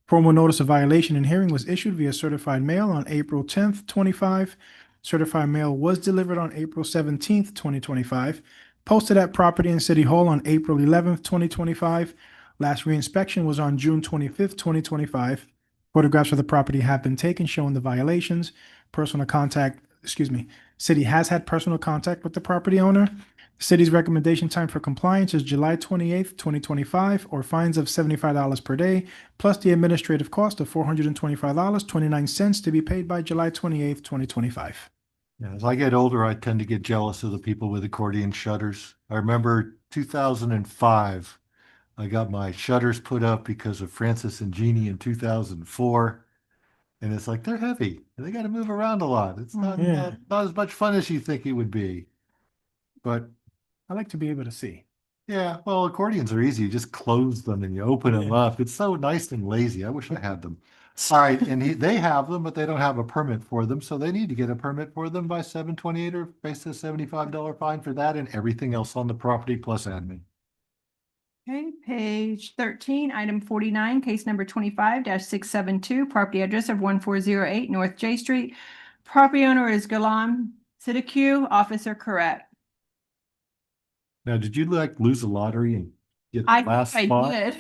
Formal notice of violation and hearing was issued via certified mail on April 10th, 25. Certified mail was delivered on April 17th, 2025. Posted at property and city hall on April 11th, 2025. Last reinspection was on June 25th, 2025. Photographs of the property have been taken showing the violations. City has had personal contact with the property owner. City's recommendation time for compliance is July 28th, 2025, or fines of $75 per day, plus the administrative cost of $425.29 to be paid by July 28th, 2025. Yeah, as I get older, I tend to get jealous of the people with accordion shutters. I remember 2005, I got my shutters put up because of Francis and Jeannie in 2004. And it's like, they're heavy. And they got to move around a lot. It's not as much fun as you think it would be. But I like to be able to see. yeah, well, accordions are easy. You just close them and you open them up. It's so nice and lazy. I wish I had them. All right, and they have them, but they don't have a permit for them, so they need to get a permit for them by 7/28 or face a $75 fine for that and everything else on the property plus admin. Okay, page 13, item 49, case number 25-672, property address of 1408 North J Street. Property owner is Galam Siddique, officer correct. Now, did you lose a lottery and get the I last think spot? I did.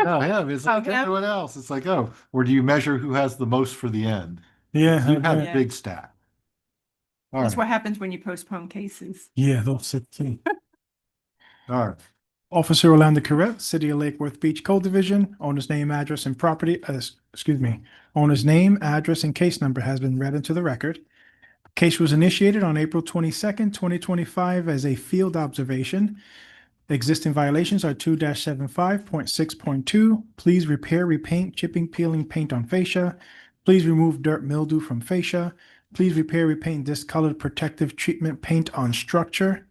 No, him. It's like Okay. everyone else. It's like, oh, or do you measure who has the most for the end? Yeah, You have a Yeah. big stack. All That's right, what happens when you postpone cases. Yeah, those 16. all right. Officer Orlando Correct, City of Lake Worth Beach Code Division, owner's name, address, and property, owner's name, address, and case number has been read into the record. Case was initiated on April 22nd, 2025 as a field observation. Existing violations are 2-75.6.2. Please repair, repaint, chipping, peeling paint on fascia. Please remove dirt mildew from fascia. Please repair, repaint discolored protective treatment paint on structure.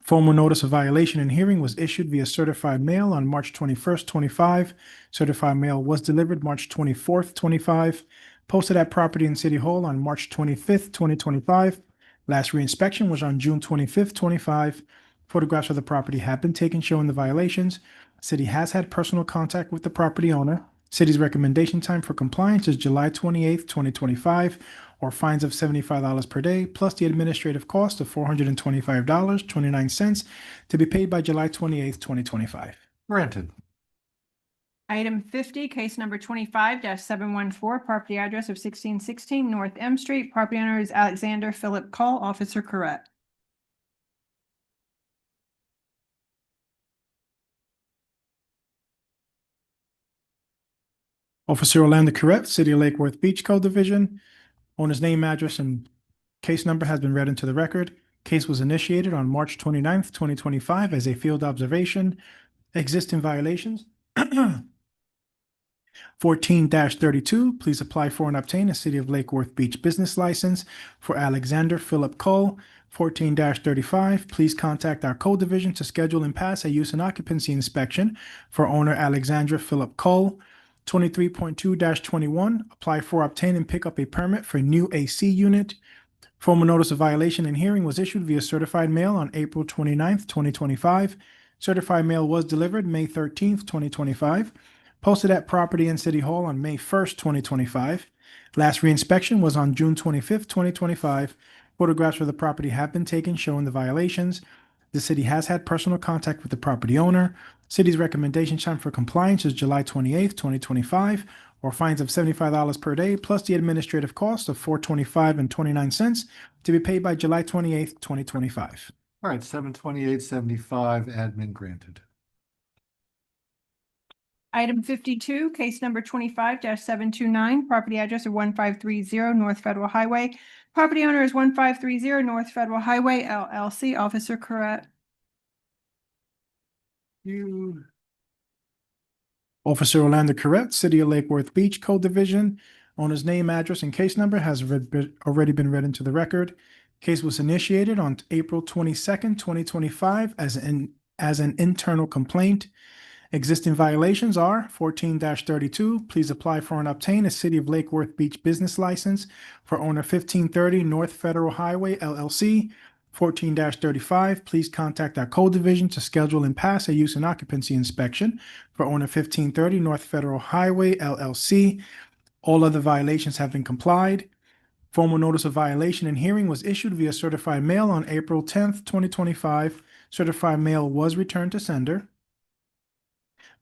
Formal notice of violation and hearing was issued via certified mail on March 21st, 25. Certified mail was delivered March 24th, 25. Posted at property and city hall on March 25th, 2025. Last reinspection was on June 25th, 25. Photographs of the property have been taken showing the violations. City has had personal contact with the property owner. City's recommendation time for compliance is July 28th, 2025, or fines of $75 per day, plus the administrative cost of $425.29 to be paid by July 28th, 2025. Granted. Item 50, case number 25-714, property address of 1616 North M Street. Property owner is Alexander Philip Call, officer correct. Officer Orlando Correct, City of Lake Worth Beach Code Division. Owner's name, address, and case number has been read into the record. Case was initiated on March 29th, 2025 as a field observation. Existing violations. 14-32, please apply for and obtain a City of Lake Worth Beach business license for Alexander Philip Cole. 14-35, please contact our code division to schedule and pass a use and occupancy inspection for owner Alexandra Philip Cole. 23.2-21, apply for, obtain, and pick up a permit for new AC unit. Formal notice of violation and hearing was issued via certified mail on April 29th, 2025. Certified mail was delivered May 13th, 2025. Posted at property and city hall on May 1st, 2025. Last reinspection was on June 25th, 2025. Photographs of the property have been taken showing the violations. The city has had personal contact with the property owner. City's recommendation time for compliance is July 28th, 2025, or fines of $75 per day, plus the administrative cost of $425.29 to be paid by July 28th, 2025. All right, 7/28/75, admin granted. Item 52, case number 25-729, property address of 1530 North Federal Highway. Property owner is 1530 North Federal Highway, LLC, officer correct. Officer Orlando Correct, City of Lake Worth Beach Code Division. Owner's name, address, and case number has already been read into the record. Case was initiated on April 22nd, 2025 as an internal complaint. Existing violations are 14-32. Please apply for and obtain a City of Lake Worth Beach business license for owner 1530 North Federal Highway LLC. 14-35. Please contact our code division to schedule and pass a use and occupancy inspection for owner 1530 North Federal Highway LLC. All other violations have been complied. Formal notice of violation and hearing was issued via certified mail on April 10th, 2025. Certified mail was returned to sender.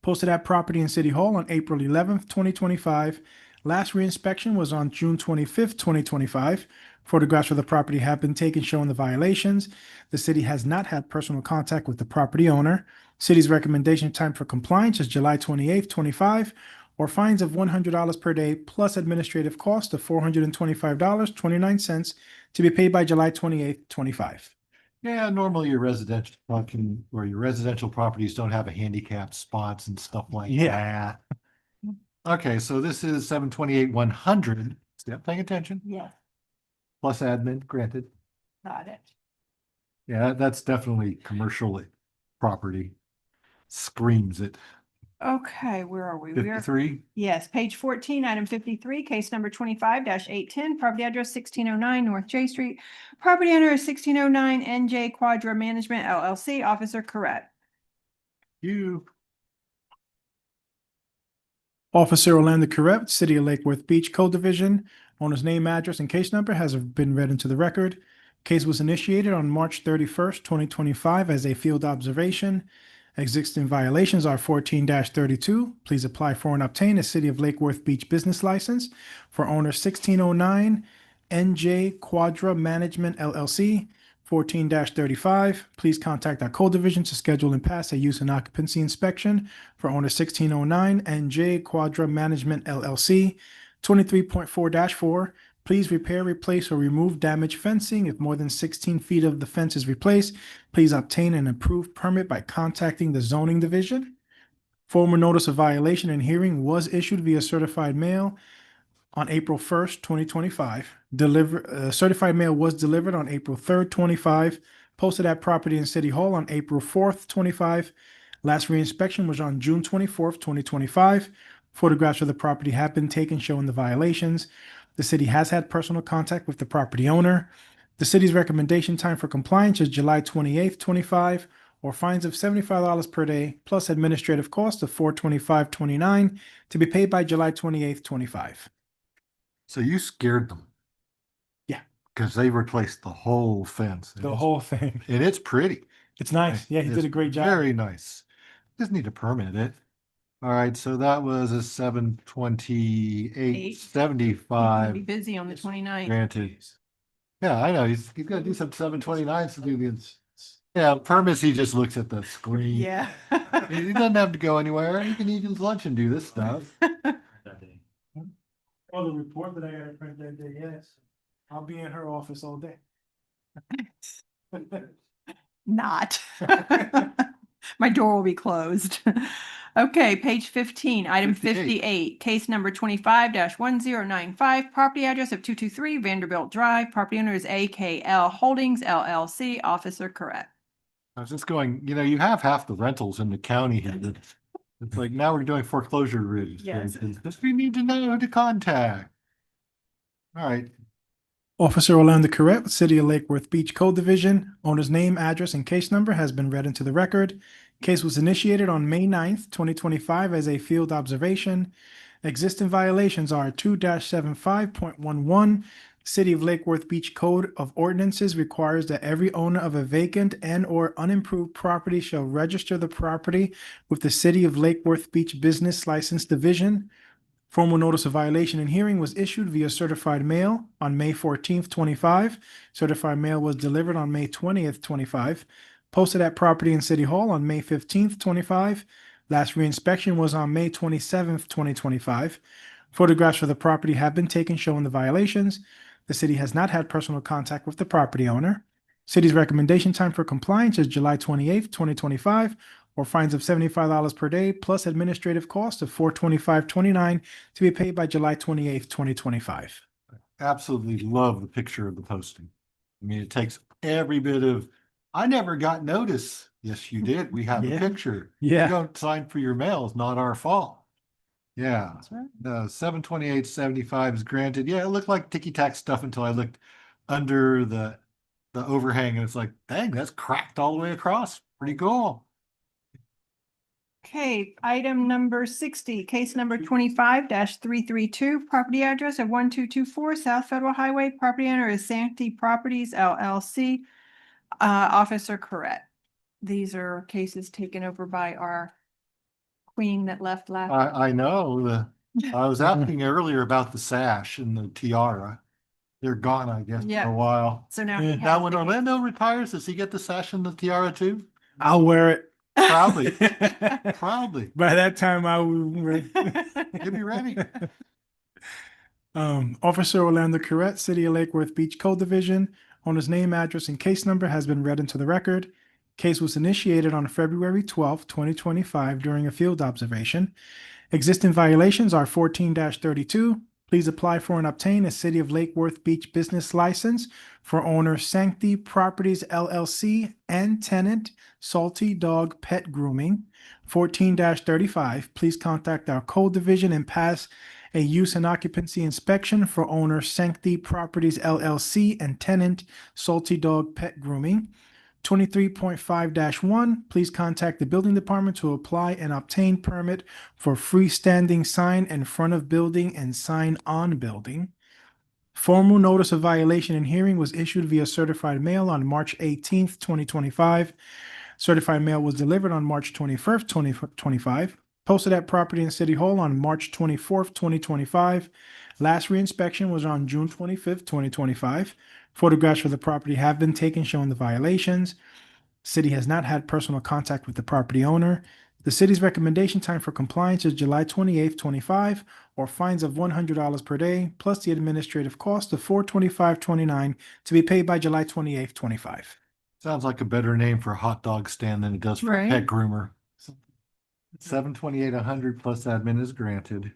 Posted at property in City Hall on April 11th, 2025. Last reinspection was on June 25th, 2025. Photographs of the property have been taken showing the violations. The city has not had personal contact with the property owner. City's recommendation time for compliance is July 28th, 25, or fines of $100 per day plus administrative cost of $425.29 to be paid by July 28th, 25. Yeah, normally your residential parking or your residential properties don't have a handicap spots and stuff like that. Okay, so this is 728-100. Step paying attention. Yeah, Plus admin, granted. got it. Yeah, that's definitely commercial property. Screams it. Okay, where are we? We are 53. Yes, page 14, item 53, case number 25-810, property address 1609 North J Street. Property owner is 1609 NJ Quadra Management LLC, officer correct. You. Officer Orlando Correct, City of Lake Worth Beach Code Division. Owner's name, address, and case number has been read into the record. Case was initiated on March 31st, 2025 as a field observation. Existing violations are 14-32. Please apply for and obtain a City of Lake Worth Beach business license for owner 1609 NJ Quadra Management LLC. 14-35. Please contact our code division to schedule and pass a use and occupancy inspection for owner 1609 NJ Quadra Management LLC. 23.4-4. Please repair, replace, or remove damaged fencing. If more than 16 feet of the fence is replaced, please obtain an approved permit by contacting the zoning division. Formal notice of violation and hearing was issued via certified mail on April 1st, 2025. Certified mail was delivered on April 3rd, 25. Posted at property in City Hall on April 4th, 25. Last reinspection was on June 24th, 2025. Photographs of the property have been taken showing the violations. The city has had personal contact with the property owner. The city's recommendation time for compliance is July 28th, 25, or fines of $75 per day plus administrative cost of $425.29 to be paid by July 28th, 25. So you scared them. Yeah. Because they replaced the whole fence. The whole thing. And it's pretty. It's nice. Yeah, he did a great job. Very nice. Just need to permit it. All right, so that was a 728.75. Be busy on the 29th. Granted. Yeah, I know. He's gonna do some 729s to do the. Yeah, permits, he just looks at the screen. Yeah. He doesn't have to go anywhere. He can eat his lunch and do this stuff. Oh, the report that I gotta print that day, yes. I'll be in her office all day. Not. My door will be closed. Okay, page 15, item 58, case number 25-1095, property address of 223 Vanderbilt Drive. Property owner is AKL Holdings LLC, officer correct. I was just going, you have half the rentals in the county here. It's like now we're doing foreclosure registrations. This we need to know who to contact. All right. Officer Orlando Correct, City of Lake Worth Beach Code Division. Owner's name, address, and case number has been read into the record. Case was initiated on May 9th, 2025 as a field observation. Existing violations are 2-75.11. City of Lake Worth Beach Code of Ordinances requires that every owner of a vacant and/or unimproved property shall register the property with the City of Lake Worth Beach Business License Division. Formal notice of violation and hearing was issued via certified mail on May 14th, 25. Certified mail was delivered on May 20th, 25. Posted at property in City Hall on May 15th, 25. Last reinspection was on May 27th, 2025. Photographs of the property have been taken showing the violations. The city has not had personal contact with the property owner. City's recommendation time for compliance is July 28th, 2025, or fines of $75 per day plus administrative cost of $425.29 to be paid by July 28th, 2025. Absolutely love the picture of the posting. I mean, it takes every bit of, I never got notice Yes, you did. We have a Yeah. picture. Yeah. You don't sign for your mail. It's not our fault. Yeah. That's right. The 728.75 is granted. Yeah, it looked like ticky-tack stuff until I looked under the overhang and it's like, dang, that's cracked all the way across. Pretty cool. Okay, item number 60, case number 25-332, property address of 1224 South Federal Highway. Property owner is Santee Properties LLC. Officer Correct. These are cases taken over by our queen that left last. I know. I was asking earlier about the sash and the tiara. They're gone, I guess, for Yeah. a while. So now he has Now when the- Orlando retires, does he get the sash and the tiara too? I'll wear it. Proudly. Proudly. By that time, I will. Get me ready. Officer Orlando Curette, City of Lake Worth Beach Code Division. Owner's name, address, and case number has been read into the record. Case was initiated on February 12th, 2025 during a field observation. Existing violations are 14-32. Please apply for and obtain a City of Lake Worth Beach business license for owner Santee Properties LLC and tenant Salty Dog Pet Grooming. 14-35. Please contact our code division and pass a use and occupancy inspection for owner Santee Properties LLC and tenant Salty Dog Pet Grooming. 23.5-1, please contact the building department to apply and obtain permit for freestanding sign in front of building and sign on building. Formal notice of violation and hearing was issued via certified mail on March 18th, 2025. Certified mail was delivered on March 21st, 2025. Posted at Property and City Hall on March 24th, 2025. Last reinspection was on June 25th, 2025. Photographs for the property have been taken showing the violations. City has not had personal contact with the property owner. The city's recommendation time for compliance is July 28th, 25, or fines of $100 per day, plus the administrative cost of $425.29 to be paid by July 28th, 25. Sounds like a better name for a hot dog stand than it does for a Right. pet groomer. 728.100 plus admin is granted.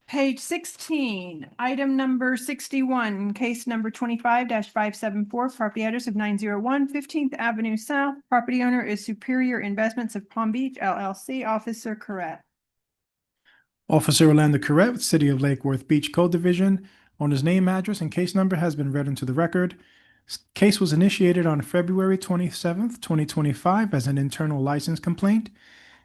Page 16, item number 61, case number 25-574, property address of 901 15th Avenue South. Property owner is Superior Investments of Palm Beach LLC. Officer Correct. Officer Orlando Curette with City of Lake Worth Beach Code Division. Owner's name, address, and case number has been read into the record. Case was initiated on February 27th, 2025 as an internal license complaint.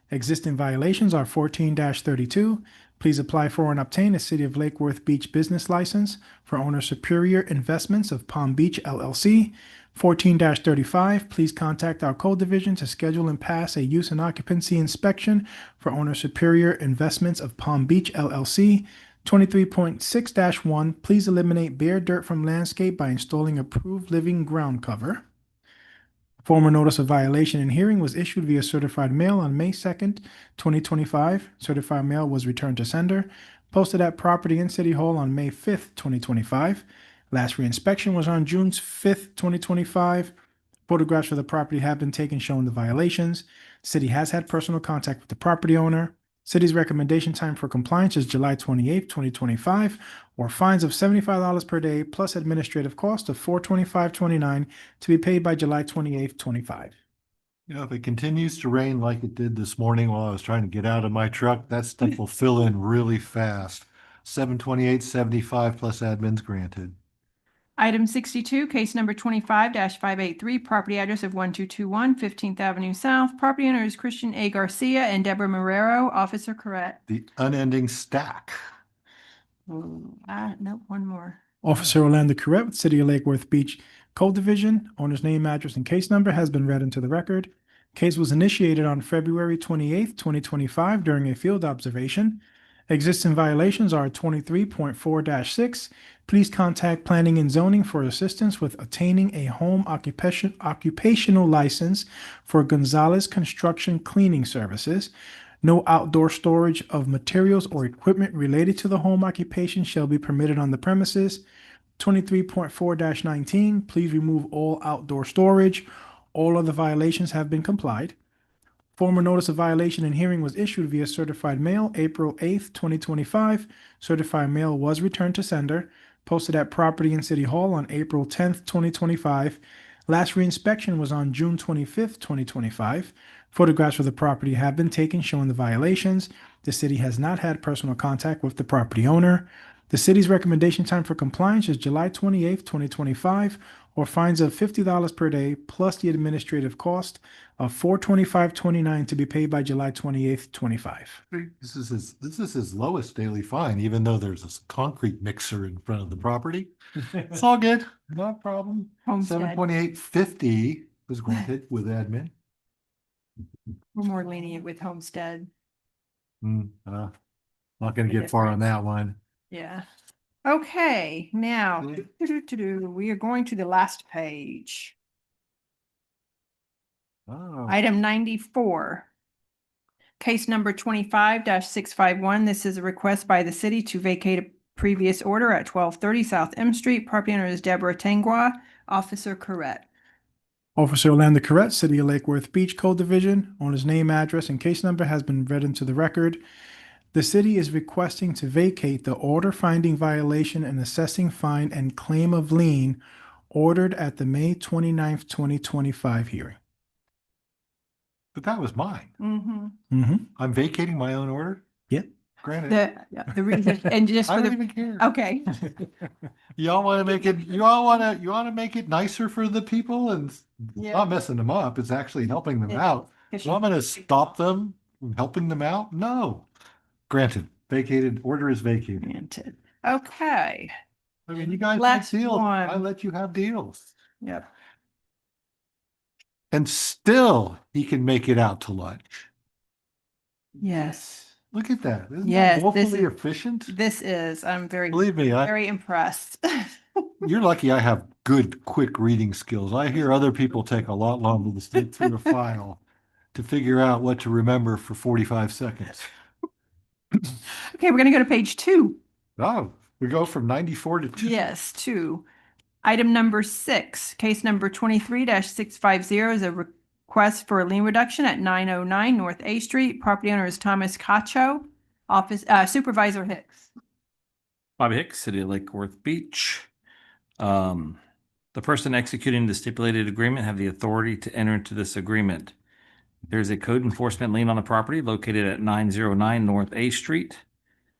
Existing violations are 14-32. Please apply for and obtain a City of Lake Worth Beach business license for owner Superior Investments of Palm Beach LLC. 14-35. Please contact our code division to schedule and pass a use and occupancy inspection for owner Superior Investments of Palm Beach LLC. 23.6-1. Please eliminate bare dirt from landscape by installing approved living ground cover. Formal notice of violation and hearing was issued via certified mail on May 2nd, 2025. Certified mail was returned to sender. Posted at Property and City Hall on May 5th, 2025. Last reinspection was on June 5th, 2025. Photographs for the property have been taken showing the violations. City has had personal contact with the property owner. City's recommendation time for compliance is July 28th, 2025, or fines of $75 per day plus administrative cost of $425.29 to be paid by July 28th, 25. You know, if it continues to rain like it did this morning while I was trying to get out of my truck, that stuff will fill in really fast. 728.75 plus admins granted. Item 62, case number 25-583, property address of 1221 15th Avenue South. Property owner is Christian A. Garcia and Deborah Marrero. Officer Correct. The unending stack. Nope, one more. Officer Orlando Curette with City of Lake Worth Beach Code Division. Owner's name, address, and case number has been read into the record. Case was initiated on February 28th, 2025 during a field observation. Existing violations are 23.4-6. Please contact Planning and Zoning for assistance with obtaining a home occupational license for Gonzalez Construction Cleaning Services. No outdoor storage of materials or equipment related to the home occupation shall be permitted on the premises. 23.4-19, please remove all outdoor storage. All other violations have been complied. Formal notice of violation and hearing was issued via certified mail April 8th, 2025. Certified mail was returned to sender. Posted at Property and City Hall on April 10th, 2025. Last reinspection was on June 25th, 2025. Photographs of the property have been taken showing the violations. The city has not had personal contact with the property owner. The city's recommendation time for compliance is July 28th, 2025, or fines of $50 per day plus the administrative cost of $425.29 to be paid by July 28th, 25. This is his lowest daily fine, even though there's this concrete mixer in front of the property. It's all good, no problem. Homestead. 728.50 was granted with admin. We're more lenient with homestead. Not gonna get far on that one. Yeah. Okay, now, we are going to the last page. Oh. Item 94. Case number 25-651. This is a request by the city to vacate a previous order at 1230 South M Street. Property owner is Deborah Tangwa, Officer Correct. Officer Orlando Corrett, City of Lake Worth Beach Code Division. Owner's name, address, and case number has been read into the record. The city is requesting to vacate the order finding violation and assessing fine and claim of lien ordered at the May 29th, 2025 hearing. But that was mine. Mm-hmm. I'm vacating my own order? Yep. Granted. The reason, and just I for don't the, even care. okay. Y'all want to make it, you want to make it nicer for the people and Yeah. not messing them up. It's actually helping them Yeah. out. So I'm going to stop them from helping them out? No. Granted, vacated, order is vacated. Granted. Okay. I mean, you guys make Last deals. one. I let you have deals. Yep. And still he can make it out to lunch. Yes. Look at that. Isn't Yes, that this woefully is- efficient? This is, I'm Believe me, very impressed. you're lucky I have good, quick reading skills. I hear other people take a lot longer to stick through a file to figure out what to remember for 45 seconds. Okay, we're gonna go to page 2. Oh, we go from 94 to 2. Yes, 2. Item number 6, case number 23-650 is a request for a lien reduction at 909 North A Street. Property owner is Thomas Cacho, office, Supervisor Hicks. Bobby Hicks, City of Lake Worth Beach. The person executing the stipulated agreement have the authority to enter into this agreement. There's a code enforcement lien on the property located at 909 North A Street.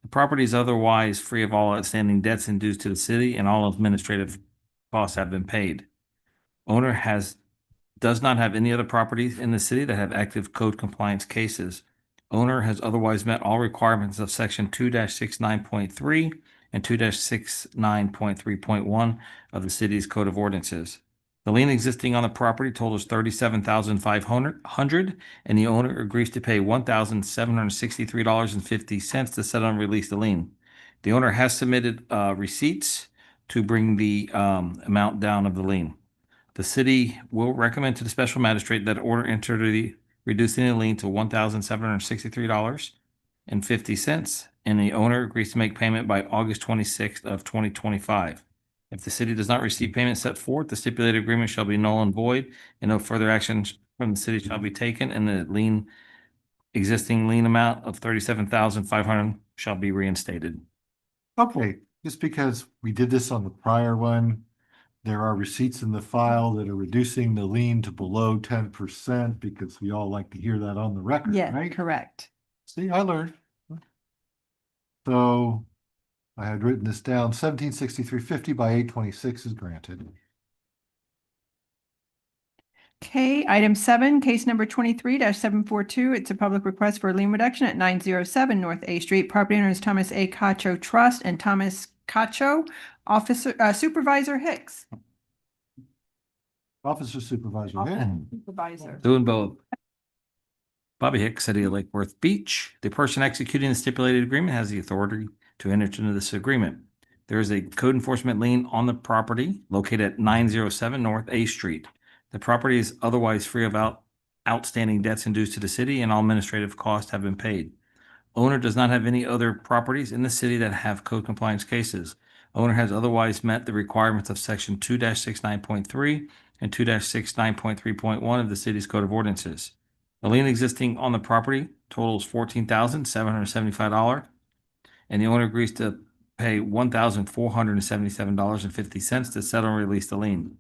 The property is otherwise free of all outstanding debts and dues to the city, and all administrative costs have been paid. Owner does not have any other properties in the city that have active code compliance cases. Owner has otherwise met all requirements of section 2-69.3 and 2-69.3.1 of the city's code of ordinances. The lien existing on the property totals $37,500, and the owner agrees to pay $1,763.50 to settle and release the lien. The owner has submitted receipts to bring the amount down of the lien. The city will recommend to the special magistrate that order enter reducing the lien to $1,763.50, and the owner agrees to make payment by August 26th of 2025. If the city does not receive payment set forth, the stipulated agreement shall be null and void, and no further action from the city shall be taken, and the existing lien amount of $37,500 shall be reinstated. Okay, just because we did this on the prior one, there are receipts in the file that are reducing the lien to below 10% because we all like to hear that on the record, Yeah, right? correct. See, I learned. So I had written this down, 1763.50 by 826 is granted. Okay, item 7, case number 23-742. It's a public request for a lien reduction at 907 North A Street. Property owner is Thomas A. Cacho Trust and Thomas Cacho, Supervisor Hicks. Officer Supervisor Hicks. Supervisor. Doing both. Bobby Hicks, City of Lake Worth Beach. The person executing the stipulated agreement has the authority to enter into this agreement. There is a code enforcement lien on the property located at 907 North A Street. The property is otherwise free of outstanding debts and dues to the city, and all administrative costs have been paid. Owner does not have any other properties in the city that have code compliance cases. Owner has otherwise met the requirements of section 2-69.3 and 2-69.3.1 of the city's code of ordinances. The lien existing on the property totals $14,775, and the owner agrees to pay $1,477.50 to settle and release the lien.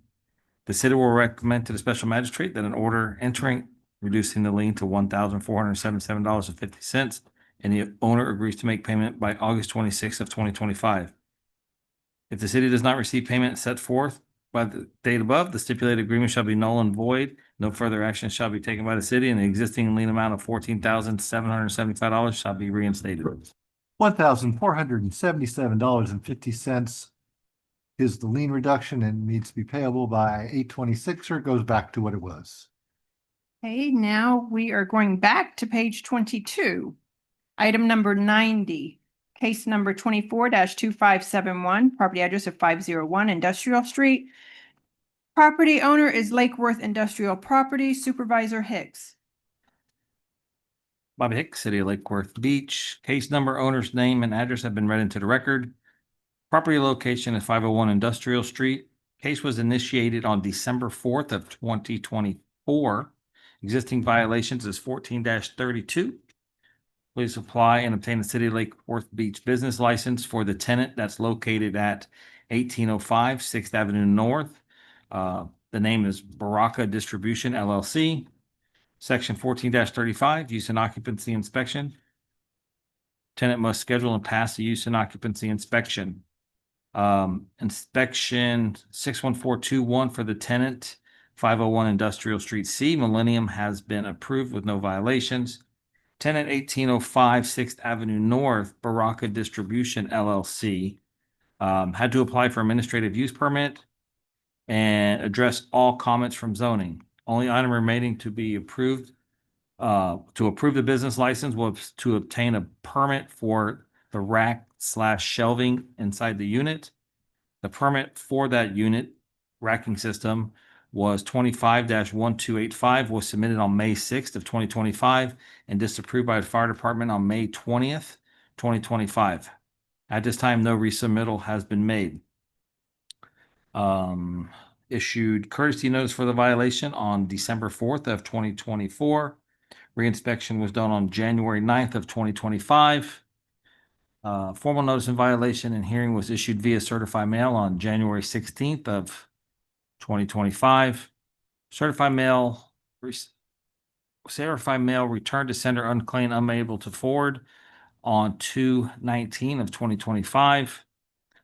The city will recommend to the special magistrate that an order entering reducing the lien to $1,477.50, and the owner agrees to make payment by August 26th of 2025. If the city does not receive payment set forth by the date above, the stipulated agreement shall be null and void. No further action shall be taken by the city, and the existing lien amount of $14,775 shall be reinstated. $1,477.50 is the lien reduction and needs to be payable by 8/26, or it goes back to what it was. Okay, now we are going back to page 22. Item number 90, case number 24-2571, property address of 501 Industrial Street. Property owner is Lake Worth Industrial Property, Supervisor Hicks. Bobby Hicks, City of Lake Worth Beach. Case number, owner's name, and address have been read into the record. Property location is 501 Industrial Street. Case was initiated on December 4th of 2024. Existing violations is 14-32. Please apply and obtain the City of Lake Worth Beach business license for the tenant that's located at 1805 6th Avenue North. The name is Baraka Distribution LLC. Section 14-35, use and occupancy inspection. Tenant must schedule and pass the use and occupancy inspection. Inspection 61421 for the tenant, 501 Industrial Street C. Millennium has been approved with no violations. Tenant 1805 6th Avenue North, Baraka Distribution LLC, had to apply for administrative use permit and address all comments from zoning. Only item remaining to be approved, to approve the business license, was to obtain a permit for the rack/shelving inside the unit. The permit for that unit racking system was 25-1285, was submitted on May 6th of 2025 and disapproved by the fire department on May 20th, 2025. At this time, no resubmittal has been made. Issued courtesy notice for the violation on December 4th of 2024. Reinspection was done on January 9th of 2025. Formal notice in violation and hearing was issued via certified mail on January 16th of 2025. Certified mail returned to sender unclaimed, unable to forward on 2/19 of 2025.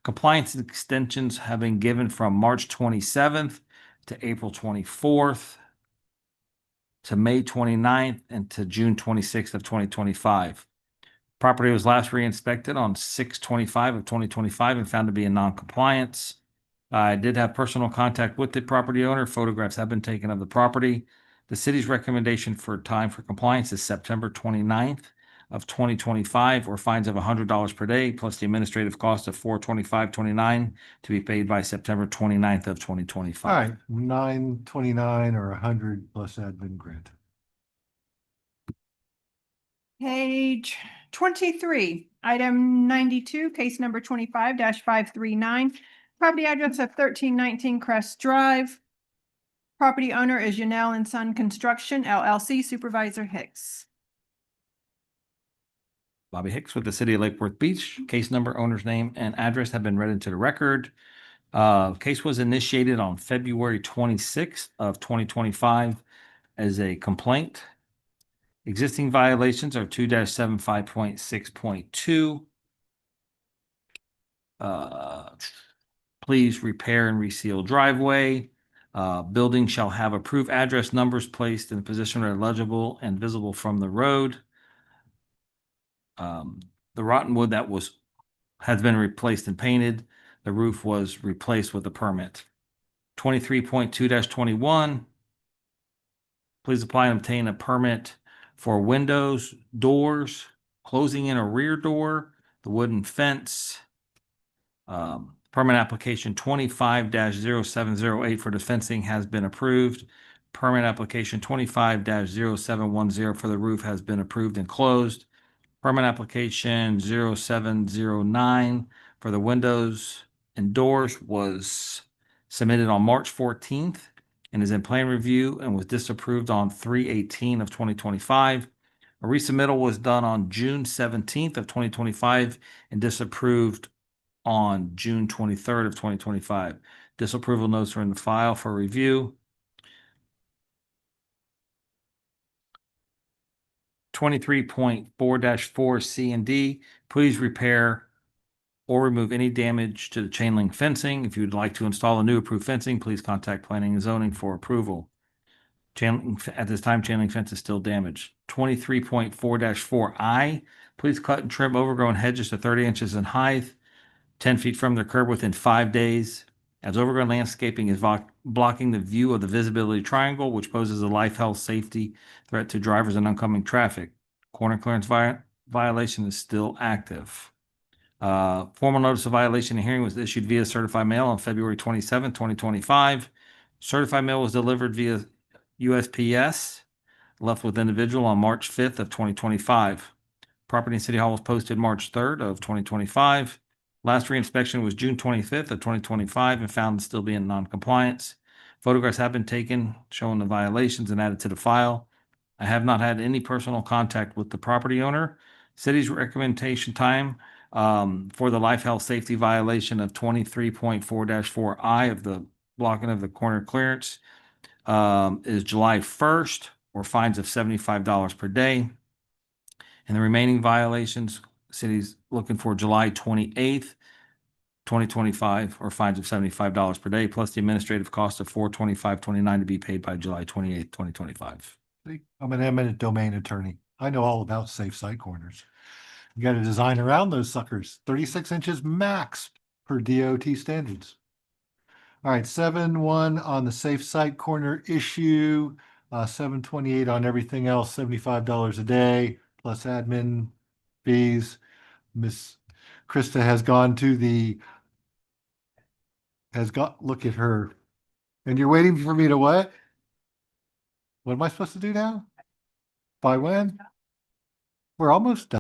Compliance extensions have been given from March 27th to April 24th to May 29th and to June 26th of 2025. Property was last re-inspected on 6/25 of 2025 and found to be in non-compliance. I did have personal contact with the property owner. Photographs have been taken of the property. The city's recommendation for time for compliance is September 29th of 2025, or fines of $100 per day, plus the administrative cost of $425.29 to be paid by September 29th of 2025. All right, 929 or 100 plus admin grant. Page 23, item 92, case number 25-539, property address of 1319 Crest Drive. Property owner is Yanel and Son Construction LLC, Supervisor Hicks. Bobby Hicks with the City of Lake Worth Beach. Case number, owner's name, and address have been read into the record. Case was initiated on February 26th of 2025 as a complaint. Existing violations are 2-75.6.2. Please repair and reseal driveway. Building shall have approved address numbers placed in a position that are legible and visible from the road. The rotten wood that has been replaced and painted. The roof was replaced with a permit. 23.2-21. Please apply and obtain a permit for windows, doors, closing in a rear door, the wooden fence. Permit application 25-0708 for the fencing has been approved. Permit application 25-0710 for the roof has been approved and closed. Permit application 0709 for the windows and doors was submitted on March 14th and is in plan review and was disapproved on 3/18 of 2025. A resubmittal was done on June 17th of 2025 and disapproved on June 23rd of 2025. Disapproval notes are in the file for review. 23.4-4 C and D, please repair or remove any damage to the chain link fencing. If you would like to install a new approved fencing, please contact Planning and Zoning for approval. At this time, chain link fence is still damaged. 23.4-4 I, please cut and trim overgrown hedges to 30 inches in height, 10 feet from the curb within 5 days, as overgrown landscaping is blocking the view of the visibility triangle, which poses a life, health, safety threat to drivers and oncoming traffic. Corner clearance violation is still active. Formal notice of violation and hearing was issued via certified mail on February 27, 2025. Certified mail was delivered via USPS, left with individual on March 5th of 2025. Property in City Hall was posted March 3rd of 2025. Last reinspection was June 25th of 2025 and found to still be in non-compliance. Photographs have been taken showing the violations and added to the file. I have not had any personal contact with the property owner. City's recommendation time for the life, health, safety violation of 23.4-4 I of the blocking of the corner clearance is July 1st, or fines of $75 per day. And the remaining violations, city's looking for July 28th, 2025, or fines of $75 per day, plus the administrative cost of $425.29 to be paid by July 28th, 2025. See, I'm an eminent domain attorney. I know all about safe site corners. You got to design around those suckers, 36 inches max per DOT standards. All right, 7-1 on the safe site corner issue, 728 on everything else, $75 a day plus admin fees. Miss Krista has gone to look at her. And you're waiting for me to what? What am I supposed to do now? By when? We're almost done.